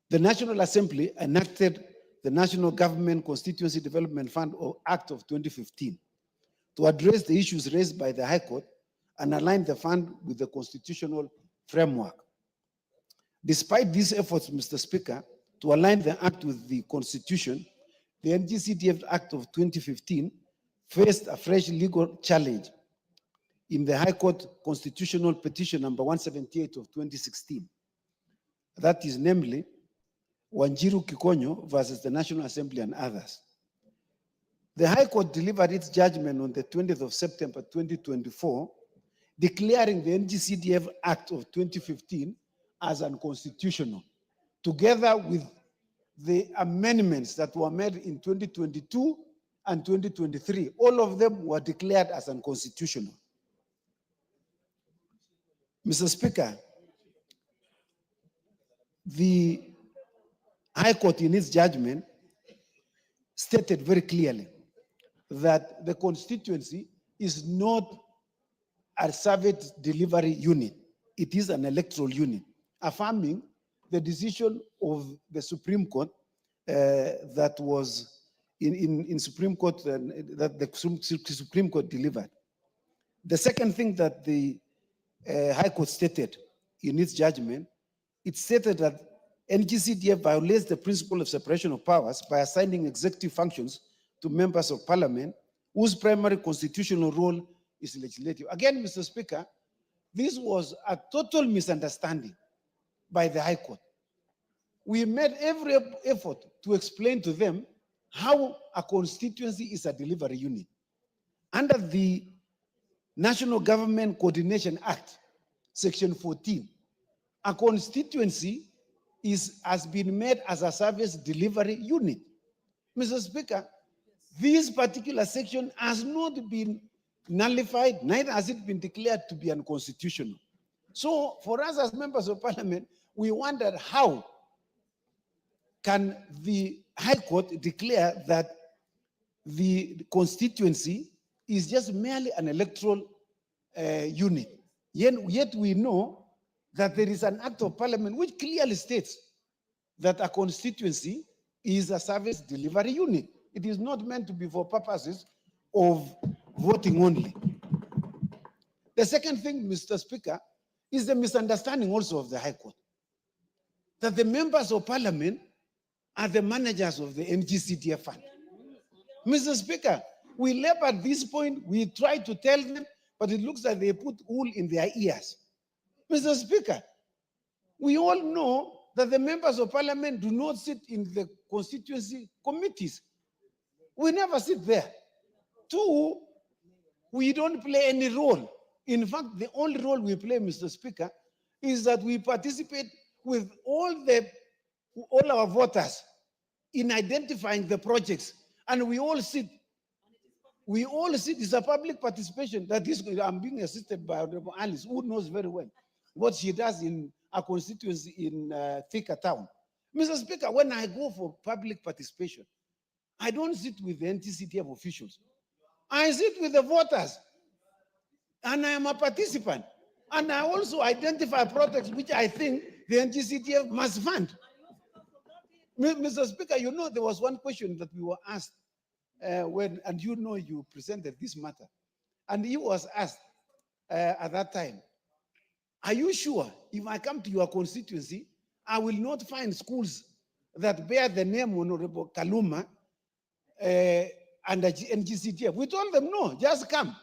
the National Assembly enacted the National Government Constituency Development Fund or Act of 2015 to address the issues raised by the High Court and align the fund with the constitutional framework. Despite these efforts, Mr. Speaker, to align the Act with the Constitution, the NGCDF Act of 2015 faced a fresh legal challenge in the High Court Constitutional Petition number 178 of 2016. That is namely, Wanjiru Kikonyo versus the National Assembly and others. The High Court delivered its judgment on the 20th of September 2024, declaring the NGCDF Act of 2015 as unconstitutional, together with the amendments that were made in 2022 and 2023. All of them were declared as unconstitutional. Mr. Speaker, the High Court in its judgment stated very clearly that the constituency is not a service delivery unit. It is an electoral unit, affirming the decision of the Supreme Court that was in Supreme Court, that the Supreme Court delivered. The second thing that the High Court stated in its judgment, it stated that NGCDF violates the principle of separation of powers by assigning executive functions to members of parliament whose primary constitutional role is legislative. Again, Mr. Speaker, this was a total misunderstanding by the High Court. We made every effort to explain to them how a constituency is a delivery unit. Under the National Government Coordination Act, Section 14, a constituency has been made as a service delivery unit. Mr. Speaker, this particular section has not been nullified, neither has it been declared to be unconstitutional. So for us as members of parliament, we wondered how can the High Court declare that the constituency is just merely an electoral unit. Yet we know that there is an act of parliament which clearly states that a constituency is a service delivery unit. It is not meant to be for purposes of voting only. The second thing, Mr. Speaker, is the misunderstanding also of the High Court, that the members of parliament are the managers of the NGCDF fund. Mr. Speaker, we labor at this point, we try to tell them, but it looks like they put wool in their ears. Mr. Speaker, we all know that the members of parliament do not sit in the constituency committees. We never sit there. Two, we don't play any role. In fact, the only role we play, Mr. Speaker, is that we participate with all our voters in identifying the projects, and we all sit. It's a public participation that is. I'm being assisted by Honorable Alice, who knows very well what she does in a constituency in Thika town. Mr. Speaker, when I go for public participation, I don't sit with the NTCTF officials. I sit with the voters, and I am a participant. And I also identify projects which I think the NTCTF must fund. Mr. Speaker, you know, there was one question that we were asked and you know you presented this matter. And he was asked at that time, are you sure if I come to your constituency, I will not find schools that bear the name Honorable Kaluma under NGCTF? We told them, no, just come.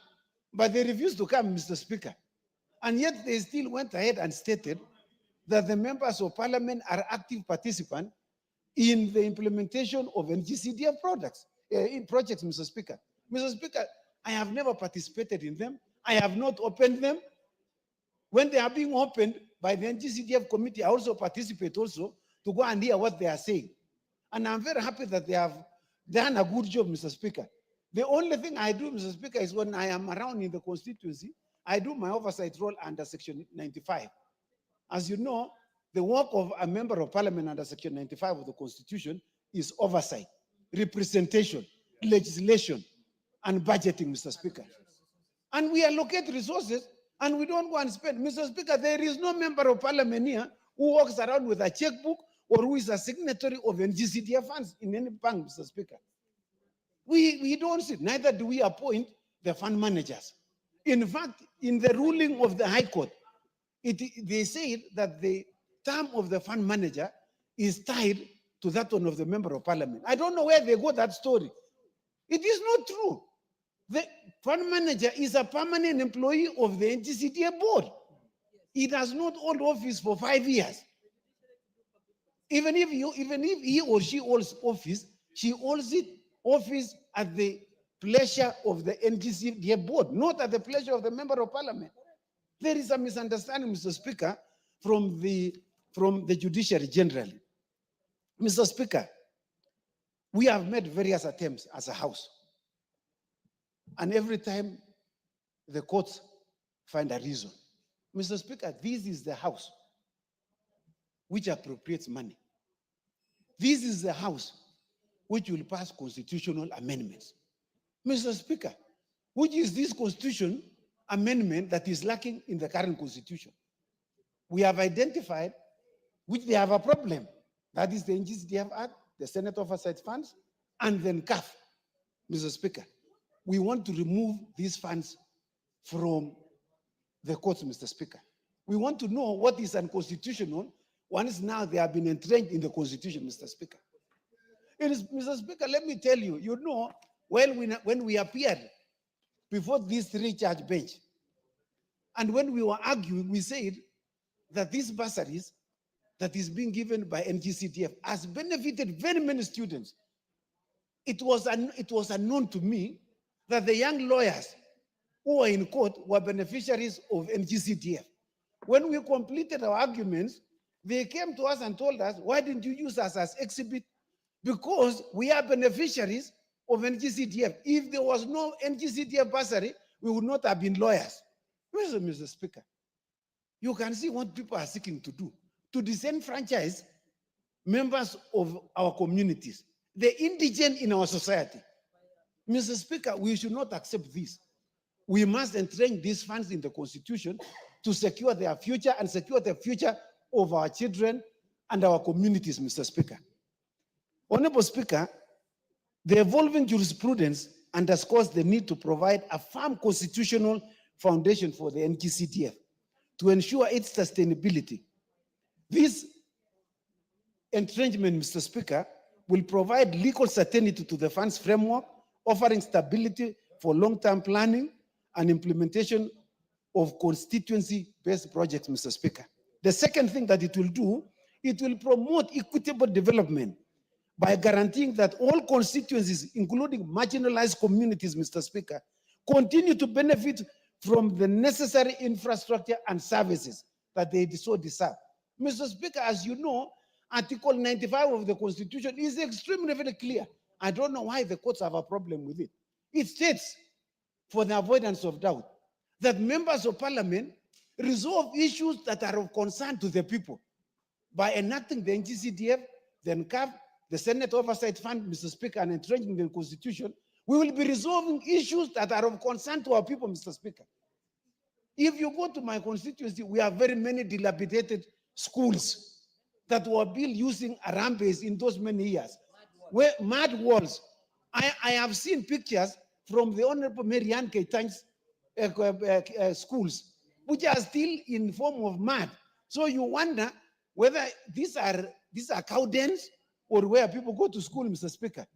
But they refused to come, Mr. Speaker. And yet they still went ahead and stated that the members of parliament are active participants in the implementation of NGCDF projects, Mr. Speaker. Mr. Speaker, I have never participated in them. I have not opened them. When they are being opened by the NGCDF committee, I also participate also to go and hear what they are saying. And I'm very happy that they have done a good job, Mr. Speaker. The only thing I do, Mr. Speaker, is when I am around in the constituency, I do my oversight role under Section 95. As you know, the work of a member of parliament under Section 95 of the Constitution is oversight, representation, legislation, and budgeting, Mr. Speaker. And we allocate resources, and we don't go and spend. Mr. Speaker, there is no member of parliament here who walks around with a checkbook or who is a signatory of NGCDF funds in any bank, Mr. Speaker. We don't sit, neither do we appoint the fund managers. In fact, in the ruling of the High Court, they say that the term of the fund manager is tied to that one of the member of parliament. I don't know where they got that story. It is not true. The fund manager is a permanent employee of the NGCDA board. He does not hold office for 5 years. Even if he or she holds office, she holds it office at the pleasure of the NGCDA board, not at the pleasure of the member of parliament. There is a misunderstanding, Mr. Speaker, from the judiciary generally. Mr. Speaker, we have made various attempts as a house. And every time the courts find a reason. Mr. Speaker, this is the house which appropriates money. This is the house which will pass constitutional amendments. Mr. Speaker, which is this constitution amendment that is lacking in the current constitution? We have identified which they have a problem. That is the NGCDF Act, the Senate Oversight Funds, and then CAF. Mr. Speaker, we want to remove these funds from the courts, Mr. Speaker. We want to know what is unconstitutional once now they have been entrenched in the constitution, Mr. Speaker. It is, Mr. Speaker, let me tell you, you know, when we appeared before this three-judge bench, and when we were arguing, we said that these bursaries that is being given by NGCDF has benefited very many students. It was unknown to me that the young lawyers who were in court were beneficiaries of NGCDF. When we completed our arguments, they came to us and told us, why didn't you use us as exhibit? Because we are beneficiaries of NGCDF. If there was no NGCDF bursary, we would not have been lawyers. Mr. Speaker, you can see what people are seeking to do, to disenfranchise members of our communities, the indigent in our society. Mr. Speaker, we should not accept this. We must entrench these funds in the Constitution to secure their future and secure the future of our children and our communities, Mr. Speaker. Honorable Speaker, the evolving jurisprudence underscores the need to provide a firm constitutional foundation for the NGCDF to ensure its sustainability. This entrenchment, Mr. Speaker, will provide legal certainty to the funds framework, offering stability for long-term planning and implementation of constituency-based projects, Mr. Speaker. The second thing that it will do It will promote equitable development by guaranteeing that all constituencies, including marginalized communities, Mr. Speaker, continue to benefit from the necessary infrastructure and services that they so deserve. Mr. Speaker, as you know, Article 95 of the Constitution is extremely very clear. I don't know why the courts have a problem with it. It states, for the avoidance of doubt, that members of parliament resolve issues that are of concern to the people by enacting the NGCDF, the NCAF, the Senate Oversight Fund, Mr. Speaker, and entrenching the Constitution. We will be resolving issues that are of concern to our people, Mr. Speaker. If you go to my constituency, we have very many dilapidated schools that were built using Arambes in those many years. Where mud walls. I have seen pictures from the Honorable Marianne Keitany's schools, which are still in form of mud. So you wonder whether these are cow dens or where people go to school, Mr. Speaker.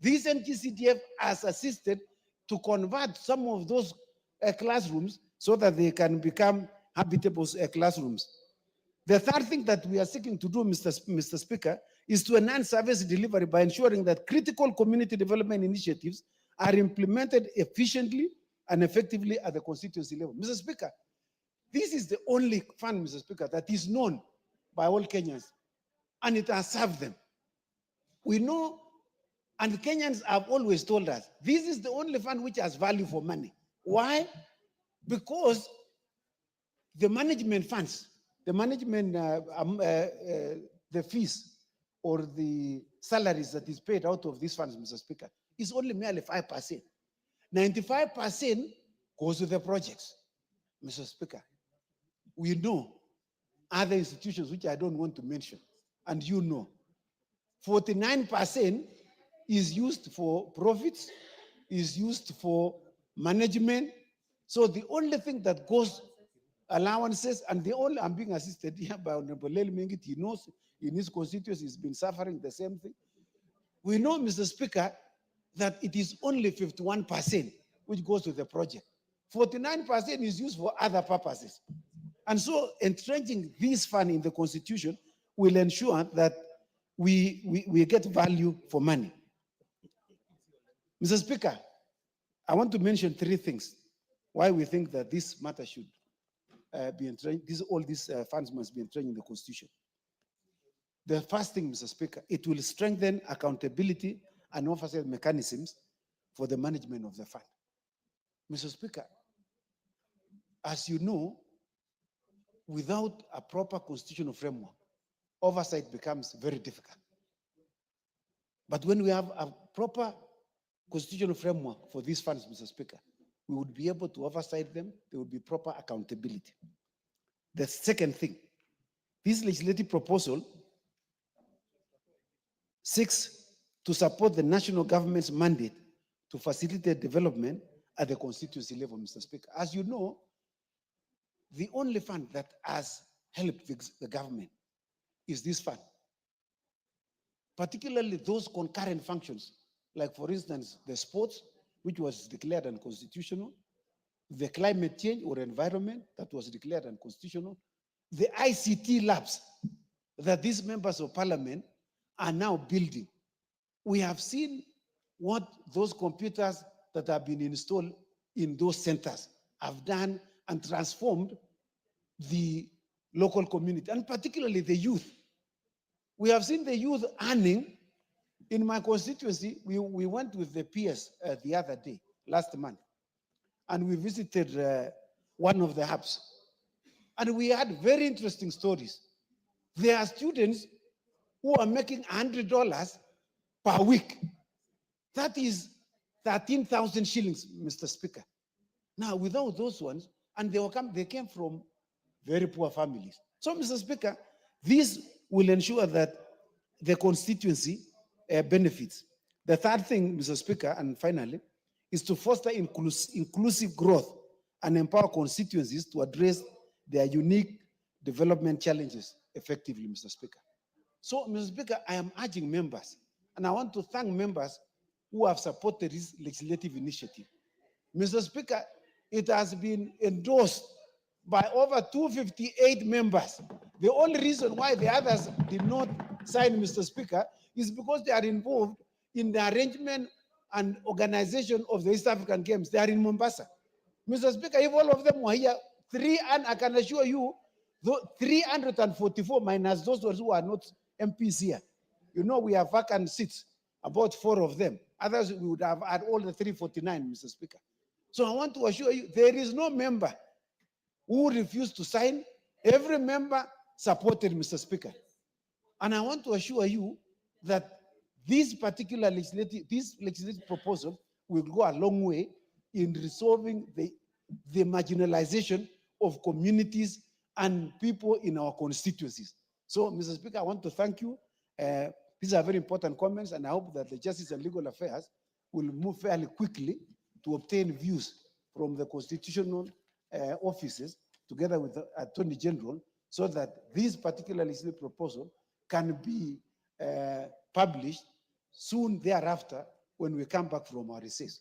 This NGCDF has assisted to convert some of those classrooms so that they can become habitable classrooms. The third thing that we are seeking to do, Mr. Speaker, is to enhance service delivery by ensuring that critical community development initiatives are implemented efficiently and effectively at the constituency level. Mr. Speaker, this is the only fund, Mr. Speaker, that is known by all Kenyans, and it has served them. We know, and Kenyans have always told us, this is the only fund which has value for money. Why? Because the management funds, the management, the fees or the salaries that is paid out of these funds, Mr. Speaker, is only merely 5%. 95% goes to the projects, Mr. Speaker. We know other institutions which I don't want to mention, and you know, 49% is used for profits, is used for management. So the only thing that goes allowances, and the only, I'm being assisted here by Honorable Lel Mengit, he knows in his constituency he's been suffering the same thing. We know, Mr. Speaker, that it is only 51% which goes to the project. 49% is used for other purposes. And so entrenching this fund in the Constitution will ensure that we get value for money. Mr. Speaker, I want to mention 3 things why we think that this matter should be entrenched. All these funds must be entrenched in the Constitution. The first thing, Mr. Speaker, it will strengthen accountability and oversight mechanisms for the management of the fund. Mr. Speaker, as you know, without a proper constitutional framework, oversight becomes very difficult. But when we have a proper constitutional framework for these funds, Mr. Speaker, we would be able to oversight them. There would be proper accountability. The second thing, this legislative proposal seeks to support the national government's mandate to facilitate development at the constituency level, Mr. Speaker. As you know, the only fund that has helped the government is this fund, particularly those concurrent functions, like, for instance, the sports, which was declared unconstitutional, the climate change or environment that was declared unconstitutional, the ICT labs that these members of parliament are now building. We have seen what those computers that have been installed in those centers have done and transformed the local community, and particularly the youth. We have seen the youth earning. In my constituency, we went with the PS the other day, last month, and we visited one of the hubs. And we had very interesting stories. There are students who are making $100 per week. That is 13,000 shillings, Mr. Speaker. Now, without those ones, and they came from very poor families. So, Mr. Speaker, this will ensure that the constituency benefits. The third thing, Mr. Speaker, and finally, is to foster inclusive growth and empower constituencies to address their unique development challenges effectively, Mr. Speaker. So, Mr. Speaker, I am urging members, and I want to thank members who have supported this legislative initiative. Mr. Speaker, it has been endorsed by over 258 members The only reason why the others did not sign, Mr. Speaker, is because they are involved in the arrangement and organization of the East African Games. They are in Mombasa. Mr. Speaker, if all of them were here, and I can assure you, 344 minus those who are not MPs here. You know, we have vacant seats, about 4 of them. Others, we would have had all the 349, Mr. Speaker. So I want to assure you, there is no member who refused to sign. Every member supported, Mr. Speaker. And I want to assure you that this particular legislative proposal will go a long way in resolving the marginalization of communities and people in our constituencies. So, Mr. Speaker, I want to thank you. These are very important comments, and I hope that the Justice and Legal Affairs will move fairly quickly to obtain views from the constitutional offices together with the Attorney General, so that this particular legislative proposal can be published soon thereafter when we come back from our recess.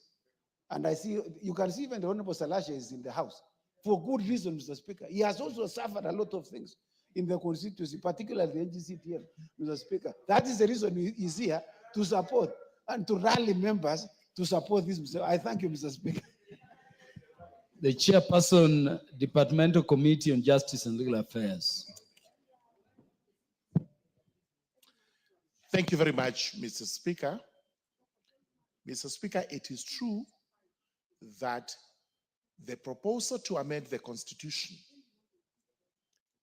And I see, you can see even the Honorable Salasha is in the House for good reason, Mr. Speaker. He has also suffered a lot of things in the constituency, particularly the NGCTM, Mr. Speaker. That is the reason he is here to support and to rally members to support this. I thank you, Mr. Speaker. The chairperson, Departmental Committee on Justice and Legal Affairs. Thank you very much, Mr. Speaker. Mr. Speaker, it is true that the proposal to amend the Constitution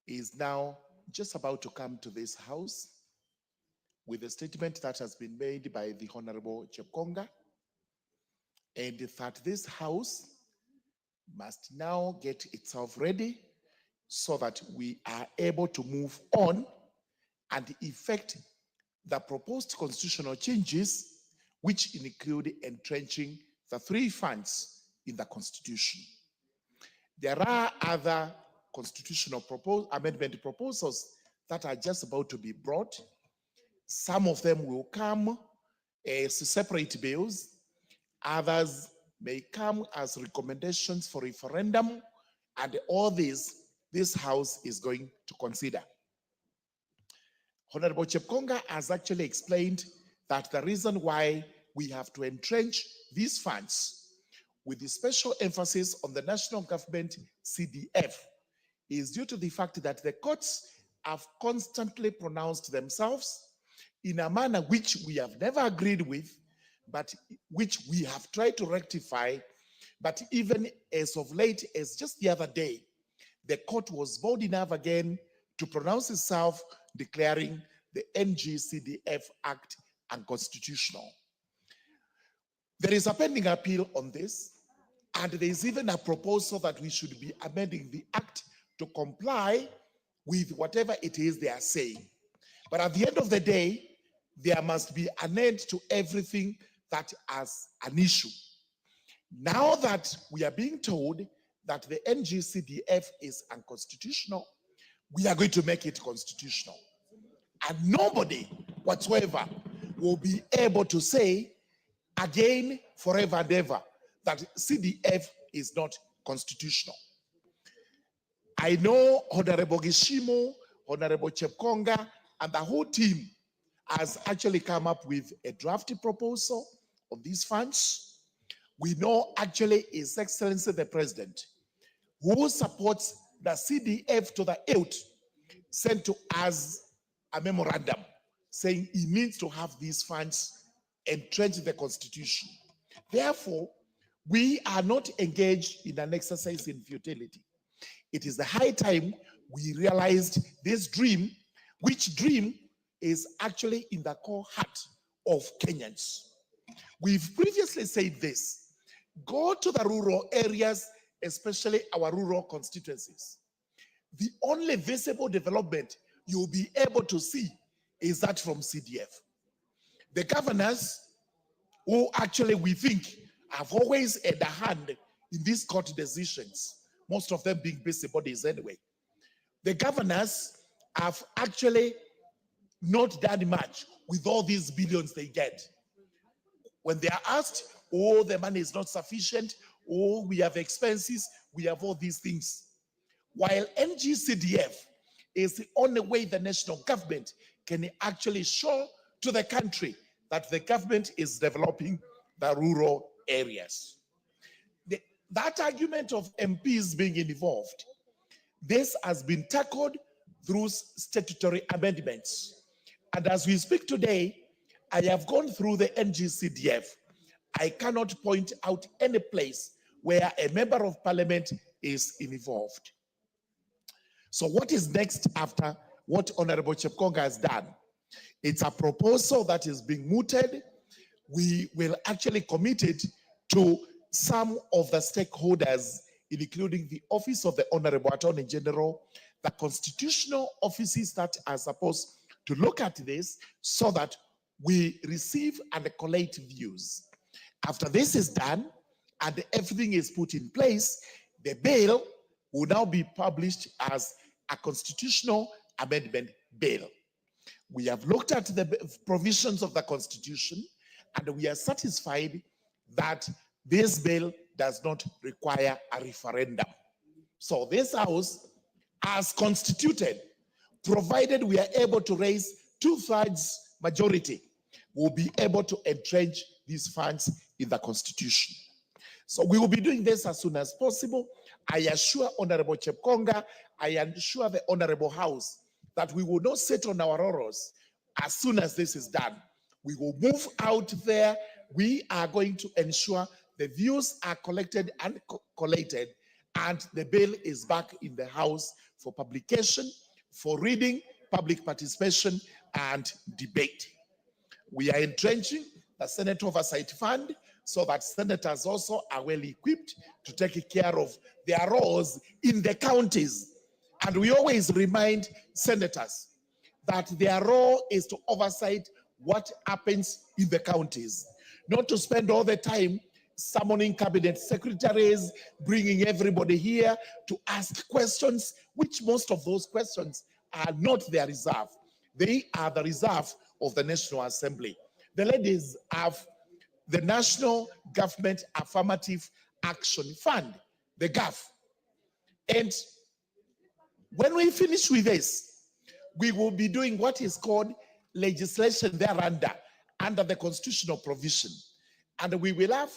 is now just about to come to this House with a statement that has been made by the Honorable Chepkonga, and that this House must now get itself ready so that we are able to move on and effect the proposed constitutional changes, which include entrenching the 3 funds in the Constitution. There are other constitutional amendment proposals that are just about to be brought. Some of them will come as separate bills. Others may come as recommendations for referendum, and all this House is going to consider. Honorable Chepkonga has actually explained that the reason why we have to entrench these funds with the special emphasis on the national government CDF is due to the fact that the courts have constantly pronounced themselves in a manner which we have never agreed with, but which we have tried to rectify. But even as of late, as just the other day, the court was bold enough again to pronounce itself declaring the NGCDF Act unconstitutional. There is a pending appeal on this, and there is even a proposal that we should be amending the Act to comply with whatever it is they are saying. But at the end of the day, there must be an end to everything that has an issue. Now that we are being told that the NGCDF is unconstitutional, we are going to make it constitutional. And nobody whatsoever will be able to say again, forever and ever, that CDF is not constitutional. I know Honorable Gishimo, Honorable Chepkonga, and the whole team has actually come up with a draft proposal of these funds. We know actually His Excellency the President, who supports the CDF to the hilt, sent to us a memorandum saying he needs to have these funds entrenched in the Constitution. Therefore, we are not engaged in an exercise in futility. It is the high time we realized this dream, which dream is actually in the core heart of Kenyans. We've previously said this: go to the rural areas, especially our rural constituencies. The only visible development you'll be able to see is that from CDF. The governors, who actually we think have always had a hand in these court decisions, most of them being busybodies anyway, the governors have actually not done much with all these billions they get. When they are asked, oh, the money is not sufficient, oh, we have expenses, we have all these things. While NGCDF is the only way the national government can actually show to the country that the government is developing the rural areas. That argument of MPs being involved, this has been tackled through statutory amendments. And as we speak today, I have gone through the NGCDF. I cannot point out any place where a member of parliament is involved. So what is next after what Honorable Chepkonga has done? It's a proposal that is being mooted. We will actually commit it to some of the stakeholders, including the Office of the Honorable Attorney General, the constitutional offices that are supposed to look at this so that we receive and collate views. After this is done and everything is put in place, the bill will now be published as a constitutional amendment bill. We have looked at the provisions of the Constitution and we are satisfied that this bill does not require a referendum. So this House, as constituted, provided we are able to raise 2/3 majority, will be able to entrench these funds in the Constitution. So we will be doing this as soon as possible. I assure Honorable Chepkonga, I assure the Honorable House that we will not sit on our laurels. As soon as this is done, we will move out there. We are going to ensure the views are collected and collated, and the bill is back in the House for publication, for reading, public participation, and debate. We are entrenching the Senate Oversight Fund so that senators also are well equipped to take care of their roles in the counties. And we always remind senators that their role is to oversight what happens in the counties, not to spend all the time summoning cabinet secretaries, bringing everybody here to ask questions, which most of those questions are not their reserve. They are the reserve of the National Assembly. The ladies have the National Government Affirmative Action Fund, the GAF. And when we finish with this, we will be doing what is called legislation thereunder, under the constitutional provision. And we will have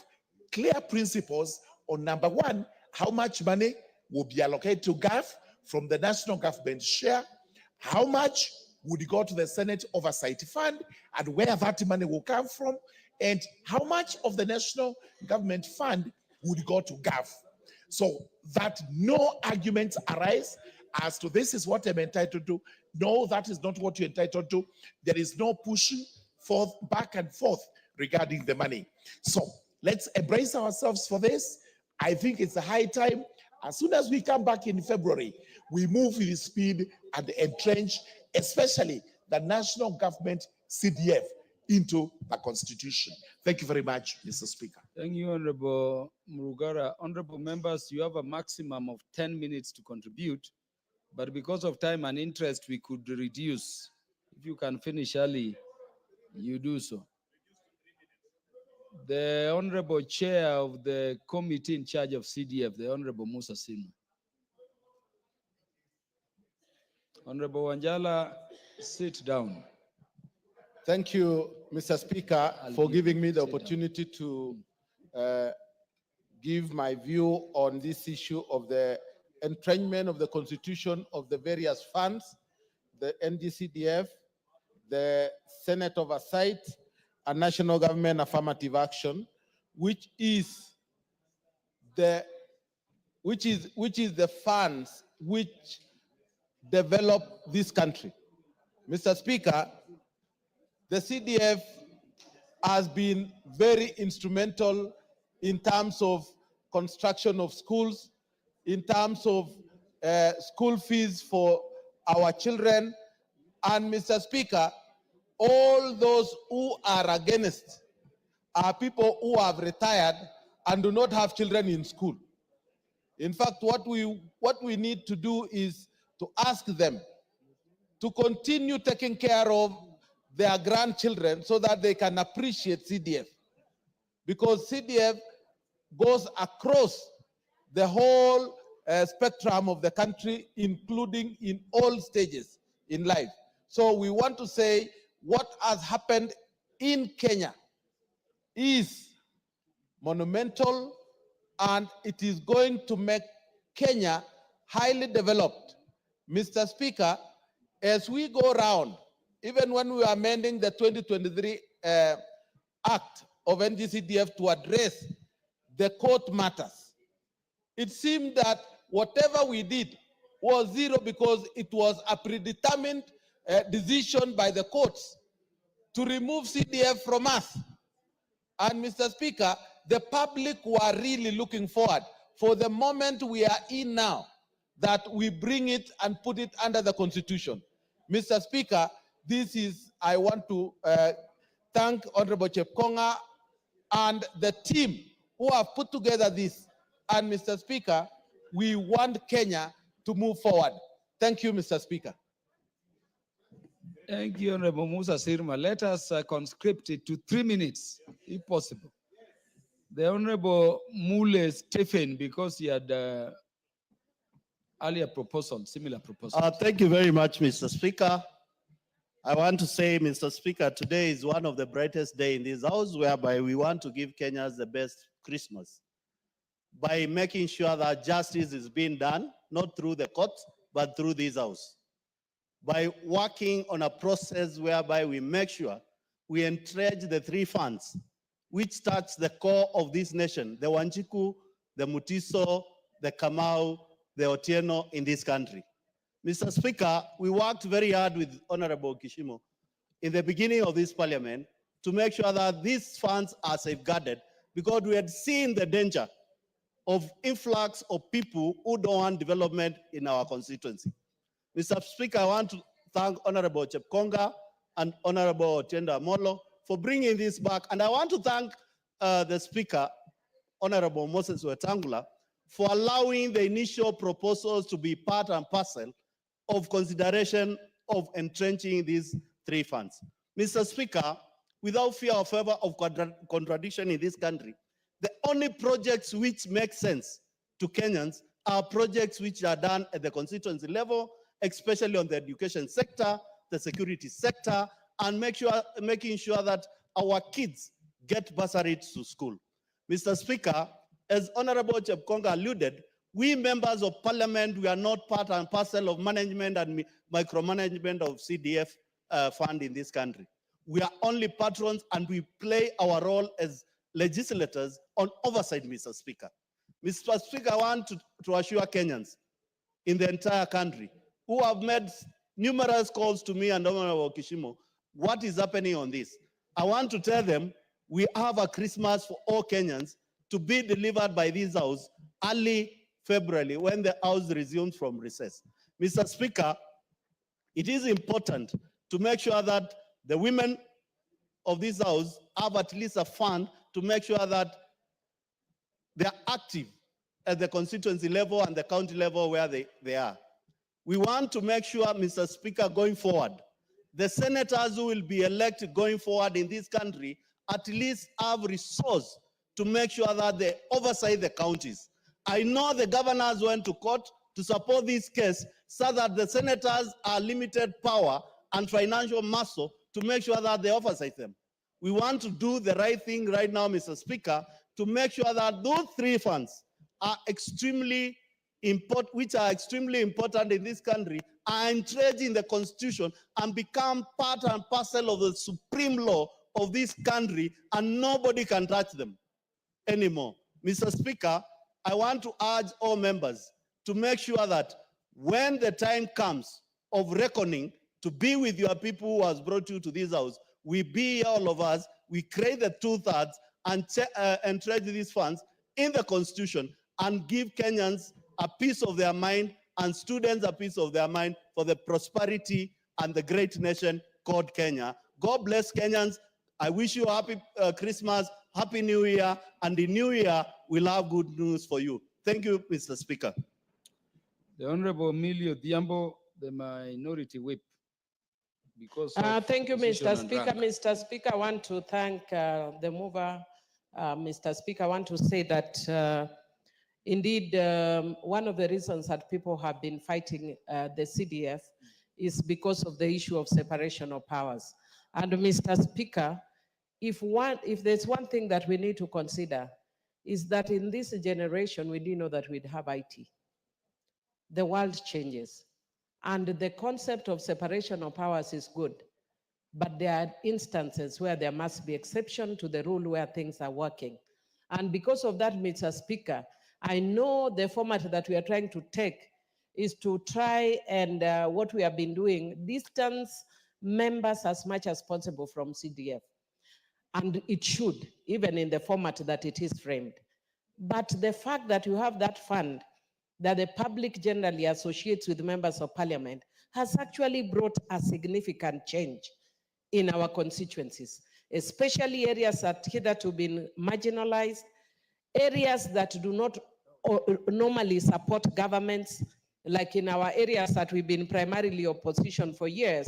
clear principles on, number one, how much money will be allocated to GAF from the national government share, how much would go to the Senate Oversight Fund, and where that money will come from, and how much of the national government fund would go to GAF, so that no arguments arise as to this is what I'm entitled to. No, that is not what you're entitled to. There is no pushing forth, back and forth regarding the money. So let's embrace ourselves for this. I think it's a high time. As soon as we come back in February, we move with speed and entrench, especially the national government CDF, into the Constitution. Thank you very much, Mr. Speaker. Thank you, Honorable Murugara. Honorable members, you have a maximum of 10 minutes to contribute, but because of time and interest, we could reduce. If you can finish early, you do so. The Honorable Chair of the committee in charge of CDF, the Honorable Musa Sima. Honorable Wanjala, sit down. Thank you, Mr. Speaker, for giving me the opportunity to give my view on this issue of the entrenchment of the constitution of the various funds, the NGCDF, the Senate Oversight, and National Government Affirmative Action, which is the funds which develop this country. Mr. Speaker, the CDF has been very instrumental in terms of construction of schools, in terms of school fees for our children. And Mr. Speaker, all those who are against are people who have retired and do not have children in school. In fact, what we need to do is to ask them to continue taking care of their grandchildren so that they can appreciate CDF. Because CDF goes across the whole spectrum of the country, including in all stages in life. So we want to say what has happened in Kenya is monumental, and it is going to make Kenya highly developed. Mr. Speaker, as we go around, even when we are amending the 2023 Act of NGCDF to address the court matters, it seemed that whatever we did was zero because it was a predetermined decision by the courts to remove CDF from us. And Mr. Speaker, the public were really looking forward for the moment we are in now, that we bring it and put it under the Constitution. Mr. Speaker, this is, I want to thank Honorable Chepkonga and the team who have put together this. And Mr. Speaker, we want Kenya to move forward. Thank you, Mr. Speaker. Thank you, Honorable Musa Sirma. Let us conscript it to 3 minutes, if possible. The Honorable Mule Stephen, because he had earlier proposal, similar proposal. Thank you very much, Mr. Speaker. I want to say, Mr. Speaker, today is one of the brightest days in this house, whereby we want to give Kenyans the best Christmas by making sure that justice is being done, not through the courts, but through this house. By working on a process whereby we make sure we entrench the 3 funds, which touch the core of this nation, the Wanjiku, the Mutiso, the Kamau, the Otieno in this country. Mr. Speaker, we worked very hard with Honorable Kishimo in the beginning of this parliament to make sure that these funds are safeguarded, because we had seen the danger of influx of people who don't want development in our constituency. Mr. Speaker, I want to thank Honorable Chepkonga and Honorable Otienda Molo for bringing this back. And I want to thank the Speaker, Honorable Moses Wetangula, for allowing the initial proposals to be part and parcel of consideration of entrenching these 3 funds. Mr. Speaker, without fear of ever of contradiction in this country, the only projects which make sense to Kenyans are projects which are done at the constituency level, especially on the education sector, the security sector, and making sure that our kids get bursaries to school. Mr. Speaker, as Honorable Chepkonga alluded, we members of parliament, we are not part and parcel of management and micromanagement of CDF fund in this country. We are only patrons, and we play our role as legislators on oversight, Mr. Speaker. Mr. Speaker, I want to assure Kenyans in the entire country who have made numerous calls to me and Honorable Kishimo, what is happening on this? I want to tell them we have a Christmas for all Kenyans to be delivered by this house early February when the house resumes from recess. Mr. Speaker, it is important to make sure that the women of this house have at least a fund to make sure that they are active at the constituency level and the county level where they are. We want to make sure, Mr. Speaker, going forward, the senators who will be elected going forward in this country at least have resource to make sure that they oversight the counties. I know the governors went to court to support this case so that the senators are limited power and financial muscle to make sure that they oversight them. We want to do the right thing right now, Mr. Speaker, to make sure that those 3 funds are extremely important, which are extremely important in this country, are entrenched in the Constitution and become part and parcel of the supreme law of this country, and nobody can touch them anymore. Mr. Speaker, I want to urge all members to make sure that when the time comes of reckoning to be with your people who has brought you to this house, we be all of us, we create the 2/3 and entrench these funds in the Constitution and give Kenyans a piece of their mind and students a piece of their mind for the prosperity and the great nation called Kenya. God bless Kenyans. I wish you a happy Christmas, happy New Year, and the New Year will have good news for you. Thank you, Mr. Speaker. The Honorable Emilio Diambo, the Minority Whip. Because thank you, position Mr. and Speaker. rank. Mr. Speaker, I want to thank the mover. Mr. Speaker, I want to say that Indeed, one of the reasons that people have been fighting the CDF is because of the issue of separation of powers. And Mr. Speaker, if there's one thing that we need to consider is that in this generation, we didn't know that we'd have IT. The world changes. And the concept of separation of powers is good. But there are instances where there must be exception to the rule where things are working. And because of that, Mr. Speaker, I know the format that we are trying to take is to try and what we have been doing, distance members as much as possible from CDF. And it should, even in the format that it is framed. But the fact that you have that fund that the public generally associates with members of parliament has actually brought a significant change in our constituencies, especially areas that hitherto been marginalized, areas that do not normally support governments, like in our areas that we've been primarily opposition for years,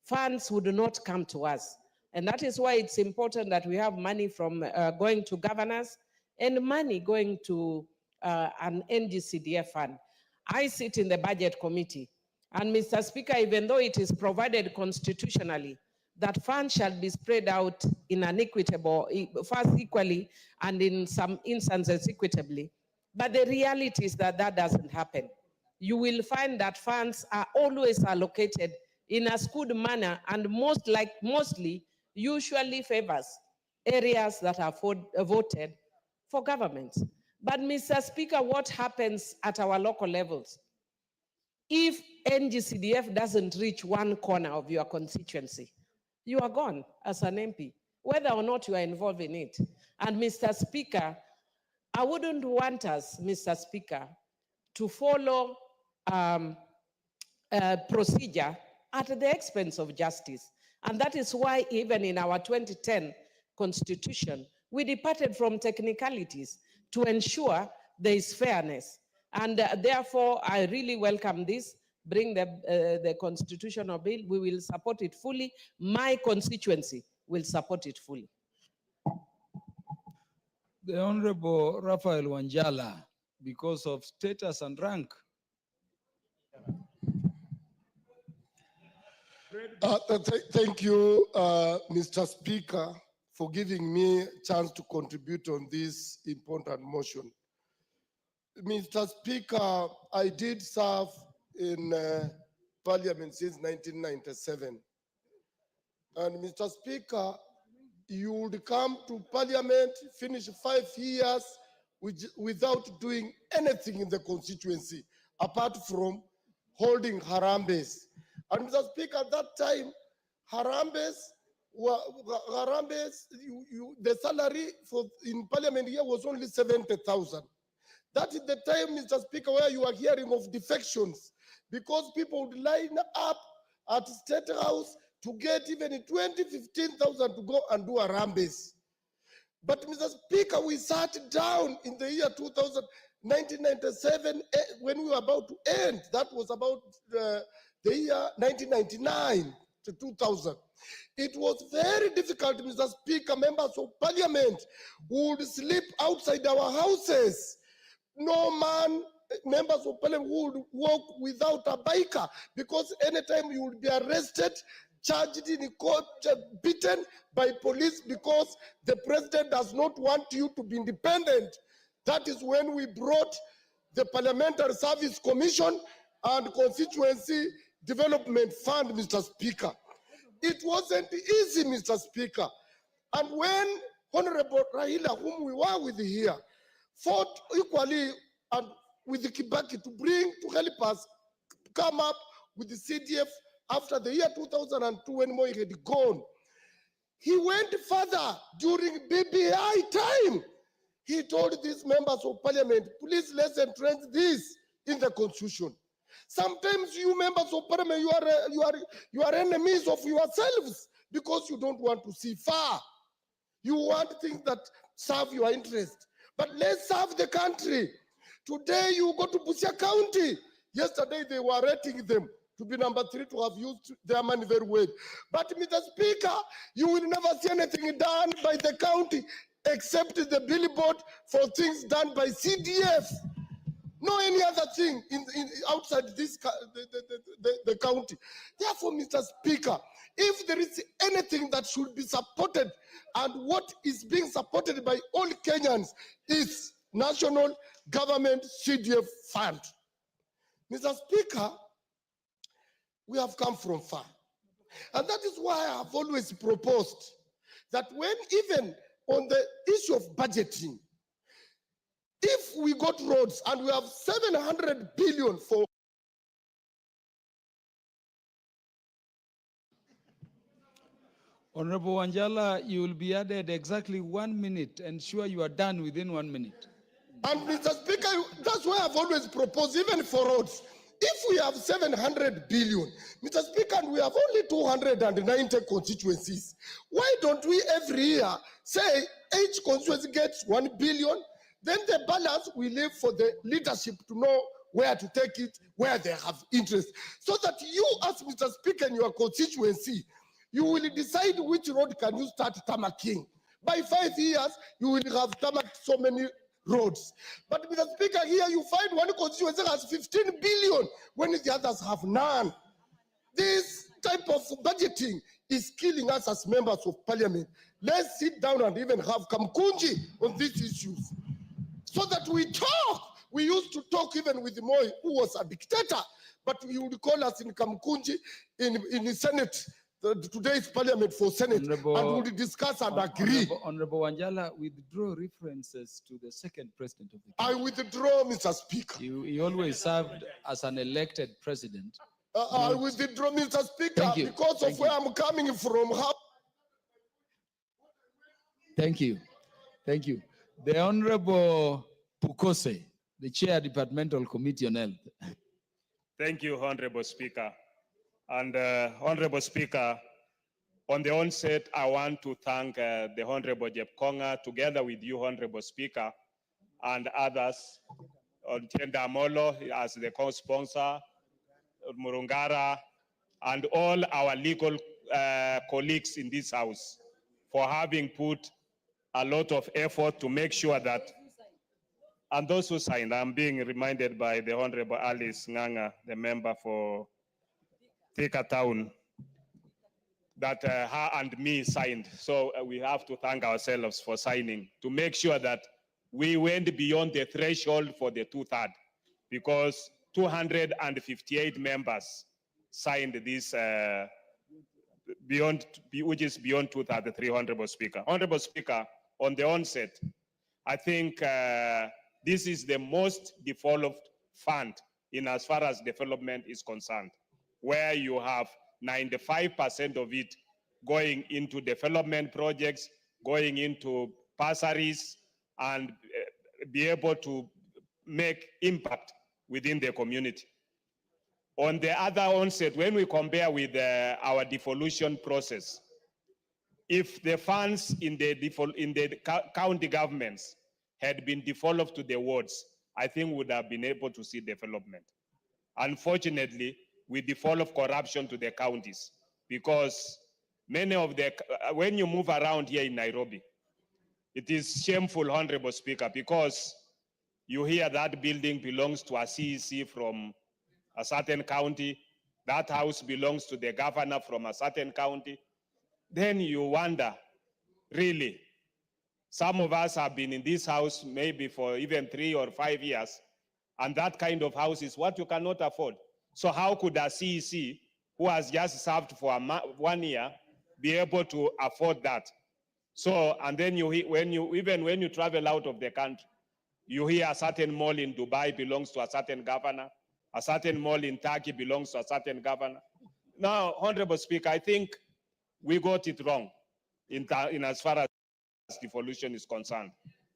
funds would not come to us. And that is why it's important that we have money from going to governors and money going to an NGCDF fund. I sit in the budget committee, and Mr. Speaker, even though it is provided constitutionally that funds shall be spread out in an equitable, first equally, and in some instances equitably, but the reality is that that doesn't happen. You will find that funds are always allocated in a skewed manner, and mostly usually favors areas that are voted for governments. But Mr. Speaker, what happens at our local levels? If NGCDF doesn't reach one corner of your constituency, you are gone as an MP, whether or not you are involved in it. And Mr. Speaker, I wouldn't want us, Mr. Speaker, to follow procedure at the expense of justice. And that is why even in our 2010 constitution, we departed from technicalities to ensure there is fairness. And therefore, I really welcome this. Bring the constitutional bill. We will support it fully. My constituency will support it fully. The Honorable Raphael Wanjala, because of status and rank. Thank you, Mr. Speaker, for giving me a chance to contribute on this important motion. Mr. Speaker, I did serve in Parliament since 1997. And Mr. Speaker, you would come to Parliament, finish 5 years without doing anything in the constituency, apart from holding Harambes. And Mr. Speaker, at that time, Harambes, the salary in Parliament here was only 70,000. That is the time, Mr. Speaker, where you are hearing of defections, because people would line up at State House to get even 20, 15,000 to go and do Harambes. But Mr. Speaker, we sat down in the year 2000, 1997, when we were about to end. That was about the year 1999 to 2000. It was very difficult, Mr. Speaker. Members of Parliament would sleep outside our houses. No man, members of Parliament would walk without a biker, because anytime you would be arrested, charged in court, beaten by police, because the president does not want you to be independent. That is when we brought the Parliamentary Service Commission and Constituency Development Fund, Mr. Speaker. It wasn't easy, Mr. Speaker. And when Honorable Raila, whom we were with here, fought equally and with the Kibaki to help us come up with the CDF after the year 2002 when Moi had gone. He went further during BBI time. He told these members of Parliament, please let's entrench this in the Constitution. Sometimes you members of Parliament, you are enemies of yourselves because you don't want to see far. You want things that serve your interest. But let's serve the country. Today you go to Busia County. Yesterday they were rating them to be number 3 to have used their money very well. But Mr. Speaker, you will never see anything done by the county. except the billboard for things done by CDF. No any other thing outside this the county. Therefore, Mr. Speaker, if there is anything that should be supported, and what is being supported by all Kenyans is national government CDF fund. Mr. Speaker, we have come from far. And that is why I have always proposed that when even on the issue of budgeting, if we got roads and we have 700 billion for Honorable Wanjala, you will be added exactly 1 minute. Ensure you are done within 1 minute. And Mr. Speaker, that's why I've always proposed, even for roads, if we have 700 billion, Mr. Speaker, and we have only 290 constituencies, why don't we every year say each constituency gets 1 billion, then the balance we leave for the leadership to know where to take it, where they have interest, so that you, as Mr. Speaker, in your constituency, you will decide which road can you start tamaking. By 5 years, you will have tamaked so many roads. But Mr. Speaker, here you find one constituency has 15 billion when the others have none. This type of budgeting is killing us as members of parliament. Let's sit down and even have kamkunji on these issues so that we talk. We used to talk even with Moi, who was a dictator, but he would call us in kamkunji in the Senate. Today's parliament for Senate, and we'll discuss and agree. Honorable Wanjala, withdraw references to the second president of the country. I withdraw, Mr. Speaker. He always served as an elected president. I withdraw, Mr. Speaker, because of where I'm coming from. Thank you. Thank you. The Honorable Pukose, the Chair, Departmental Committee on Health. Thank you, Honorable Speaker. And Honorable Speaker, on the onset, I want to thank the Honorable Jeb Konga, together with you, Honorable Speaker, and others, Tenda Molo as the co-sponsor, Murungara, and all our legal colleagues in this House for having put a lot of effort to make sure that, and those who signed, I'm being reminded by the Honorable Alice Nganga, the member for Thika Town, that her and me signed. So we have to thank ourselves for signing to make sure that we went beyond the threshold for the 2/3, because 258 members signed this which is beyond 2/3, Honorable Speaker. Honorable Speaker, on the onset, I think this is the most developed fund in as far as development is concerned, where you have 95% of it going into development projects, going into bursaries, and be able to make impact within the community. On the other onset, when we compare with our devolution process, if the funds in the county governments had been devolved to the wards, I think we would have been able to see development. Unfortunately, we devolve corruption to the counties, because many of the, when you move around here in Nairobi, it is shameful, Honorable Speaker, because you hear that building belongs to a CEC from a certain county, that house belongs to the governor from a certain county. Then you wonder, really, some of us have been in this house maybe for even 3 or 5 years, and that kind of house is what you cannot afford. So how could a CEC who has just served for 1 year be able to afford that? So, and then when you travel out of the country, you hear a certain mall in Dubai belongs to a certain governor, a certain mall in Turkey belongs to a certain governor. Now, Honorable Speaker, I think we got it wrong in as far as devolution is concerned.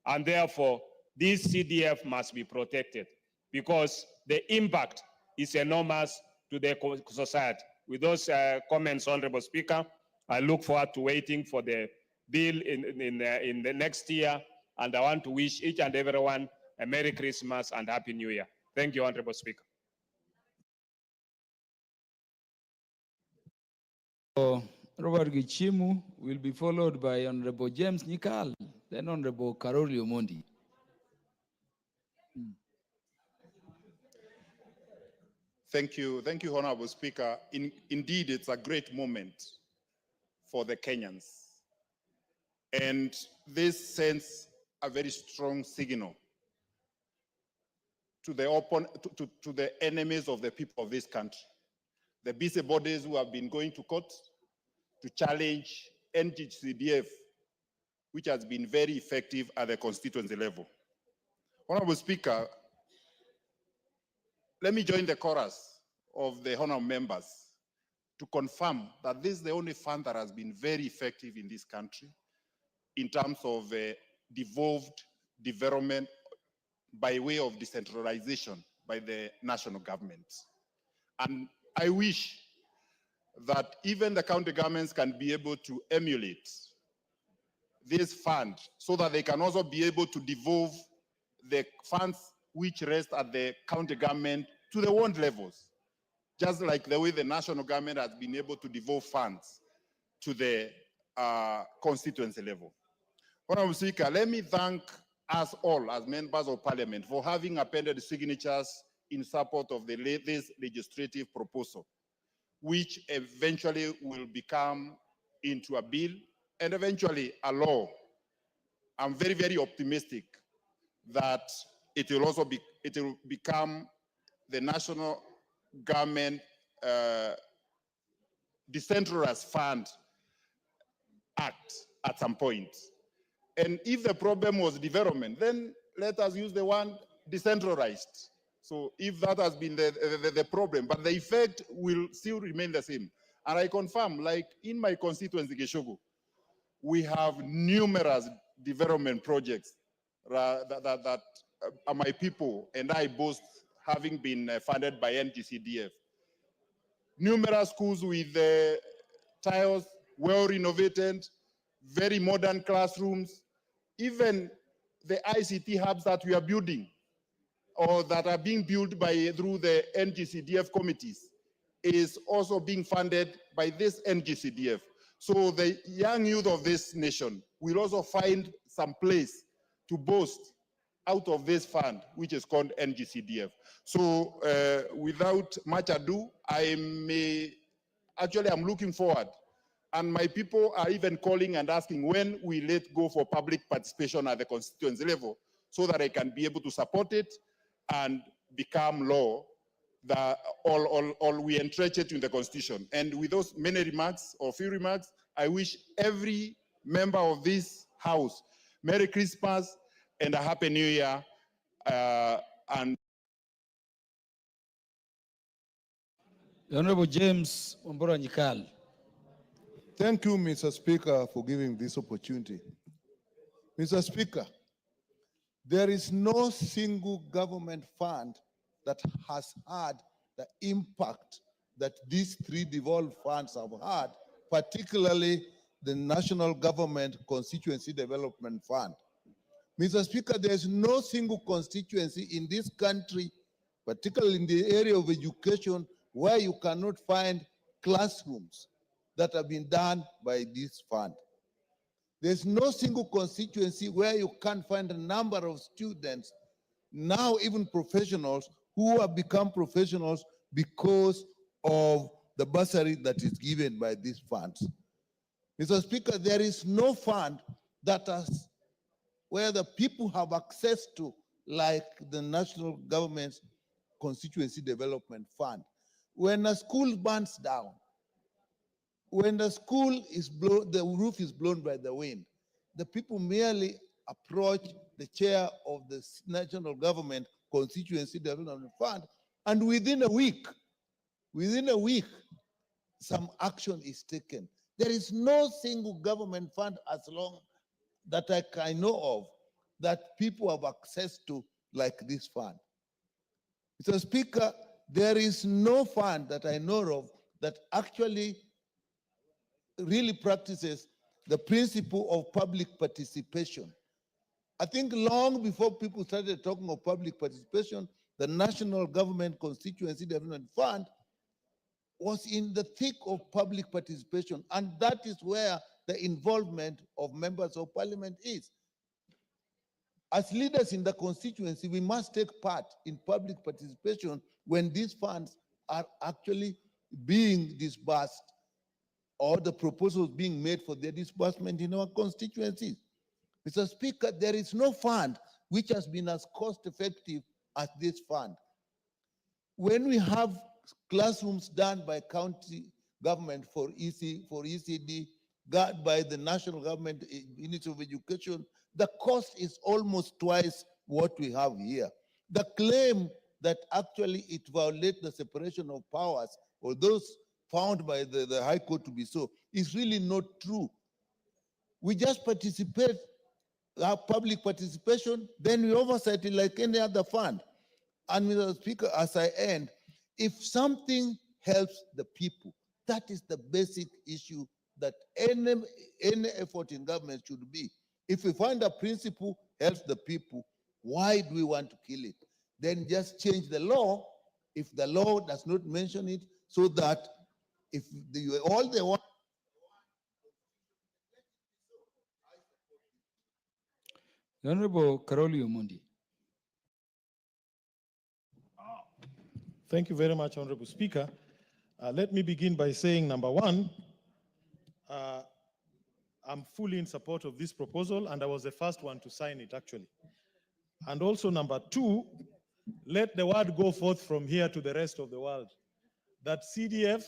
And therefore, this CDF must be protected, because the impact is enormous to the society. With those comments, Honorable Speaker, I look forward to waiting for the bill in the next year, and I want to wish each and everyone a Merry Christmas and Happy New Year. Thank you, Honorable Speaker. Robert Gichimu will be followed by Honorable James Nikal. Then Honorable Karoli Omondi. Thank you, Honorable Speaker. Indeed, it's a great moment for the Kenyans. And this sends a very strong signal to the enemies of the people of this country, the busybodies who have been going to court to challenge NGCDF, which has been very effective at the constituency level. Honorable Speaker, let me join the chorus of the honorable members to confirm that this is the only fund that has been very effective in this country in terms of devolved development by way of decentralization by the national government. And I wish that even the county governments can be able to emulate this fund so that they can also be able to devolve the funds which rest at the county government to the ward levels, just like the way the national government has been able to devolve funds to the constituency level. Honorable Speaker, let me thank us all as members of parliament for having appended signatures in support of this legislative proposal, which eventually will become into a bill and eventually a law. I'm very, very optimistic that it will become the national government decentralized fund act at some point. And if the problem was development, then let us use the one decentralized. So if that has been the problem, but the effect will still remain the same. And I confirm, like in my constituency, Geshogo, we have numerous development projects that my people and I boast having been funded by NGCDF. Numerous schools with tiles, well renovated, very modern classrooms, even the ICT hubs that we are building or that are being built through the NGCDF committees is also being funded by this NGCDF. So the young youth of this nation will also find some place to boast out of this fund, which is called NGCDF. So without much ado, I'm looking forward. And my people are even calling and asking when we let go for public participation at the constituency level so that I can be able to support it and become law, that all we entrench it in the constitution. And with those many remarks or few remarks, I wish every member of this house Merry Christmas and a Happy New Year. And The Honorable James Ombora Nyikal. Thank you, Mr. Speaker, for giving this opportunity. Mr. Speaker, there is no single government fund that has had the impact that these three devolved funds have had, particularly the National Government Constituency Development Fund. Mr. Speaker, there's no single constituency in this country, particularly in the area of education, where you cannot find classrooms that have been done by this fund. There's no single constituency where you can't find a number of students, now even professionals, who have become professionals because of the bursary that is given by these funds. Mr. Speaker, there is no fund that has, where the people have access to, like the national government's constituency development fund. When a school burns down, when the school is blown, the roof is blown by the wind, the people merely approach the chair of the national government constituency development fund, and within a week, some action is taken. There is no single government fund as long that I know of that people have access to like this fund. Mr. Speaker, there is no fund that I know of that actually really practices the principle of public participation. I think long before people started talking of public participation, the National Government Constituency Development Fund was in the thick of public participation, and that is where the involvement of members of parliament is. As leaders in the constituency, we must take part in public participation when these funds are actually being disbursed or the proposals being made for their disbursement in our constituencies. Mr. Speaker, there is no fund which has been as cost-effective as this fund. When we have classrooms done by county government for ECD, by the national government Ministry of Education, the cost is almost twice what we have here. The claim that actually it violates the separation of powers, or those found by the High Court to be so, is really not true. We just participate, have public participation, then we oversight it like any other fund. And Mr. Speaker, as I end, if something helps the people, that is the basic issue that any effort in government should be. If we find a principle helps the people, why do we want to kill it? Then just change the law if the law does not mention it, so that if all they want. The Honorable Karoli Omondi. Thank you very much, Honorable Speaker. Let me begin by saying, number one, I'm fully in support of this proposal, and I was the first one to sign it, actually. And also, number two, let the word go forth from here to the rest of the world that CDF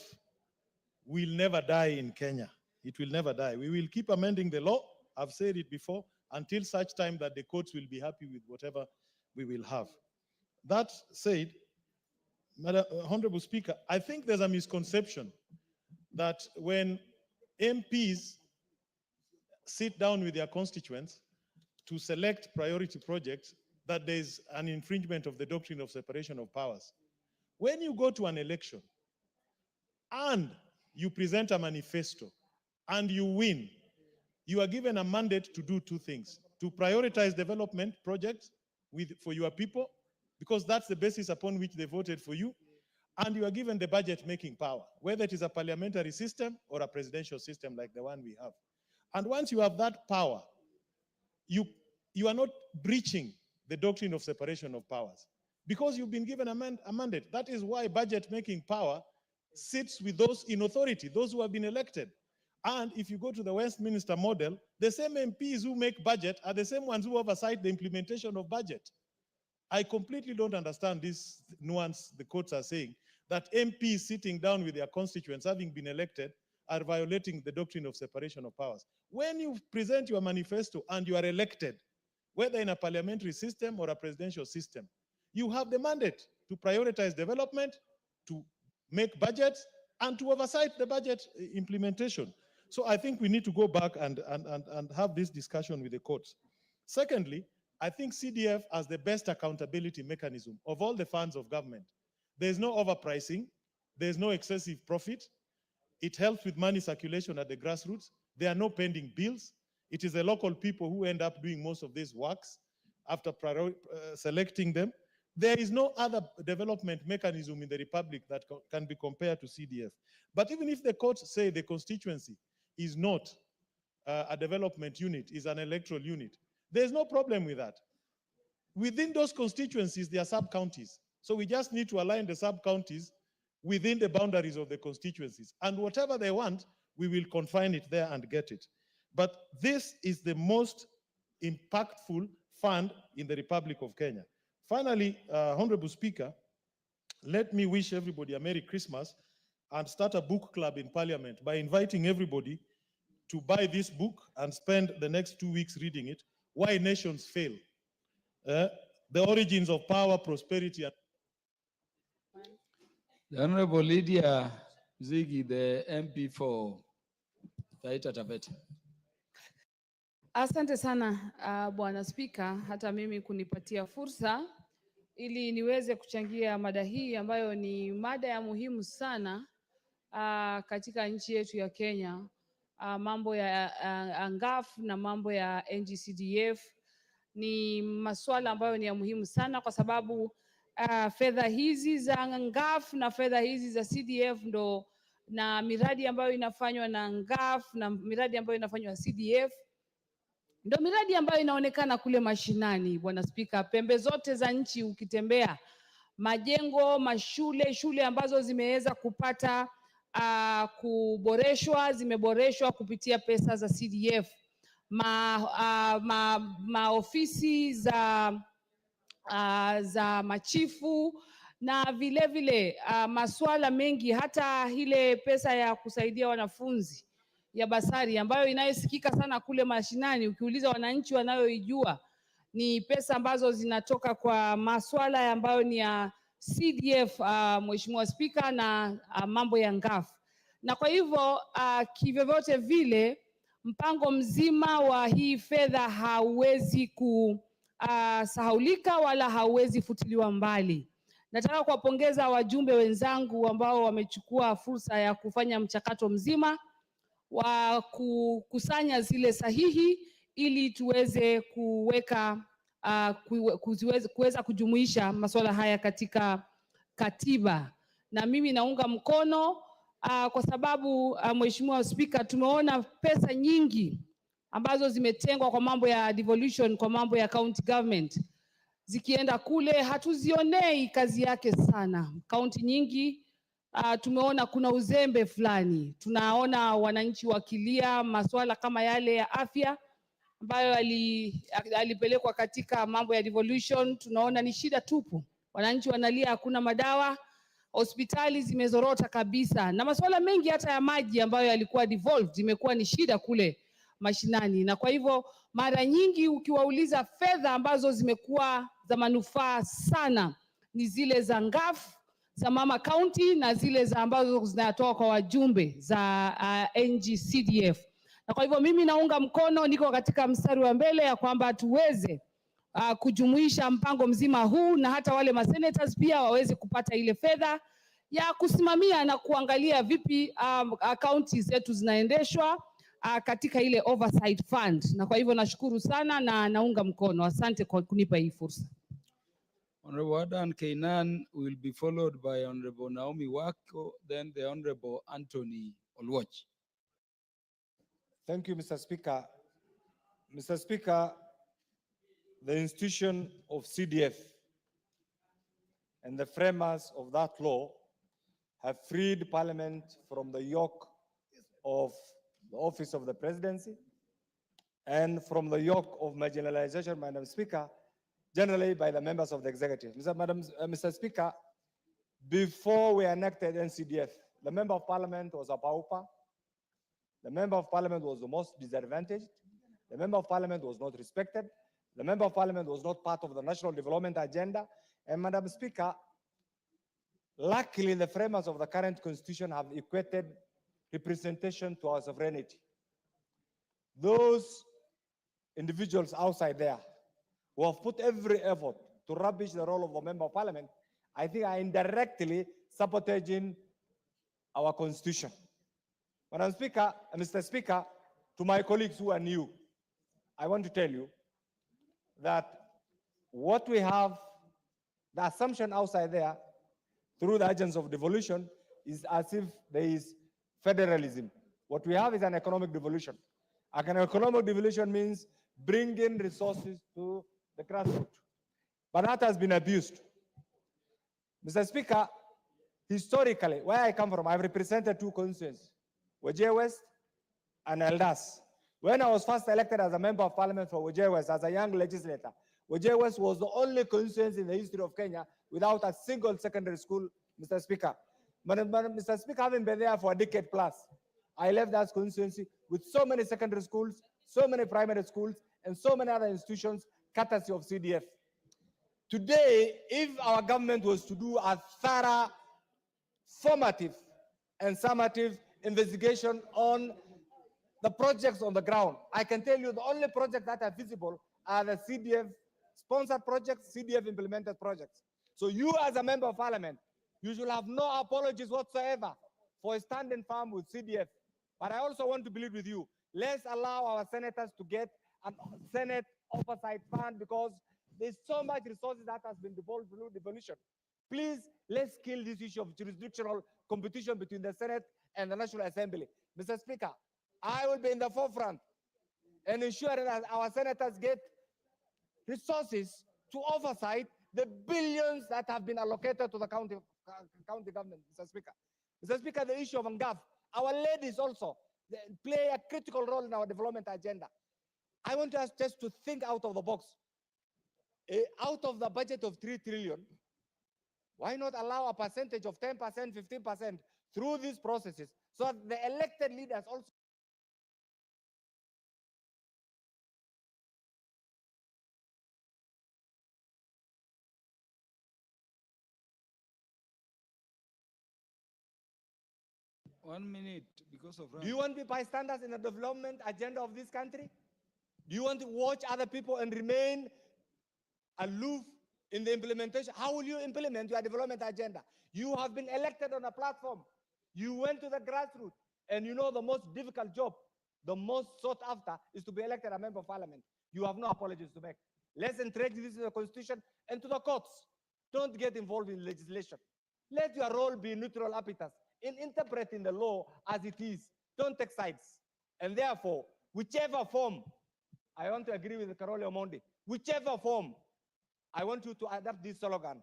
will never die in Kenya. It will never die. We will keep amending the law, I've said it before, until such time that the courts will be happy with whatever we will have. That said, Madam Honorable Speaker, I think there's a misconception that when MPs sit down with their constituents to select priority projects, that there's an infringement of the doctrine of separation of powers. When you go to an election and you present a manifesto and you win, you are given a mandate to do two things: to prioritize development projects for your people, because that's the basis upon which they voted for you, and you are given the budget-making power, whether it is a parliamentary system or a presidential system like the one we have. And once you have that power, you are not breaching the doctrine of separation of powers, because you've been given a mandate. That is why budget-making power sits with those in authority, those who have been elected. And if you go to the Westminster model, the same MPs who make budget are the same ones who oversight the implementation of budget. I completely don't understand this nuance the courts are saying, that MPs sitting down with their constituents, having been elected, are violating the doctrine of separation of powers. When you present your manifesto and you are elected, whether in a parliamentary system or a presidential system, you have the mandate to prioritize development, to make budgets, and to oversight the budget implementation. So I think we need to go back and have this discussion with the courts. Secondly, I think CDF has the best accountability mechanism of all the funds of government. There's no overpricing, there's no excessive profit. It helps with money circulation at the grassroots. There are no pending bills. It is the local people who end up doing most of these works after selecting them. There is no other development mechanism in the Republic that can be compared to CDF. But even if the courts say the constituency is not a development unit, is an electoral unit, there's no problem with that. Within those constituencies, there are sub-counties. So we just need to align the sub-counties within the boundaries of the constituencies. And whatever they want, we will confine it there and get it. But this is the most impactful fund in the Republic of Kenya. Finally, Honorable Speaker, let me wish everybody a Merry Christmas and start a book club in Parliament by inviting everybody to buy this book and spend the next 2 weeks reading it, Why Nations Fail. The origins of power, prosperity, and The Honorable Lydia Ziggy, the MP for Taita Taveta. Asante sana Bwana Spika, hata mimi kunipatia fursa ili niweze kuchangia mada hii ambayo ni mada ya muhimu sana katika nchi yetu ya Kenya. Mambo ya NGAF na mambo ya NGCDF ni masuala ambayo ni ya muhimu sana, kwa sababu fedha hizi za NGAF na fedha hizi za CDF ndo, na miradi ambayo inafanywa na NGAF na miradi ambayo inafanywa na CDF Ndio miradi ambayo inaonekana kule mashinani, Bwana Spika, pembe zote za nchi ukitembea, majengo, mashule, shule ambazo zimeweza kupata kuboreshwa, zimeboreshwa kupitia pesa za CDF. Maofisi za machifu na vile vile masuala mengi, hata ile pesa ya kusaidia wanafunzi ya basari ambayo inayosikika sana kule mashinani, ukiuliza wananchi wanayoijua ni pesa ambazo zinatoka kwa masuala ambayo ni ya CDF, Mheshimiwa Spika, na mambo ya ngafu. Na kwa hivyo kivyovyote vile mpango mzima wa hii fedha hauwezi kusahaulika wala hauwezi futiliwa mbali. Nataka kuwapongeza wajumbe wenzangu ambao wamechukua fursa ya kufanya mchakato mzima wa kukusanya zile sahihi ili tuweze kuweza kujumuisha masuala haya katika katiba. Na mimi naunga mkono kwa sababu Mheshimiwa Spika, tumeona pesa nyingi ambazo zimetengwa kwa mambo ya devolution, kwa mambo ya county government, zikienda kule hatuzionei kazi yake sana. Kaunti nyingi tumeona kuna uzembe fulani. Tunaona wananchi wakilia masuala kama yale ya afya ambayo alipelekwa katika mambo ya devolution. Tunaona ni shida tupu, wananchi wanalia, hakuna madawa, hospitali zimezorota kabisa, na masuala mengi hata ya maji ambayo yalikuwa devolved imekuwa ni shida kule mashinani. Na kwa hivyo mara nyingi ukiwauliza, fedha ambazo zimekuwa za manufaa sana ni zile za ngafu za mama county na zile za ambazo zinatoka kwa wajumbe za NG-CDF. Na kwa hivyo mimi naunga mkono, niko katika mstari wa mbele ya kwamba tuweze kujumuisha mpango mzima huu, na hata wale masenators pia waweze kupata ile fedha ya kusimamia na kuangalia vipi counties zetu zinaendeshwa katika ile oversight fund. Na kwa hivyo nashukuru sana na naunga mkono. Asante kwa kunipa hii fursa. Honorable Adan Keinan will be followed by Honorable Naomi Wako, then the Honorable Anthony Olwach. Thank you, Mr. Speaker. Mr. Speaker, the institution of CDF and the framers of that law have freed Parliament from the yoke of the office of the presidency and from the yoke of marginalization, Madam Speaker, generally by the members of the executive. Mr. Speaker, before we enacted NCDF, the member of Parliament was a pauper. The member of Parliament was the most disadvantaged. The member of Parliament was not respected. The member of Parliament was not part of the national development agenda. And Madam Speaker, luckily the framers of the current constitution have equated representation to our sovereignty. Those individuals outside there who have put every effort to rubbish the role of a member of Parliament, I think are indirectly sabotaging our constitution. Madam Speaker, Mr. Speaker, to my colleagues who are new, I want to tell you that what we have, the assumption outside there, through the agents of devolution, is as if there is federalism. What we have is an economic devolution. An economic devolution means bringing resources to the grassroots. But that has been abused. Mr. Speaker, historically, where I come from, I've represented two constituencies, Wajir West and Eldas. When I was first elected as a member of Parliament for Wajir West as a young legislator, Wajir West was the only constituency in the history of Kenya without a single secondary school, Mr. Speaker. Mr. Speaker, having been there for a decade plus, I left that constituency with so many secondary schools, so many primary schools, and so many other institutions, courtesy of CDF. Today, if our government was to do a thorough, formative, and summative investigation on the projects on the ground, I can tell you the only projects that are visible are the CDF-sponsored projects, CDF-implemented projects. So you, as a member of Parliament, you should have no apologies whatsoever for standing firm with CDF. But I also want to believe with you, let's allow our senators to get a Senate oversight fund, because there's so much resources that has been devolved through devolution. Please, let's kill this issue of jurisdictional competition between the Senate and the National Assembly. Mr. Speaker, I will be in the forefront and ensuring that our senators get resources to oversight the billions that have been allocated to the county government, Mr. Speaker. Mr. Speaker, the issue of NGAF, our ladies also they play a critical role in our development agenda. I want us just to think out of the box. Out of the budget of 3 trillion, why not allow a percentage of 10%, 15% through these processes so that the elected leaders also. One minute because of. Do you want to be bystanders in the development agenda of this country? Do you want to watch other people and remain aloof in the implementation? How will you implement your development agenda? You have been elected on a platform. You went to the grassroots, and you know the most difficult job, the most sought after, is to be elected a member of parliament. You have no apologies to make. Let's entrench this in the constitution and to the courts. Don't get involved in legislation. Let your role be neutral arbiters in interpreting the law as it is. Don't take sides. And therefore, whichever form, I want to agree with Carole Omondi, whichever form, I want you to adapt this slogan: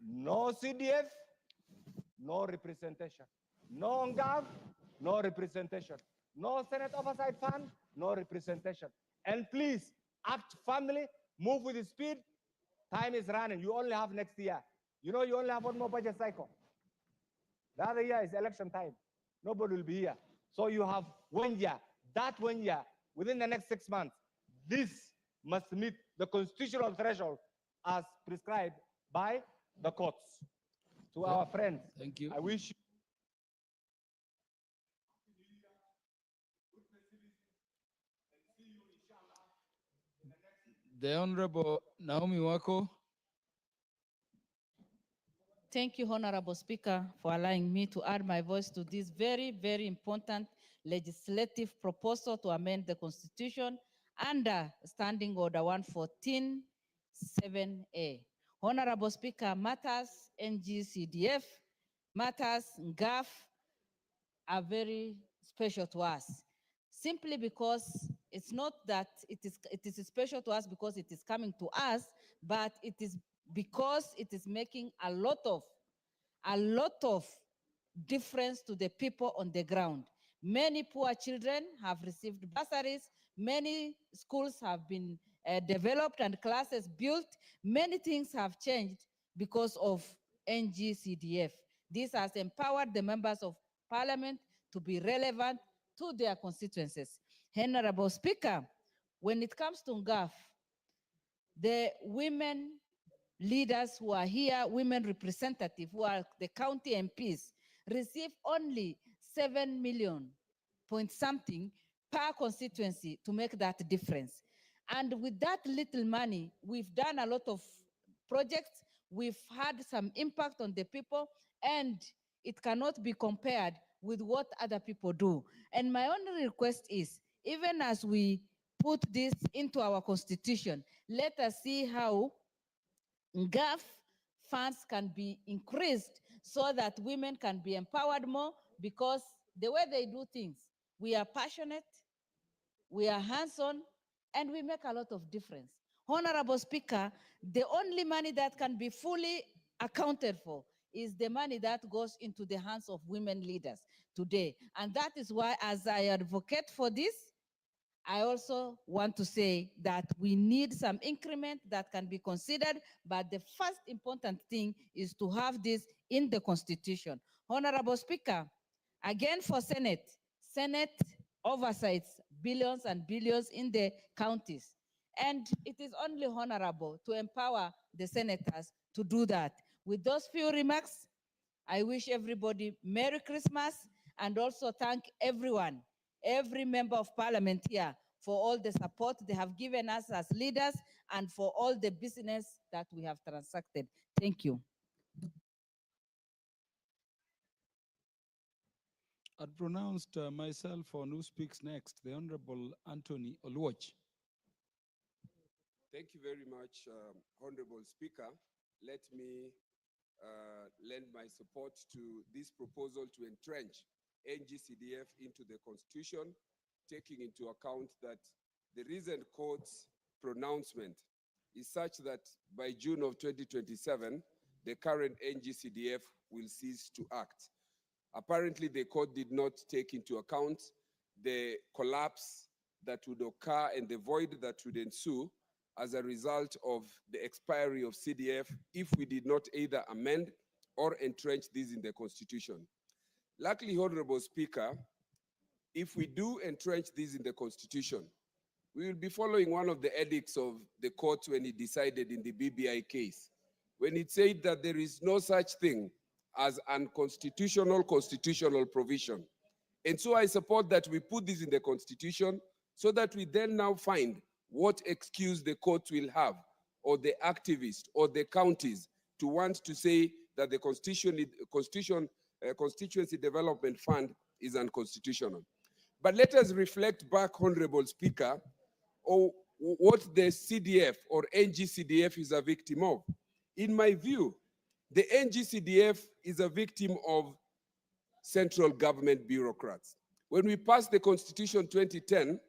no CDF, no representation. No NGAV, no representation. No Senate Oversight Fund, no representation. And please, act firmly, move with speed. Time is running. You only have next year. You know, you only have one more budget cycle. The other year is election time. Nobody will be here. So you have 1 year. That 1 year, within the next 6 months, this must meet the constitutional threshold as prescribed by the courts. To our friends, thank you. I wish you The Honorable Naomi Wako. Thank you, Honorable Speaker, for allowing me to add my voice to this very, very important legislative proposal to amend the Constitution under Standing Order 114-7A. Honorable Speaker, matters NGCDF, matters NGAF are very special to us, simply because it's not that it is special to us because it is coming to us, but it is because it is making a lot of difference to the people on the ground. Many poor children have received bursaries. Many schools have been developed and classes built. Many things have changed because of NGCDF. This has empowered the members of parliament to be relevant to their constituencies. Honorable Speaker, when it comes to NGAF, the women leaders who are here, women representatives who are the county MPs, receive only 7 million point something per constituency to make that difference. And with that little money, we've done a lot of projects, we've had some impact on the people, and it cannot be compared with what other people do. And my only request is, even as we put this into our constitution, let us see how NGAF funds can be increased so that women can be empowered more, because the way they do things, we are passionate, we are hands-on, and we make a lot of difference. Honorable Speaker, the only money that can be fully accounted for is the money that goes into the hands of women leaders today. And that is why, as I advocate for this, I also want to say that we need some increment that can be considered, but the first important thing is to have this in the Constitution. Honorable Speaker, again for Senate oversights billions and billions in the counties. And it is only honorable to empower the senators to do that. With those few remarks, I wish everybody Merry Christmas, and also thank everyone, every member of parliament here, for all the support they have given us as leaders and for all the business that we have transacted. Thank you. I'd pronounced myself on who speaks next, the Honorable Anthony Oluoch. Thank you very much, Honorable Speaker. Let me lend my support to this proposal to entrench NGCDF into the Constitution, taking into account that the recent court's pronouncement is such that by June of 2027, the current NGCDF will cease to act. Apparently, the court did not take into account the collapse that would occur and the void that would ensue as a result of the expiry of CDF if we did not either amend or entrench these in the Constitution. Luckily, Honorable Speaker, if we do entrench these in the Constitution, we will be following one of the edicts of the court when it decided in the BBI case, when it said that there is no such thing as unconstitutional constitutional provision. And so I support that we put this in the Constitution so that we then now find what excuse the court will have, or the activists, or the counties, to want to say that the Constituency Development Fund is unconstitutional. But let us reflect back, Honorable Speaker, on what the CDF or NGCDF is a victim of. In my view, the NGCDF is a victim of central government bureaucrats. When we passed the Constitution 2010,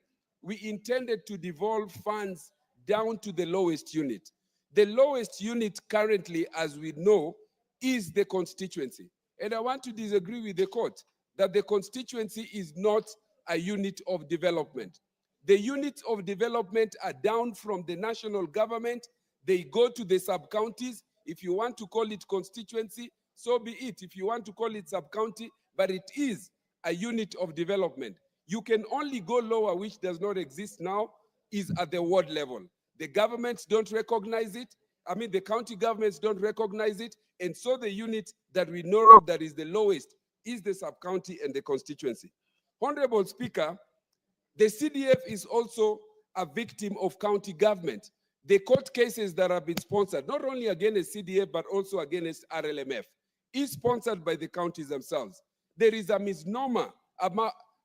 we intended to devolve funds down to the lowest unit. The lowest unit currently, as we know, is the constituency. And I want to disagree with the court that the constituency is not a unit of development. The units of development are down from the national government. They go to the sub-counties. If you want to call it constituency, so be it. If you want to call it sub-county, but it is a unit of development. You can only go lower, which does not exist now, is at the ward level. The governments don't recognize it. I mean, the county governments don't recognize it. And so the unit that we know of that is the lowest is the sub-county and the constituency. Honorable Speaker, the CDF is also a victim of county government. The court cases that have been sponsored, not only against CDF, but also against RLMF, is sponsored by the counties themselves. There is a misnomer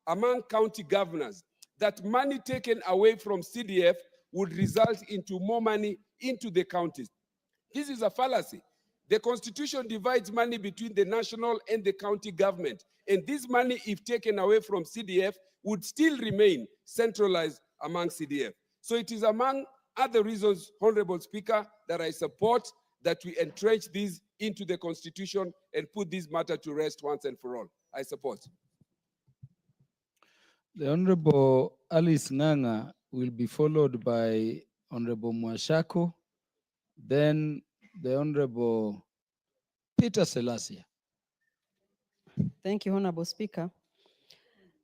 among county governors that money taken away from CDF would result into more money into the counties. This is a fallacy. The Constitution divides money between the national and the county government. And this money, if taken away from CDF, would still remain centralized among CDF. So it is among other reasons, Honorable Speaker, that I support that we entrench these into the Constitution and put this matter to rest once and for all. I support. The Honorable Alice Nganga will be followed by Honorable Mwashako, then the Honorable Peter Selassie. Thank you, Honorable Speaker.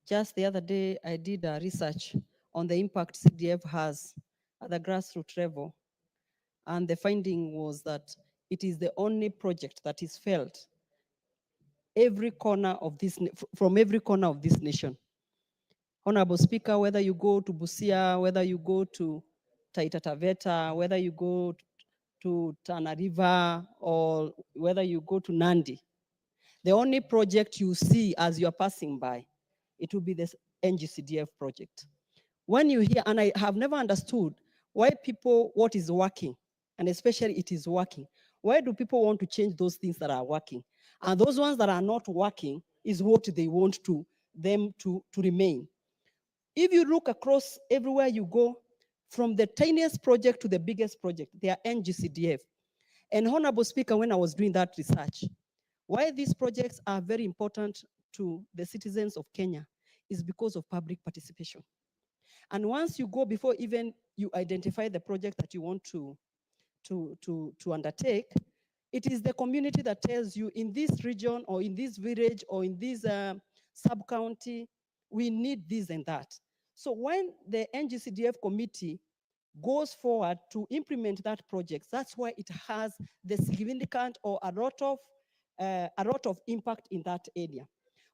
Just the other day, I did a research on the impact CDF has at the grassroots level. And the finding was that it is the only project that is felt every corner of this, from every corner of this nation. Honorable Speaker, whether you go to Busia, whether you go to Taita Taveta, whether you go to Tana River, or whether you go to Nandi, the only project you see as you're passing by, it will be this NGCDF project. When you hear, and I have never understood why people, what is working, and especially it is working, why do people want to change those things that are working? And those ones that are not working is what they want them to remain. If you look across everywhere you go, from the tiniest project to the biggest project, they are NGCDF. And Honorable Speaker, when I was doing that research, why these projects are very important to the citizens of Kenya is because of public participation. And once you go, before even you identify the project that you want to undertake, it is the community that tells you in this region or in this village or in this sub-county, we need this and that. So when the NGCDF committee goes forward to implement that project, that's why it has the significant or a lot of impact in that area.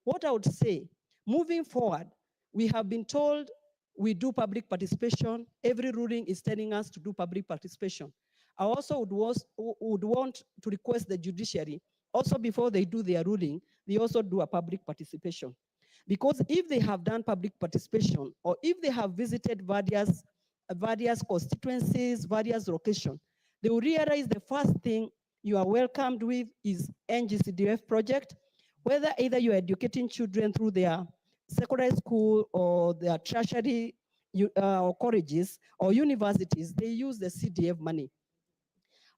What I would say, moving forward, we have been told we do public participation. Every ruling is telling us to do public participation. I also would want to request the judiciary, also before they do their ruling, they also do a public participation. Because if they have done public participation, or if they have visited various constituencies, various locations, they will realize the first thing you are welcomed with is NGCDF project, whether either you are educating children through their secondary school or their tertiary or colleges or universities, they use the CDF money.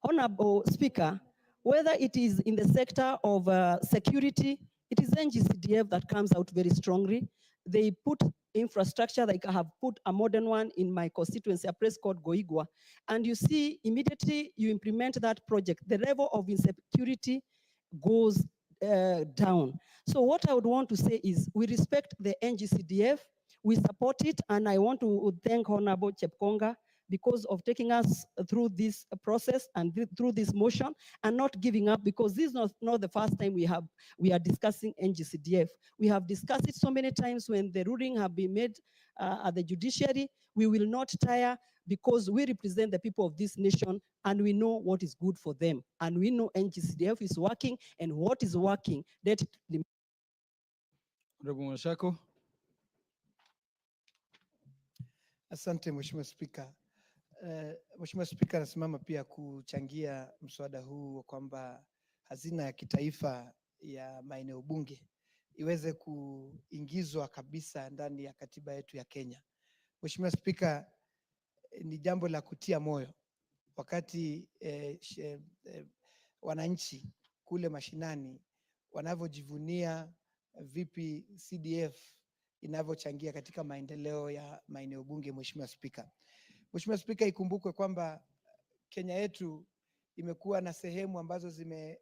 Honorable Speaker, whether it is in the sector of security, it is NGCDF that comes out very strongly. They put infrastructure, like I have put a modern one in my constituency, a place called Goigwa. And you see, immediately you implement that project, the level of insecurity goes down. So what I would want to say is we respect the NGCDF, we support it, and I want to thank Honorable Chepkonga because of taking us through this process and through this motion and not giving up, because this is not the first time we are discussing NGCDF. We have discussed it so many times when the ruling have been made at the judiciary. We will not tire because we represent the people of this nation and we know what is good for them. And we know NGCDF is working, and what is working, let it remain. Honorable Mashako. Asante Mheshimiwa Spika. Mheshimiwa Spika, nasimama pia kuchangia mswada huu kwamba hazina ya kitaifa ya maeneo bunge iweze kuingizwa kabisa ndani ya katiba yetu ya Kenya. Mheshimiwa Spika, ni jambo la kutia moyo wakati wananchi kule mashinani wanavyojivunia vipi CDF inavyochangia katika maendeleo ya maeneo bunge. Mheshimiwa Spika, Mheshimiwa Spika, ikumbukwe kwamba Kenya yetu imekuwa na sehemu ambazo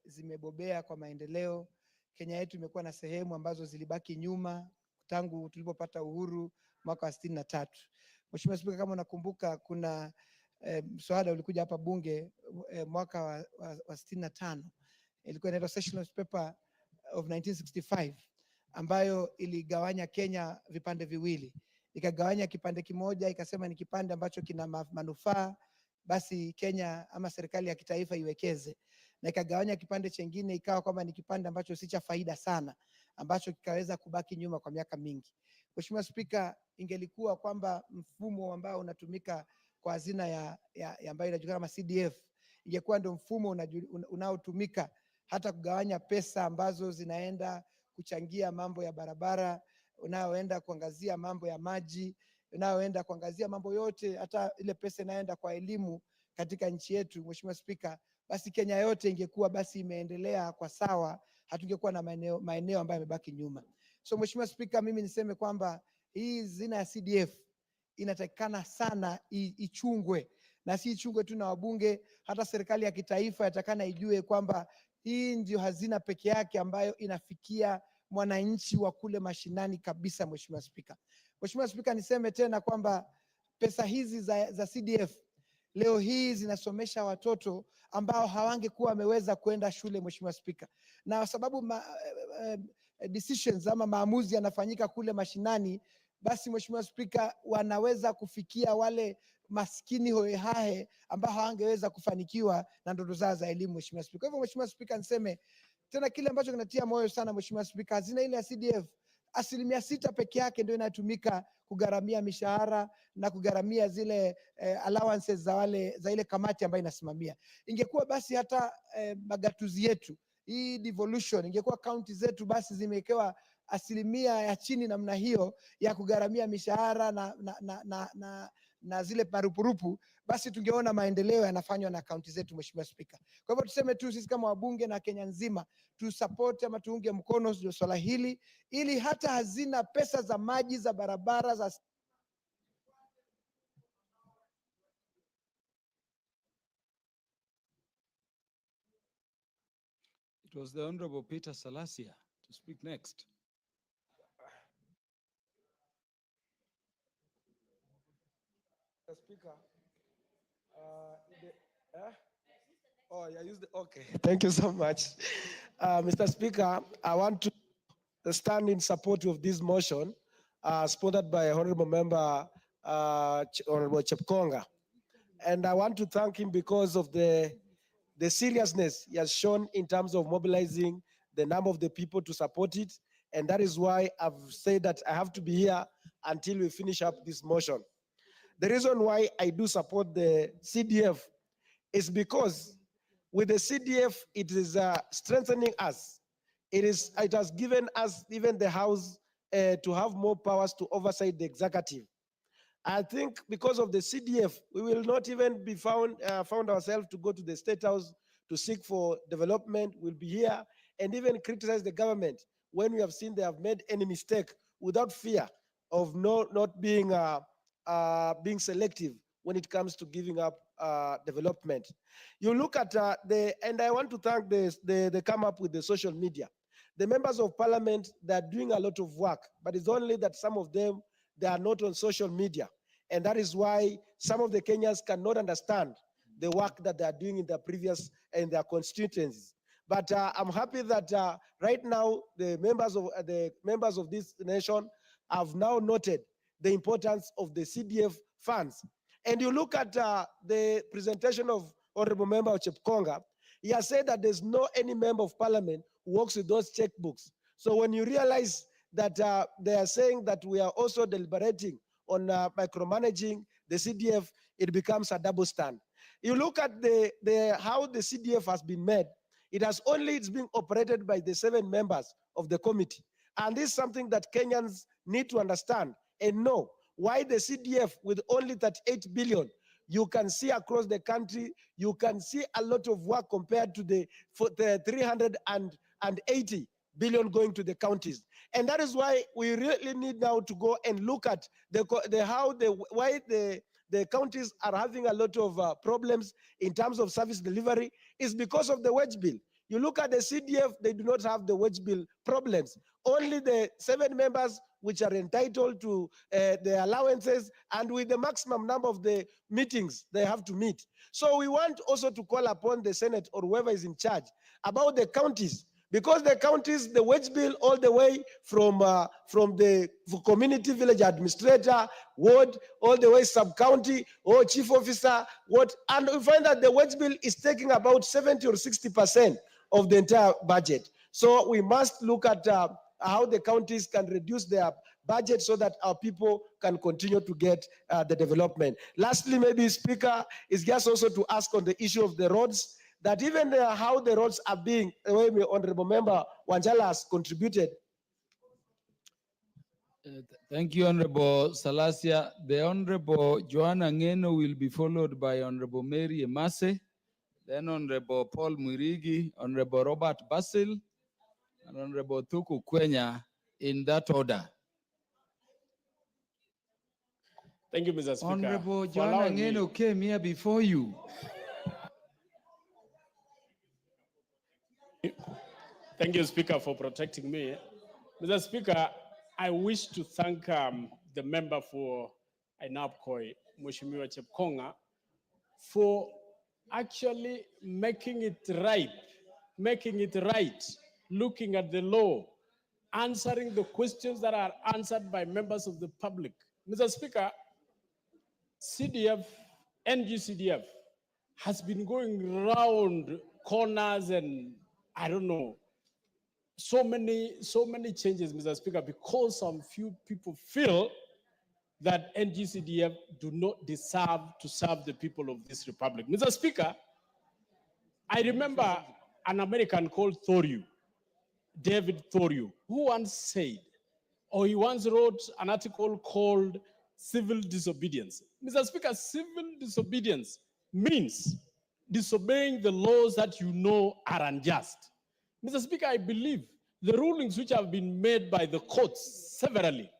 zimebobea kwa maendeleo. Kenya yetu imekuwa na sehemu ambazo zilibaki nyuma tangu tulipopata uhuru mwaka wa 63. Mheshimiwa Spika, kama unakumbuka kuna mswada ulikuja hapa bunge mwaka wa 65, ilikuwa inaitwa Sessional Paper of 1965, ambayo iligawanya Kenya vipande viwili. Ikagawanya kipande kimoja, ikasema ni kipande ambacho kina manufaa, basi Kenya ama serikali ya kitaifa iwekeze, na ikagawanya kipande chengine ikawa kwamba ni kipande ambacho si cha faida sana, ambacho kikaweza kubaki nyuma kwa miaka mingi. Mheshimiwa Spika, ingelikuwa kwamba mfumo ambao unatumika kwa hazina ya ambayo inajulikana kama CDF ingekuwa ndio mfumo unaotumika hata kugawanya pesa ambazo zinaenda kuchangia mambo ya barabara, unaoenda kuangazia mambo ya maji, unaoenda kuangazia mambo yote, hata ile pesa inaenda kwa elimu katika nchi yetu. Mheshimiwa Spika, basi Kenya yote ingekuwa basi imeendelea kwa sawa, hatungekuwa na maeneo ambayo yamebaki nyuma. So Mheshimiwa Spika, mimi niseme kwamba hii hazina ya CDF inatakikana sana ichungwe, na si ichungwe tu na wabunge, hata serikali ya kitaifa yatakana ijue kwamba hii ndio hazina peke yake ambayo inafikia mwananchi wa kule mashinani kabisa. Mheshimiwa Spika, Mheshimiwa Spika, niseme tena kwamba pesa hizi za CDF leo hii zinasomesha watoto ambao hawangekuwa wameweza kwenda shule. Mheshimiwa Spika, na sababu decisions ama maamuzi yanafanyika kule mashinani, basi Mheshimiwa Spika, wanaweza kufikia wale maskini hohehahe ambao hawangeweza kufanikiwa na ndoto zao za elimu. Mheshimiwa Spika, kwa hivyo Mheshimiwa Spika, niseme tena kile ambacho kinatia moyo sana Mheshimiwa Spika, hazina ile ya CDF 6% peke yake ndio inatumika kugharamia mishahara na kugharamia zile allowances za ile kamati ambayo inasimamia. Ingekuwa basi hata magatuzi yetu, hii devolution, ingekuwa kaunti zetu basi zimewekewa asilimia ya chini namna hiyo ya kugharamia mishahara na zile marupurupu, basi tungeona maendeleo yanafanywa na kaunti zetu. Mheshimiwa Spika, kwa hivyo tuseme tu sisi kama wabunge na Kenya nzima tu support ama tuunge mkono swala hili, ili hata hazina pesa za maji, za barabara, za It was the Honorable Peter Salasia to speak next. Speaker, okay. Thank you so much. Mr. Speaker, I want to stand in support of this motion supported by Honorable Member Honorable Chepkonga. And I want to thank him because of the seriousness he has shown in terms of mobilizing the number of the people to support it. And that is why I've said that I have to be here until we finish up this motion. The reason why I do support the CDF is because with the CDF, it is strengthening us. It has given us, even the House, to have more powers to oversight the executive. I think because of the CDF, we will not even be found ourselves to go to the State House to seek for development. We'll be here and even criticize the government when we have seen they have made any mistake without fear of not being being selective when it comes to giving up development. You look at and I want to thank they come up with the social media. The members of parliament, they're doing a lot of work, but it's only that some of them, they are not on social media. And that is why some of the Kenyans cannot understand the work that they are doing in their previous and their constituencies. But I'm happy that right now the members of this nation have now noted the importance of the CDF funds. And you look at the presentation of Honorable Member Chepkonga, he has said that there's no any member of parliament who works with those checkbooks. So when you realize that they are saying that we are also deliberating on micromanaging the CDF, it becomes a double stand. You look at how the CDF has been made, it's being operated by the 7 members of the committee. And this is something that Kenyans need to understand and know why the CDF with only 38 billion, you can see across the country, you can see a lot of work compared to the 380 billion going to the counties. And that is why we really need now to go and look at why the counties are having a lot of problems in terms of service delivery is because of the wage bill. You look at the CDF, they do not have the wage bill problems. Only the 7 members which are entitled to the allowances and with the maximum number of the meetings they have to meet. So we want also to call upon the Senate or whoever is in charge about the counties, because the counties, the wage bill all the way from the community village administrator, ward, all the way sub-county or chief officer, and we find that the wage bill is taking about 70 or 60% of the entire budget. So we must look at how the counties can reduce their budget so that our people can continue to get the development. Lastly, maybe Speaker, is just also to ask on the issue of the roads, that even how the roads are being, the way my Honorable Member Wanjala has contributed. Thank you, Honorable Salasia. The Honorable Joanna Ngeno will be followed by Honorable Mary Emase, then Honorable Paul Mwirigi, Honorable Robert Basil, and Honorable Thuku Kwenya, in that order. Thank you, Mr. Speaker. Honorable for Joanna allowing me- Ngeno came here before you. Thank you, Speaker, for protecting me. Mr. Speaker, I wish to thank the member for Ainabkoi, Mheshimiwa Chepkonga, for actually making it right, looking at the law, answering the questions that are answered by members of the public. Mr. Speaker, CDF, NGCDF, has been going round corners and I don't know, so many changes, Mr. Speaker, because some few people feel that NGCDF do not deserve to serve the people of this republic. Mr. Speaker, I remember an American called David Thoreau, who once said, or he once wrote an article called Civil Disobedience. Mr. Speaker, civil disobedience means disobeying the laws that you know are unjust. Mr. Speaker, I believe the rulings which have been made by the courts severally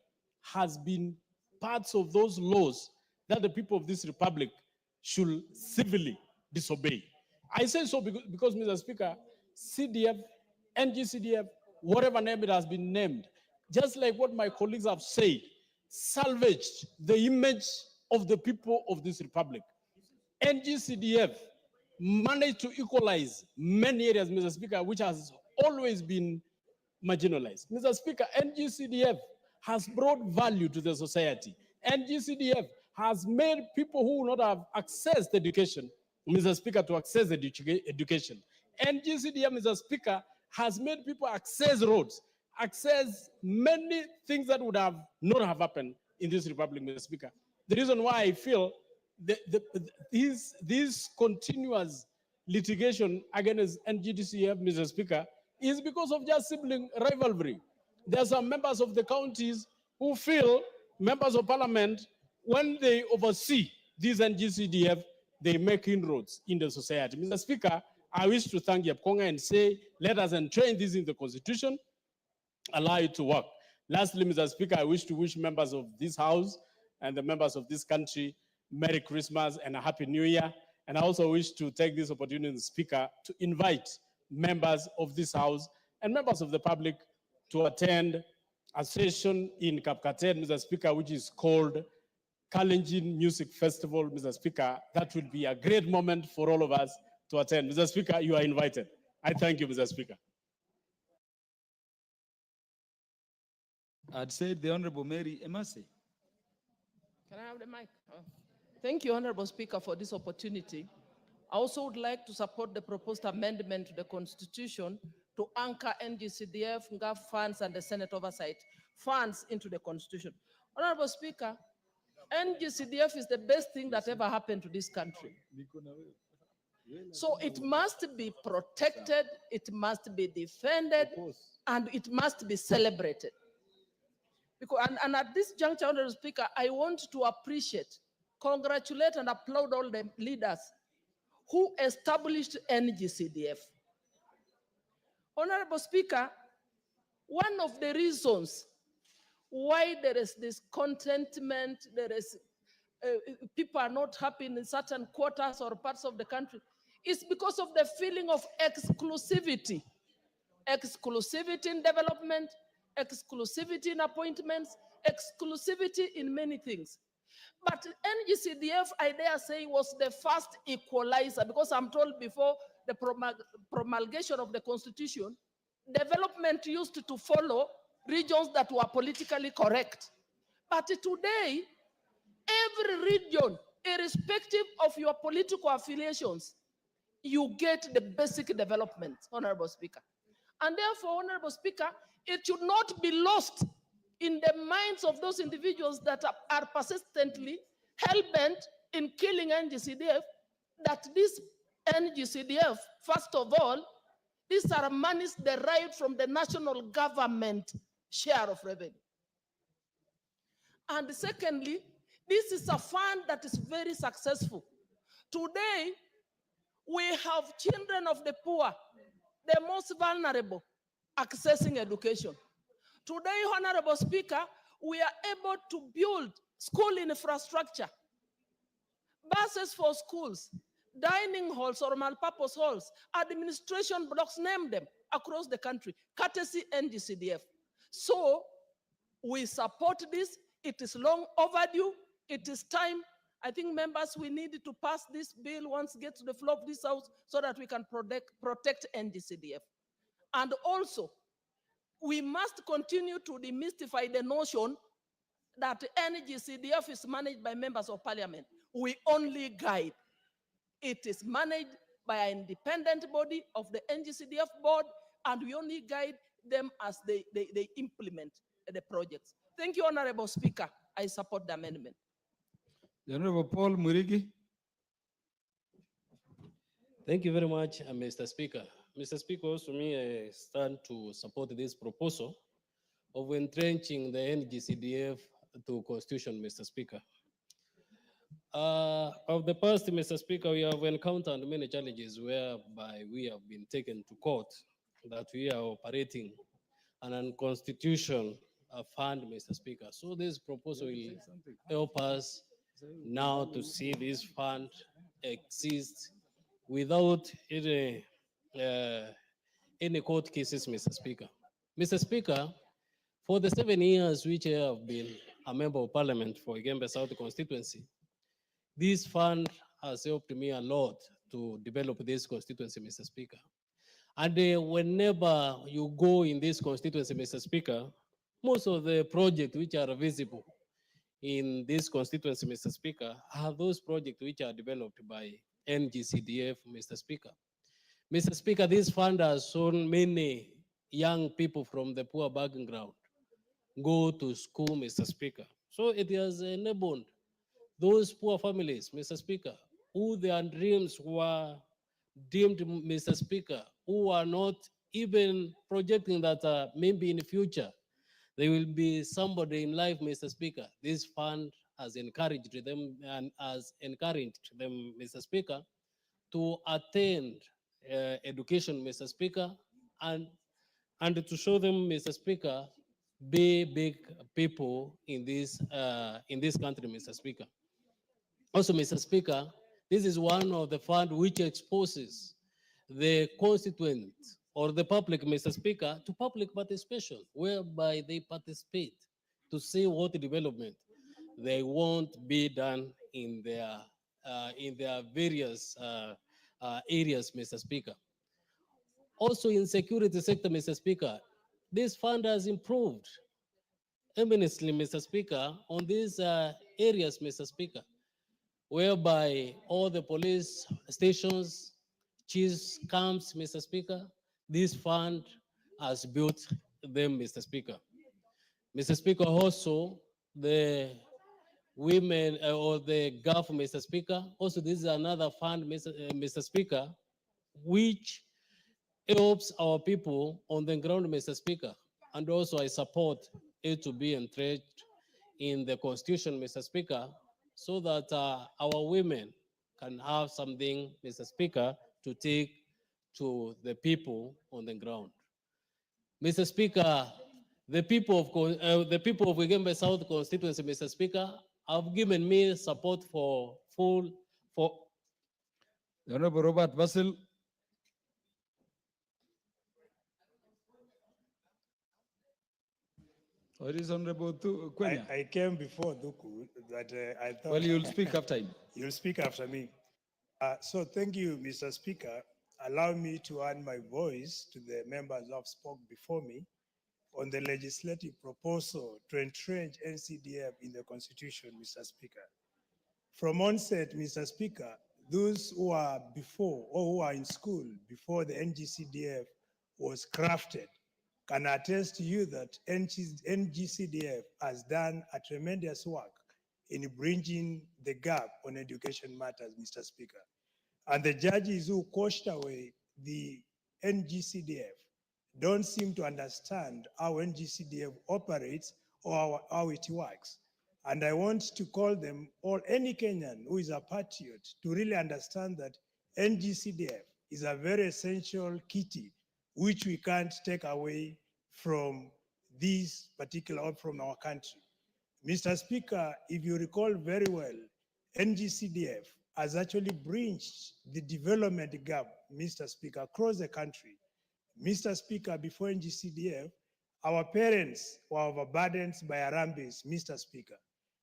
has been parts of those laws that the people of this republic should civilly disobey. I say so because Mr. Speaker, CDF, NGCDF, whatever name it has been named, just like what my colleagues have said, salvaged the image of the people of this republic. NGCDF managed to equalize many areas, Mr. Speaker, which has always been marginalized. Mr. Speaker, NGCDF has brought value to the society. NGCDF has made people who would not have accessed education, Mr. Speaker, to access education. NGCDF, Mr. Speaker, has made people access roads, access many things that would have not have happened in this republic, Mr. Speaker. The reason why I feel this continuous litigation against NGCDF, Mr. Speaker, is because of just sibling rivalry. There are some members of the counties who feel members of parliament when they oversee these NGCDF, they make inroads in the society. Mr. Speaker, I wish to thank Yapkonga and say, let us entrench this in the Constitution, allow it to work. Lastly, Mr. Speaker, I wish to wish members of this House and the members of this country Merry Christmas and a Happy New Year. And I also wish to take this opportunity, Speaker, to invite members of this House and members of the public to attend a session in Kapkatet, Mr. Speaker, which is called Kalenjin Music Festival, Mr. Speaker. That will be a great moment for all of us to attend. Mr. Speaker, you are invited. I thank you, Mr. Speaker. I'd say the Honorable Mary Emasi. Can I have the mic? Thank you, Honorable Speaker, for this opportunity. I also would like to support the proposed amendment to the Constitution to anchor NGCDF, NGAF funds, and the Senate oversight funds into the Constitution. Honorable Speaker, NGCDF is the best thing that ever happened to this country. So it must be protected, it must be defended, and it must be celebrated. Because, and at this juncture, Honorable Speaker, I want to appreciate, congratulate, and applaud all the leaders who established NGCDF. Honorable Speaker, one of the reasons why there is discontentment, people are not happy in certain quarters or parts of the country, is because of the feeling of exclusivity. Exclusivity in development, exclusivity in appointments, exclusivity in many things. But NGCDF, I dare say, was the first equalizer, because I'm told before the promulgation of the Constitution, development used to follow regions that were politically correct. But today, every region, irrespective of your political affiliations, you get the basic development, Honorable Speaker. And therefore, Honorable Speaker, it should not be lost in the minds of those individuals that are persistently hell-bent in killing NGCDF, that this NGCDF, first of all, these are monies derived from the national government share of revenue. And secondly, this is a fund that is very successful. Today, we have children of the poor, the most vulnerable, accessing education. Today, Honorable Speaker, we are able to build school infrastructure, buses for schools, dining halls or multipurpose halls, administration blocks, name them, across the country, courtesy NGCDF. So we support this. It is long overdue. It is time. I think members, we need to pass this bill once it gets to the floor of this House so that we can protect NGCDF. And also, we must continue to demystify the notion that NGCDF is managed by members of parliament. We only guide. It is managed by an independent body of the NGCDF board, and we only guide them as they implement the projects. Thank you, Honorable Speaker. I support the amendment. The Honorable Paul Murigi. Thank you very much, Mr. Speaker. Mr. Speaker, also me, I stand to support this proposal of entrenching the NGCDF to Constitution, Mr. Speaker. Of the past, Mr. Speaker, we have encountered many challenges whereby we have been taken to court that we are operating an unconstitutional fund, Mr. Speaker. So this proposal will help us now to see this fund exist without any court cases, Mr. Speaker. Mr. Speaker, for the 7 years which I have been a member of parliament for Igembe South constituency, this fund has helped me a lot to develop this constituency, Mr. Speaker. And whenever you go in this constituency, Mr. Speaker, most of the projects which are visible in this constituency, Mr. Speaker, are those projects which are developed by NGCDF, Mr. Speaker. Mr. Speaker, this fund has shown many young people from the poor background go to school, Mr. Speaker. So it has enabled those poor families, Mr. Speaker, who their dreams were deemed, Mr. Speaker, who are not even projecting that maybe in the future there will be somebody in life, Mr. Speaker. This fund has encouraged them Mr. Speaker, to attend education, Mr. Speaker, and to show them, Mr. Speaker, be big people in this country, Mr. Speaker. Also, Mr. Speaker, this is one of the fund which exposes the constituent or the public, Mr. Speaker, to public participation, whereby they participate to see what development they want be done in their various areas, Mr. Speaker. Also, in security sector, Mr. Speaker, this fund has improved eminently, Mr. Speaker, on these areas, Mr. Speaker, whereby all the police stations, chiefs, camps, Mr. Speaker, this fund has built them, Mr. Speaker. Mr. Speaker, also the women or the Gulf, Mr. Speaker, also this is another fund, Mr. Speaker, which helps our people on the ground, Mr. Speaker. And also I support it to be entrenched in the Constitution, Mr. Speaker, so that our women can have something, Mr. Speaker, to take to the people on the ground. Mr. Speaker, the people of Wigembe South constituency, Mr. Speaker, have given me support for The Honorable Robert Basil. Or is Honorable Kwenya? I came before Duku, but I thought. Well, you'll speak after him. You'll speak after me. So thank you, Mr. Speaker. Allow me to add my voice to the members who have spoke before me on the legislative proposal to entrench NCDF in the Constitution, Mr. Speaker. From onset, Mr. Speaker, those who are before or who are in school before the NGCDF was crafted can attest to you that NGCDF has done a tremendous work in bridging the gap on education matters, Mr. Speaker. And the judges who coached away the NGCDF don't seem to understand how NGCDF operates or how it works. And I want to call them, or any Kenyan who is a patriot, to really understand that NGCDF is a very essential kitty which we can't take away from this particular, or from our country. Mr. Speaker, if you recall very well, NGCDF has actually bridged the development gap, Mr. Speaker, across the country. Mr. Speaker, before NGCDF, our parents were overburdened by Arambis, Mr. Speaker.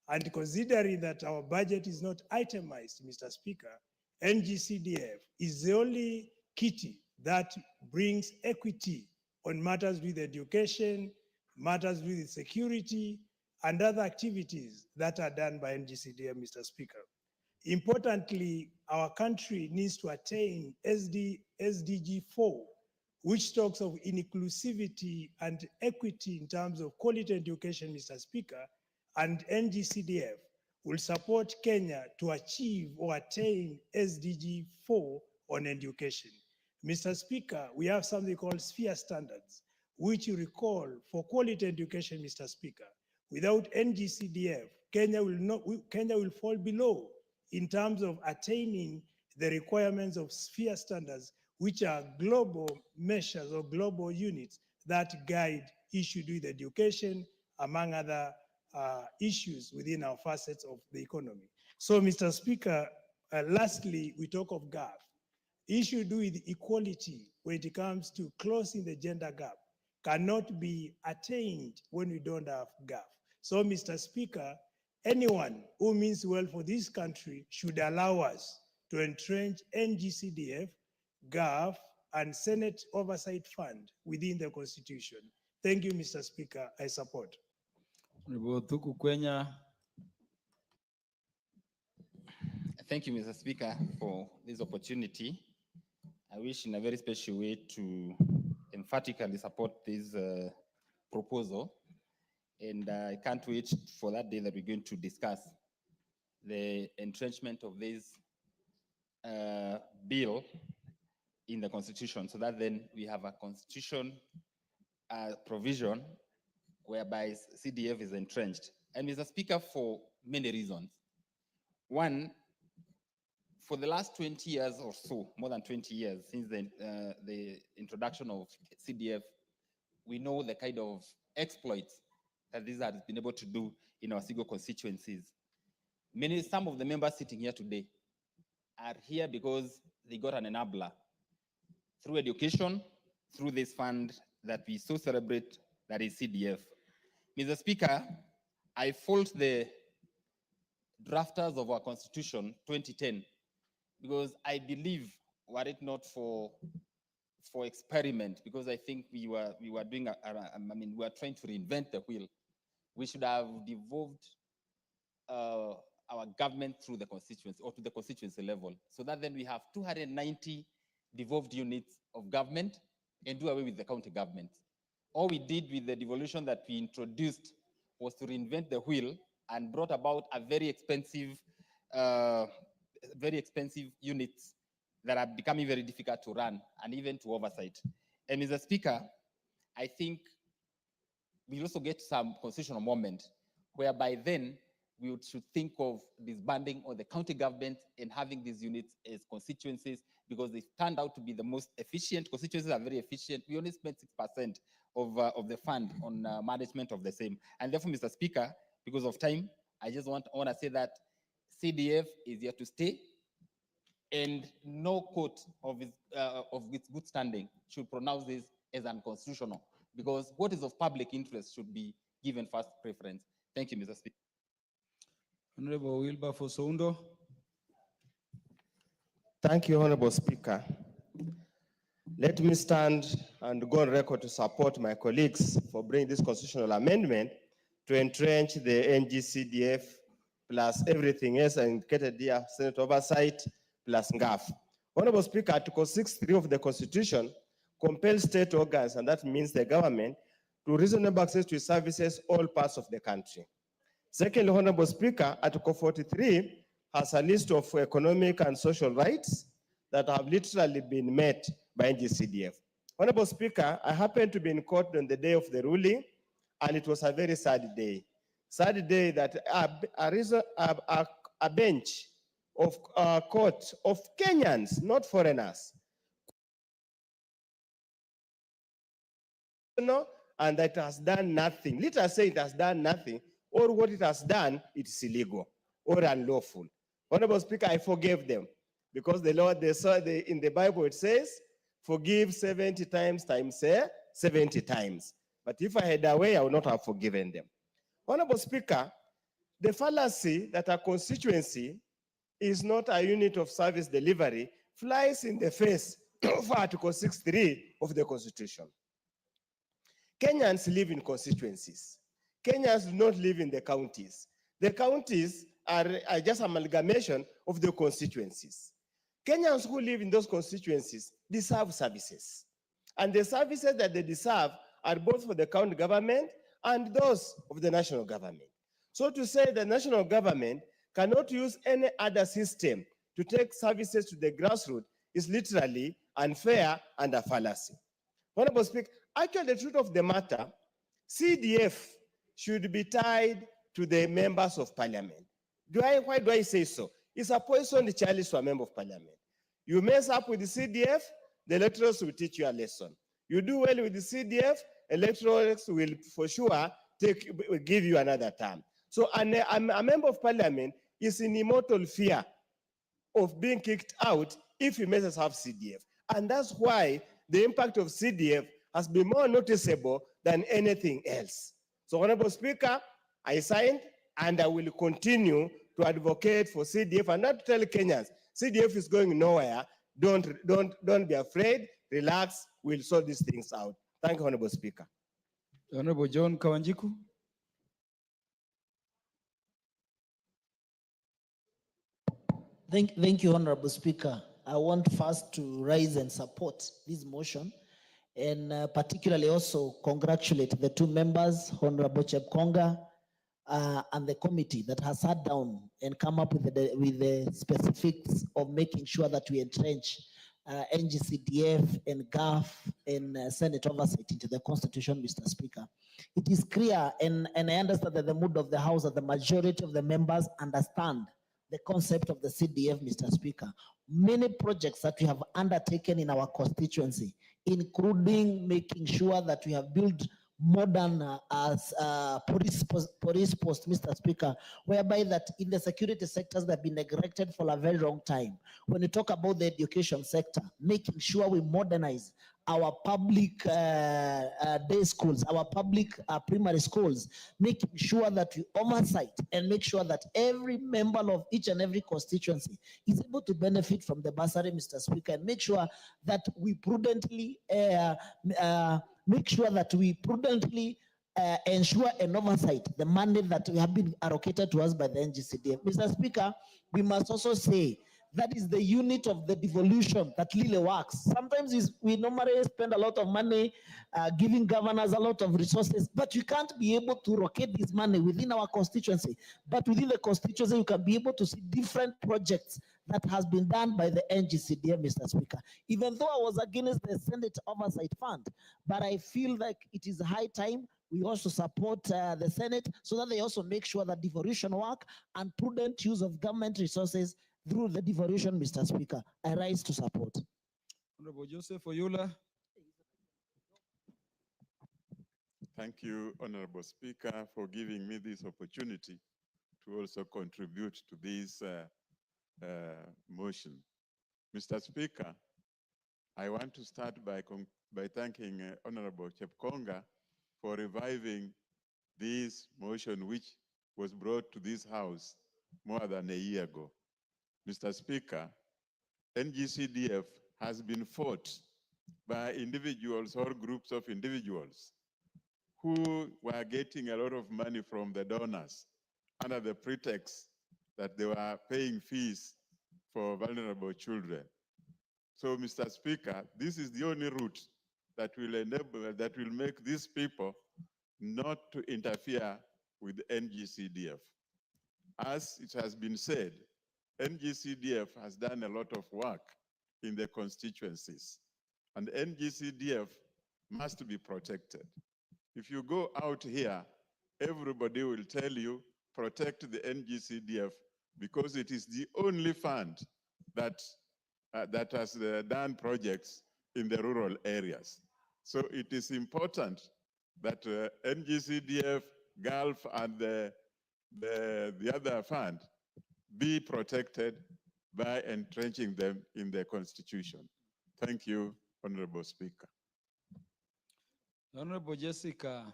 And considering that our budget is not itemized, Mr. Speaker, NGCDF is the only kitty that brings equity on matters with education, matters with security, and other activities that are done by NGCDF, Mr. Speaker. Importantly, our country needs to attain SDG 4, which talks of inclusivity and equity in terms of quality education, Mr. Speaker, and NGCDF will support Kenya to achieve or attain SDG 4 on education. Mr. Speaker, we have something called sphere standards, which you recall for quality education, Mr. Speaker. Without NGCDF, Kenya will fall below in terms of attaining the requirements of sphere standards, which are global measures or global units that guide issues with education, among other issues within our facets of the economy. So, Mr. Speaker, lastly, we talk of gap. Issue to do with equality when it comes to closing the gender gap cannot be attained when we don't have gap. So, Mr. Speaker, anyone who means well for this country should allow us to entrench NGCDF, GAF, and Senate Oversight Fund within the Constitution. Thank you, Mr. Speaker. I support. Thank you, Mr. Speaker, for this opportunity. I wish in a very special way to emphatically support this proposal. And I can't wait for that day that we're going to discuss the entrenchment of this bill in the Constitution, so that then we have a Constitution provision whereby CDF is entrenched. And Mr. Speaker, for many reasons. One, for the last 20 years or so, more than 20 years since the introduction of CDF, we know the kind of exploits that these have been able to do in our single constituencies. Some of the members sitting here today are here because they got an enabler through education, through this fund that we so celebrate, that is CDF. Mr. Speaker, I fault the drafters of our Constitution 2010 because I believe, were it not for experiment, because I think we were doing we were trying to reinvent the wheel, we should have devolved our government through the constituency or to the constituency level, so that then we have 290 devolved units of government and do away with the county government. All we did with the devolution that we introduced was to reinvent the wheel and brought about a very expensive units that are becoming very difficult to run and even to oversight. And Mr. Speaker, I think we also get some constitutional moment whereby then we should think of disbanding of the county government and having these units as constituencies, because they turned out to be the most efficient. Constituencies are very efficient. We only spend 6% of the fund on management of the same. And therefore, Mr. Speaker, because of time, I just want to say that CDF is here to stay, and no court of its good standing should pronounce this as unconstitutional, because what is of public interest should be given first preference. Thank you, Mr. Speaker. Honorable Wilberforce Oundo. Thank you, Honorable Speaker. Let me stand and go on record to support my colleagues for bringing this constitutional amendment to entrench the NGCDF plus everything else indicated here, Senate oversight plus NGAF. Honorable Speaker, Article 6.3 of the Constitution compels state organs, and that means the government, to reasonable access to services all parts of the country. Secondly, Honorable Speaker, Article 43 has a list of economic and social rights that have literally been met by NGCDF. Honorable Speaker, I happened to be in court on the day of the ruling, and it was a very sad day. Sad day that a bench of court of Kenyans, not foreigners, and that has done nothing. Let us say it has done nothing, or what it has done, it's illegal or unlawful. Honorable Speaker, I forgave them, because the Lord, in the Bible it says, forgive 70 times 70 times. But if I had a way, I would not have forgiven them. Honorable Speaker, the fallacy that a constituency is not a unit of service delivery flies in the face of Article 6.3 of the Constitution. Kenyans live in constituencies. Kenyans do not live in the counties. The counties are just amalgamation of the constituencies. Kenyans who live in those constituencies deserve services. And the services that they deserve are both for the county government and those of the national government. So to say the national government cannot use any other system to take services to the grassroots is literally unfair and a fallacy. Honorable Speaker, actually the truth of the matter, CDF should be tied to the members of parliament. Why do I say so? It's a poisoned chalice to a member of parliament. You mess up with the CDF, the electors will teach you a lesson. You do well with the CDF, electors will for sure give you another term. So a member of parliament is in immortal fear of being kicked out if he messes up CDF. And that's why the impact of CDF has been more noticeable than anything else. So, Honorable Speaker, I signed and I will continue to advocate for CDF and not tell Kenyans, CDF is going nowhere. Don't be afraid, relax, we'll sort these things out. Thank you, Honorable Speaker. Honorable John Kawanjiku. Thank you, Honorable Speaker. I want first to rise and support this motion, and particularly also congratulate the two members, Honorable Chepkonga and the committee that has sat down and come up with the specifics of making sure that we entrench NGCDF and GAF and Senate oversight into the Constitution, Mr. Speaker. It is clear, and I understand that the mood of the House, that the majority of the members understand the concept of the CDF, Mr. Speaker. Many projects that we have undertaken in our constituency, including making sure that we have built modern police post, Mr. Speaker, whereby that in the security sectors that have been neglected for a very long time. When you talk about the education sector, making sure we modernize our public day schools, our public primary schools, making sure that we oversight and make sure that every member of each and every constituency is able to benefit from the bursary, Mr. Speaker, and make sure that we prudently ensure and oversight the money that we have been allocated to us by the NGCDF. Mr. Speaker, we must also say that is the unit of the devolution that really works. Sometimes we normally spend a lot of money giving governors a lot of resources, but you can't be able to locate this money within our constituency. But within the constituency, you can be able to see different projects that has been done by the NGCDF, Mr. Speaker. Even though I was against the Senate Oversight Fund, but I feel like it is high time we also support the Senate so that they also make sure that devolution work and prudent use of government resources through the devolution, Mr. Speaker. I rise to support. Honorable Joseph Oyula. Thank you, Honorable Speaker, for giving me this opportunity to also contribute to this motion. Mr. Speaker, I want to start by thanking Honorable Chepkonga for reviving this motion which was brought to this House more than a year ago. Mr. Speaker, NGCDF has been fought by individuals or groups of individuals who were getting a lot of money from the donors under the pretext that they were paying fees for vulnerable children. So, Mr. Speaker, this is the only route that will enable, that will make these people not to interfere with NGCDF. As it has been said, NGCDF has done a lot of work in the constituencies, and NGCDF must be protected. If you go out here, everybody will tell you, protect the NGCDF because it is the only fund that, that has done projects in the rural areas. So it is important that NGCDF, Gulf, and the other fund be protected by entrenching them in the Constitution. Thank you, Honorable Speaker. Honorable Jessica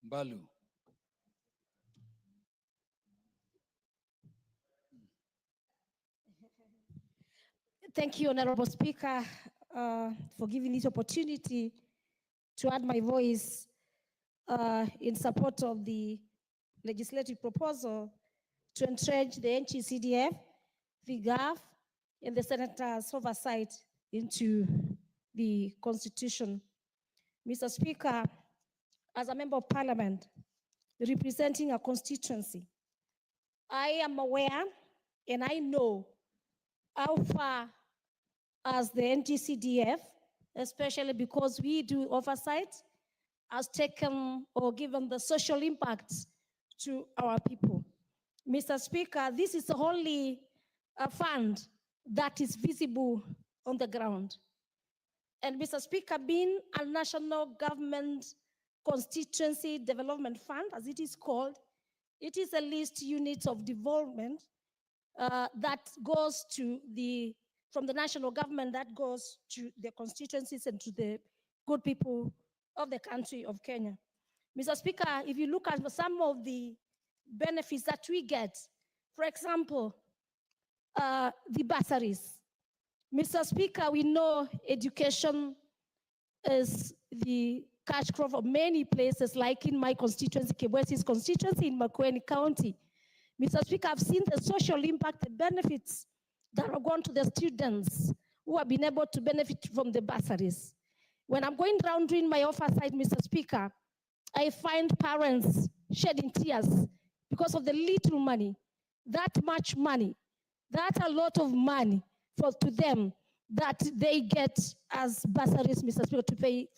Mbalu. Thank you, Honorable Speaker, for giving this opportunity to add my voice in support of the legislative proposal to entrench the NGCDF, the GAF, and the Senator's oversight into the Constitution. Mr. Speaker, as a member of Parliament representing a constituency, I am aware and I know how far as the NGCDF, especially because we do oversight, has taken or given the social impacts to our people. Mr. Speaker, this is only a fund that is visible on the ground. And Mr. Speaker, being a national government constituency development fund, as it is called, it is a list unit of development that goes to from the national government that goes to the constituencies and to the good people of the country of Kenya. Mr. Speaker, if you look at some of the benefits that we get, for example, the bursaries. Mr. Speaker, we know education is the cash crop of many places, like in my constituency, Kibwesi's constituency in Makueni County. Mr. Speaker, I've seen the social impact, the benefits that are gone to the students who have been able to benefit from the bursaries. When I'm going around doing my oversight, Mr. Speaker, I find parents shedding tears because of the little money, that much money, that a lot of money to them that they get as bursaries, Mr. Speaker, to pay.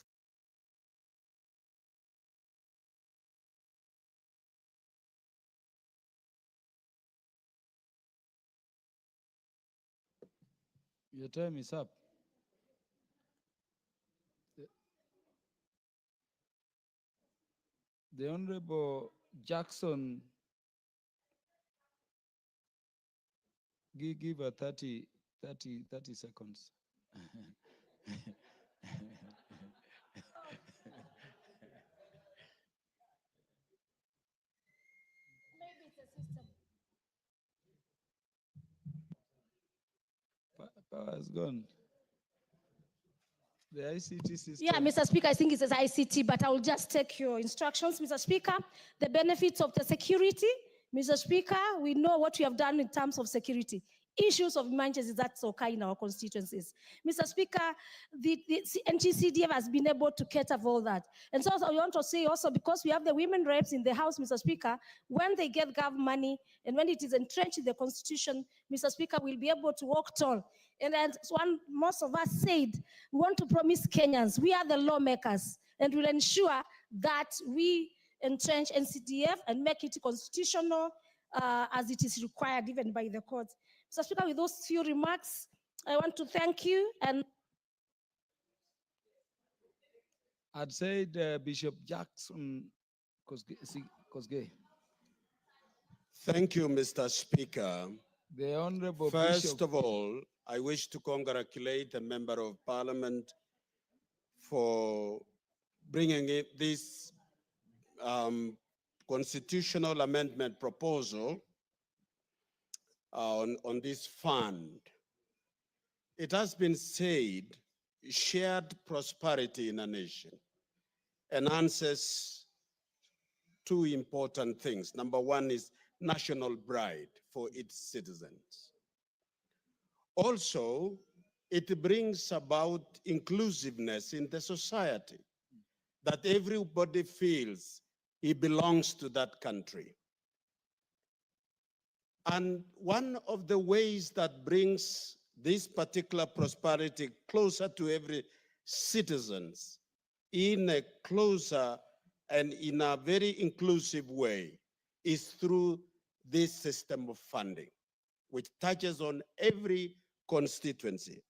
Your time is up. The Honorable Jackson, give her 30 seconds. Power has gone. The ICT system. Yeah, Mr. Speaker, I think it says ICT, but I will just take your instructions, Mr. Speaker. The benefits of the security, Mr. Speaker, we know what we have done in terms of security. Issues of emergencies that's occur in our constituencies. Mr. Speaker, the NGCDF has been able to cater for all that. And so I want to say also, because we have the women reps in the House, Mr. Speaker, when they get gov money and when it is entrenched in the Constitution, Mr. Speaker, we'll be able to walk tall. And as most of us said, we want to promise Kenyans, we are the lawmakers, and we'll ensure that we entrench NCDF and make it constitutional as it is required even by the court. Mr. Speaker, with those few remarks, I want to thank you. And I'd said Bishop Jackson Kosgei. Thank you, Mr. Speaker. The Honorable First Bishop. of all, I wish to congratulate the Member of Parliament for bringing this constitutional amendment proposal on this fund. It has been said, shared prosperity in a nation enhances two important things. Number one is national pride for its citizens. Also, it brings about inclusiveness in the society, that everybody feels he belongs to that country. And one of the ways that brings this particular prosperity closer to every citizens in a closer and in a very inclusive way is through this system of funding, which touches on every constituency.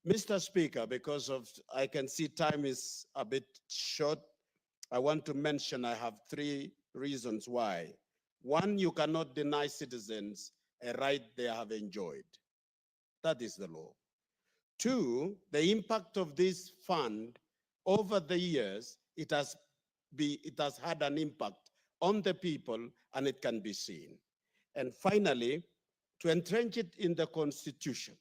Mr. Speaker, because of, I can see time is a bit short, I want to mention I have three reasons why. One, you cannot deny citizens a right they have enjoyed. That is the law. Two, the impact of this fund over the years, it has had an impact on the people and it can be seen. And finally, to entrench it in the Constitution,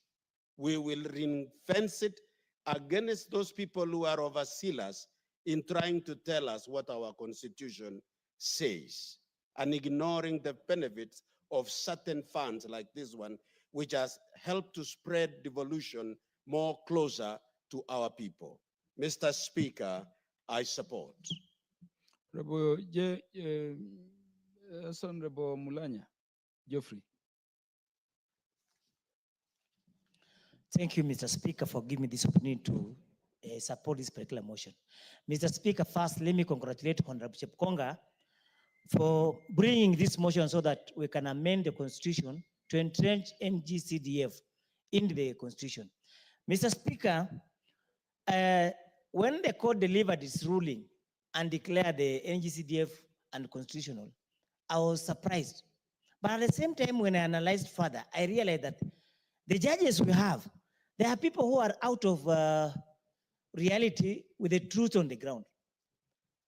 we will ring-fence it against those people who are overseers in trying to tell us what our Constitution says and ignoring the benefits of certain funds like this one, which has helped to spread devolution more closer to our people. Mr. Speaker, I support. Honorable Mulanya, Geoffrey. Thank you, Mr. Speaker, for giving me this opportunity to support this particular motion. Mr. Speaker, first, let me congratulate Honorable Chepkonga for bringing this motion so that we can amend the Constitution to entrench NGCDF in the Constitution. Mr. Speaker, when the court delivered its ruling and declared the NGCDF unconstitutional, I was surprised. But at the same time, when I analyzed further, I realized that the judges we have, there are people who are out of reality with the truth on the ground.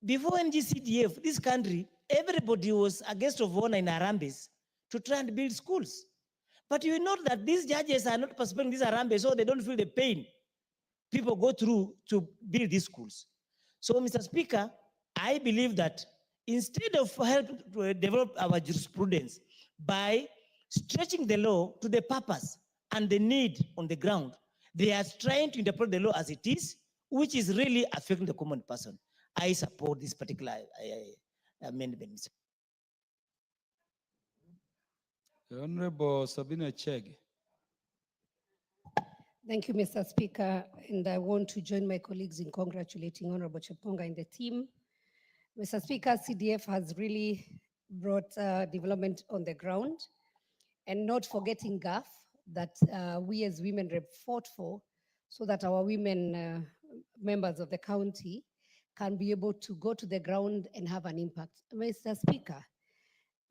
Before NGCDF, this country, everybody was against of honor in Harambes to try and build schools. But you know that these judges are not participating in these Harambes, so they don't feel the pain people go through to build these schools. So, Mr. Speaker, I believe that instead of helping to develop our jurisprudence by stretching the law to the purpose and the need on the ground, they are trying to interpret the law as it is, which is really affecting the common person. I support this particular amendment. The Honorable Sabina Chege. Thank you, Mr. Speaker, and I want to join my colleagues in congratulating Honorable Cheponga and the team. Mr. Speaker, CDF has really brought development on the ground, and not forgetting GAF that we as women rep fought for, so that our women members of the county can be able to go to the ground and have an impact. Mr. Speaker,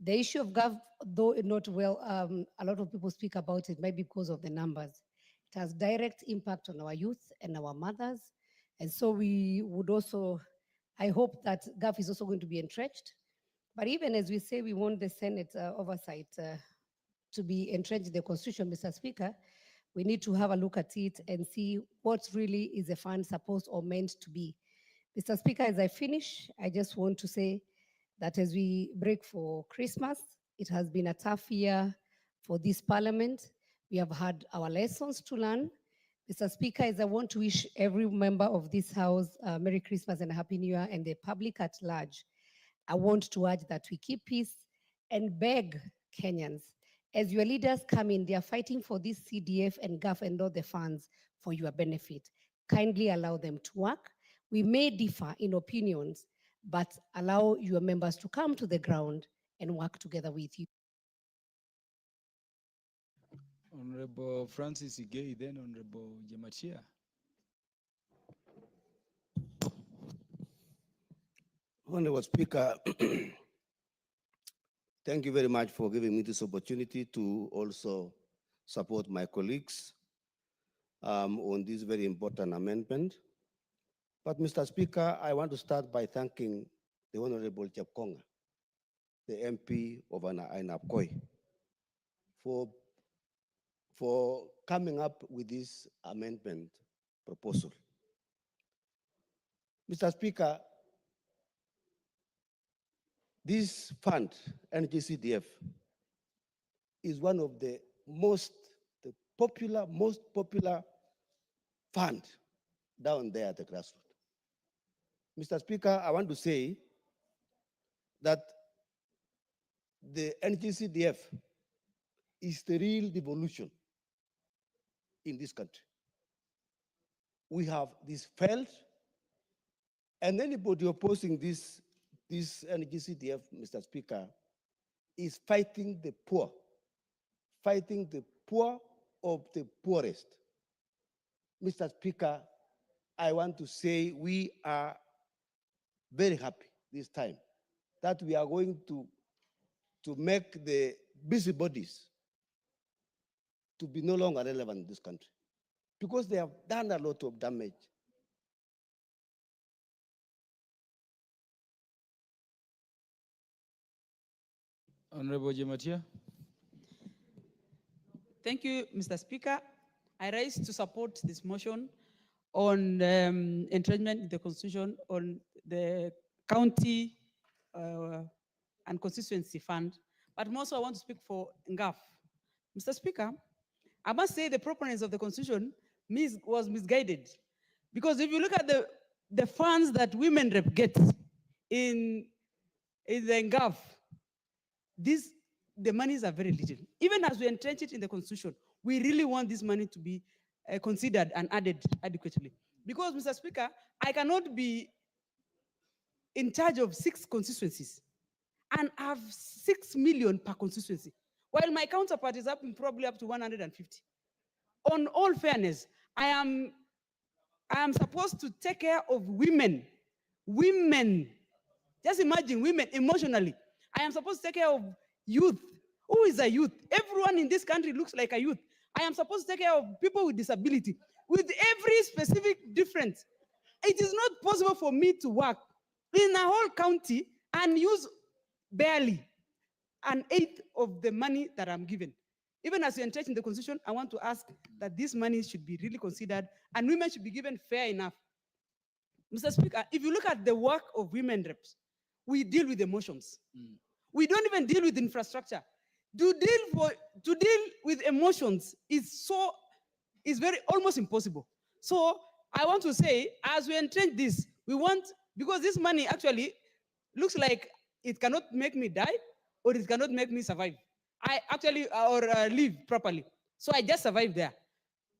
the issue of GAF, though not well, a lot of people speak about it, maybe because of the numbers. It has direct impact on our youth and our mothers. And so we would also, I hope that GAF is also going to be entrenched. But even as we say, we want the Senate oversight to be entrenched in the Constitution, Mr. Speaker, we need to have a look at it and see what really is the fund supposed or meant to be. Mr. Speaker, as I finish, I just want to say that as we break for Christmas, it has been a tough year for this parliament. We have had our lessons to learn. Mr. Speaker, as I want to wish every member of this House Merry Christmas and a Happy New Year, and the public at large, I want to urge that we keep peace and beg Kenyans, as your leaders come in, they are fighting for this CDF and GAF and all the funds for your benefit. Kindly allow them to work. We may differ in opinions, but allow your members to come to the ground and work together with you. Honorable Francis Igei, then Honorable Jematia. Honorable Speaker, thank you very much for giving me this opportunity to also support my colleagues on this very important amendment. But Mr. Speaker, I want to start by thanking the Honorable Cheponga, the MP of Ainabkoi, for coming up with this amendment proposal. Mr. Speaker, this fund, NGCDF, is one of the most popular fund down there at the grassroots. Mr. Speaker, I want to say that the NGCDF is the real devolution in this country. We have this felt, and anybody opposing this NGCDF, Mr. Speaker, is fighting the poor of the poorest. Mr. Speaker, I want to say we are very happy this time that we are going to make the busybodies to be no longer relevant in this country, because they have done a lot of damage. Honorable Jematia. Thank you, Mr. Speaker. I rise to support this motion on entrenchment in the Constitution on the county and constituency fund, but also I want to speak for NGAF. Mr. Speaker, I must say the proponents of the Constitution was misguided, because if you look at the funds that women rep get in the NGAF, the monies are very little. Even as we entrench it in the Constitution, we really want this money to be considered and added adequately. Because, Mr. Speaker, I cannot be in charge of 6 constituencies and have 6 million per constituency, while my counterpart is probably up to 150. On all fairness, I am supposed to take care of women. Just imagine women emotionally. I am supposed to take care of youth. Who is a youth? Everyone in this country looks like a youth. I am supposed to take care of people with disability, with every specific difference. It is not possible for me to work in a whole county and use barely 1/8 of the money that I'm given. Even as we entrench in the Constitution, I want to ask that this money should be really considered and women should be given fair enough. Mr. Speaker, if you look at the work of women reps, we deal with emotions. We don't even deal with infrastructure. To deal with emotions is very almost impossible. So I want to say, as we entrench this, we want, because this money actually looks like it cannot make me die or it cannot make me survive. I actually, or live properly. So I just survive there.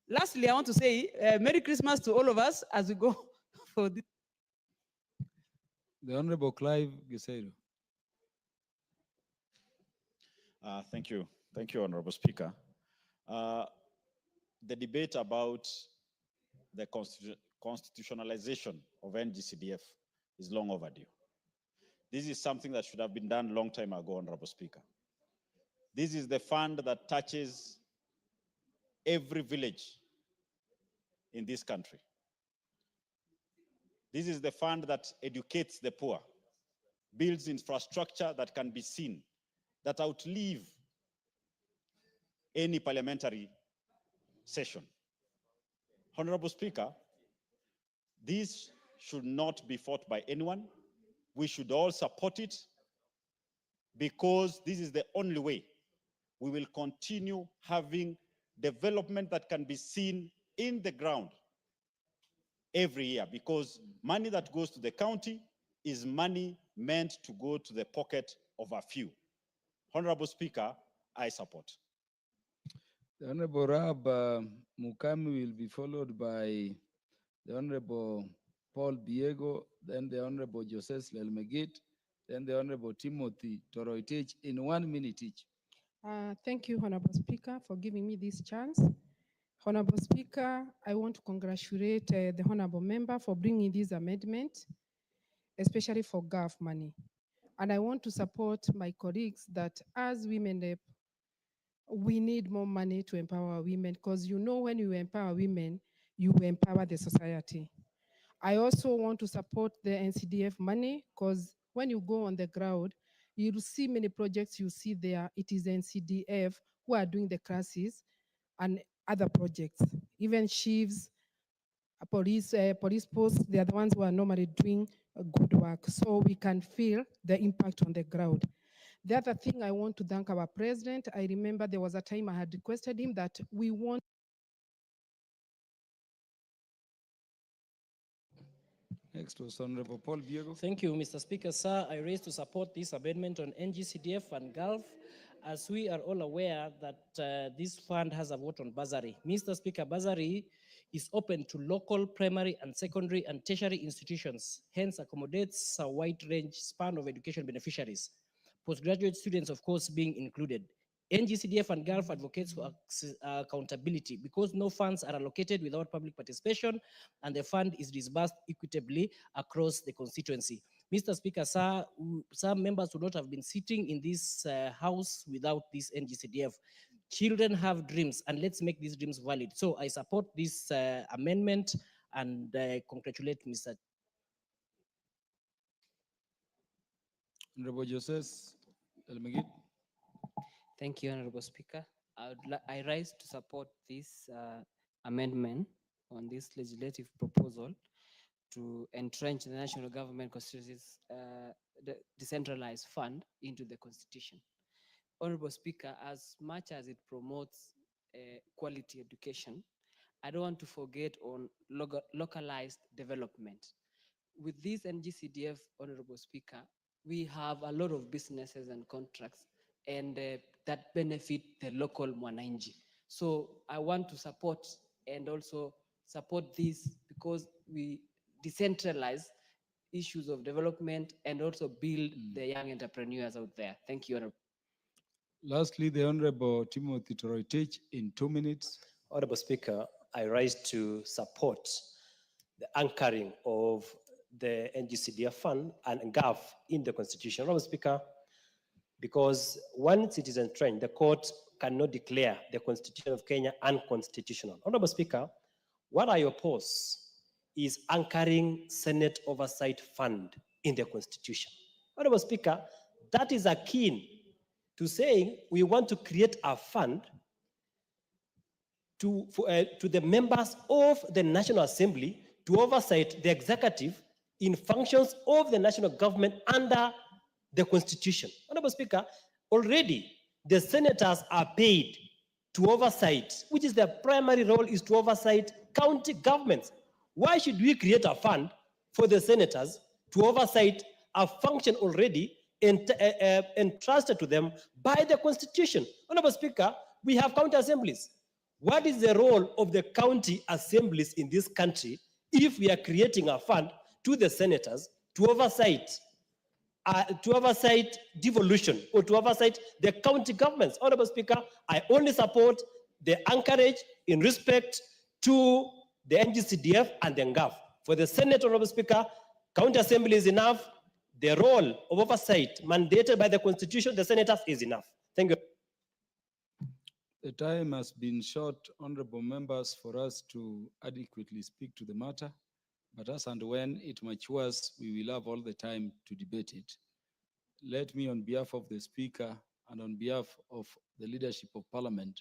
Lastly, I want to say Merry Christmas to all of us as we go for this. The Honorable Clive Giseiro. Thank you. Thank you, Honorable Speaker. The debate about the constitutionalization of NGCDF is long overdue. This is something that should have been done a long time ago, Honorable Speaker. This is the fund that touches every village in this country. This is the fund that educates the poor, builds infrastructure that can be seen, that outlive any parliamentary session. Honorable Speaker, this should not be fought by anyone. We should all support it because this is the only way we will continue having development that can be seen in the ground every year, because money that goes to the county is money meant to go to the pocket of a few. Honorable Speaker, I support. The Honorable Rab Mukami will be followed by the Honorable Paul Biego, then the Honorable Joseph Lelmegit, then the Honorable Timothy Toroitich in 1 minute each. Thank you, Honorable Speaker, for giving me this chance. Honorable Speaker, I want to congratulate the Honorable Member for bringing this amendment, especially for GAF money. And I want to support my colleagues that as women rep, we need more money to empower women, because you know when you empower women, you empower the society. I also want to support the NCDF money, because when you go on the ground, you'll see many projects you see there. It is NCDF who are doing the classes and other projects. Even chiefs, police posts, they are the ones who are normally doing good work. So we can feel the impact on the ground. The other thing I want to thank our president. I remember there was a time I had requested him that we want. Next was Honorable Paul Biego. Thank you, Mr. Speaker. Sir, I raise to support this amendment on NGCDF and Gulf, as we are all aware that this fund has a vote on bursary. Mr. Speaker, bursary is open to local primary and secondary and tertiary institutions, hence accommodates a wide range span of education beneficiaries. Postgraduate students, of course, being included. NGCDF and Gulf advocates for accountability because no funds are allocated without public participation and the fund is disbursed equitably across the constituency. Mr. Speaker, sir, some members would not have been sitting in this house without this NGCDF. Children have dreams and let's make these dreams valid. So I support this amendment and congratulate Mr. Honorable Joseph Elmegit. Thank you, Honorable Speaker. I rise to support this amendment on this legislative proposal to entrench the national government constituencies the decentralized fund into the constitution. Honorable Speaker, as much as it promotes quality education, I don't want to forget on localized development. With this NGCDF, Honorable Speaker, we have a lot of businesses and contracts and that benefit the local mwananchi. So I want to support and also support this because we decentralize issues of development and also build the young entrepreneurs out there. Thank you, Honorable. Lastly, the Honorable Timothy Toroitich in 2 minutes. Honorable Speaker, I rise to support the anchoring of the NGCDF fund and GAF in the Constitution. Honorable Speaker, because once it is entrenched, the court cannot declare the Constitution of Kenya unconstitutional. Honorable Speaker, what I oppose is anchoring Senate Oversight Fund in the Constitution. Honorable Speaker, that is akin to saying we want to create a fund to the members of the National Assembly to oversight the executive in functions of the national government under the Constitution. Honorable Speaker, already the senators are paid to oversight, which is their primary role is to oversight county governments. Why should we create a fund for the senators to oversight a function already entrusted to them by the Constitution? Honorable Speaker, we have county assemblies. What is the role of the county assemblies in this country if we are creating a fund to the senators to oversight devolution or to oversight the county governments? Honorable Speaker, I only support the anchorage in respect to the NGCDF and the NGAF. For the Senate, Honorable Speaker, county assembly is enough. The role of oversight mandated by the Constitution, the senators, is enough. Thank you. The time has been short, honorable members, for us to adequately speak to the matter, but as and when it matures, we will have all the time to debate it. Let me, on behalf of the Speaker and on behalf of the leadership of Parliament,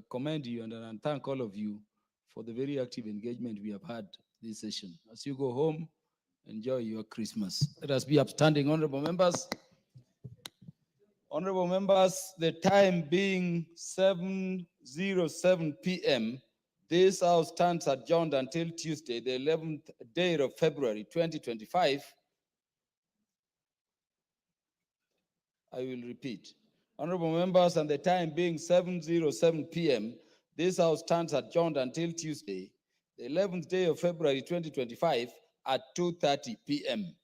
commend you and thank all of you for the very active engagement we have had this session. As you go home, enjoy your Christmas. Let us be upstanding, honorable members. Honorable members, the time being 7:07 p.m., this House stands adjourned until Tuesday, the 11th day of February, 2025. I will repeat. Honorable members, and the time being 7:07 p.m., this House stands adjourned until Tuesday, the 11th day of February, 2025 at 2:30 p.m.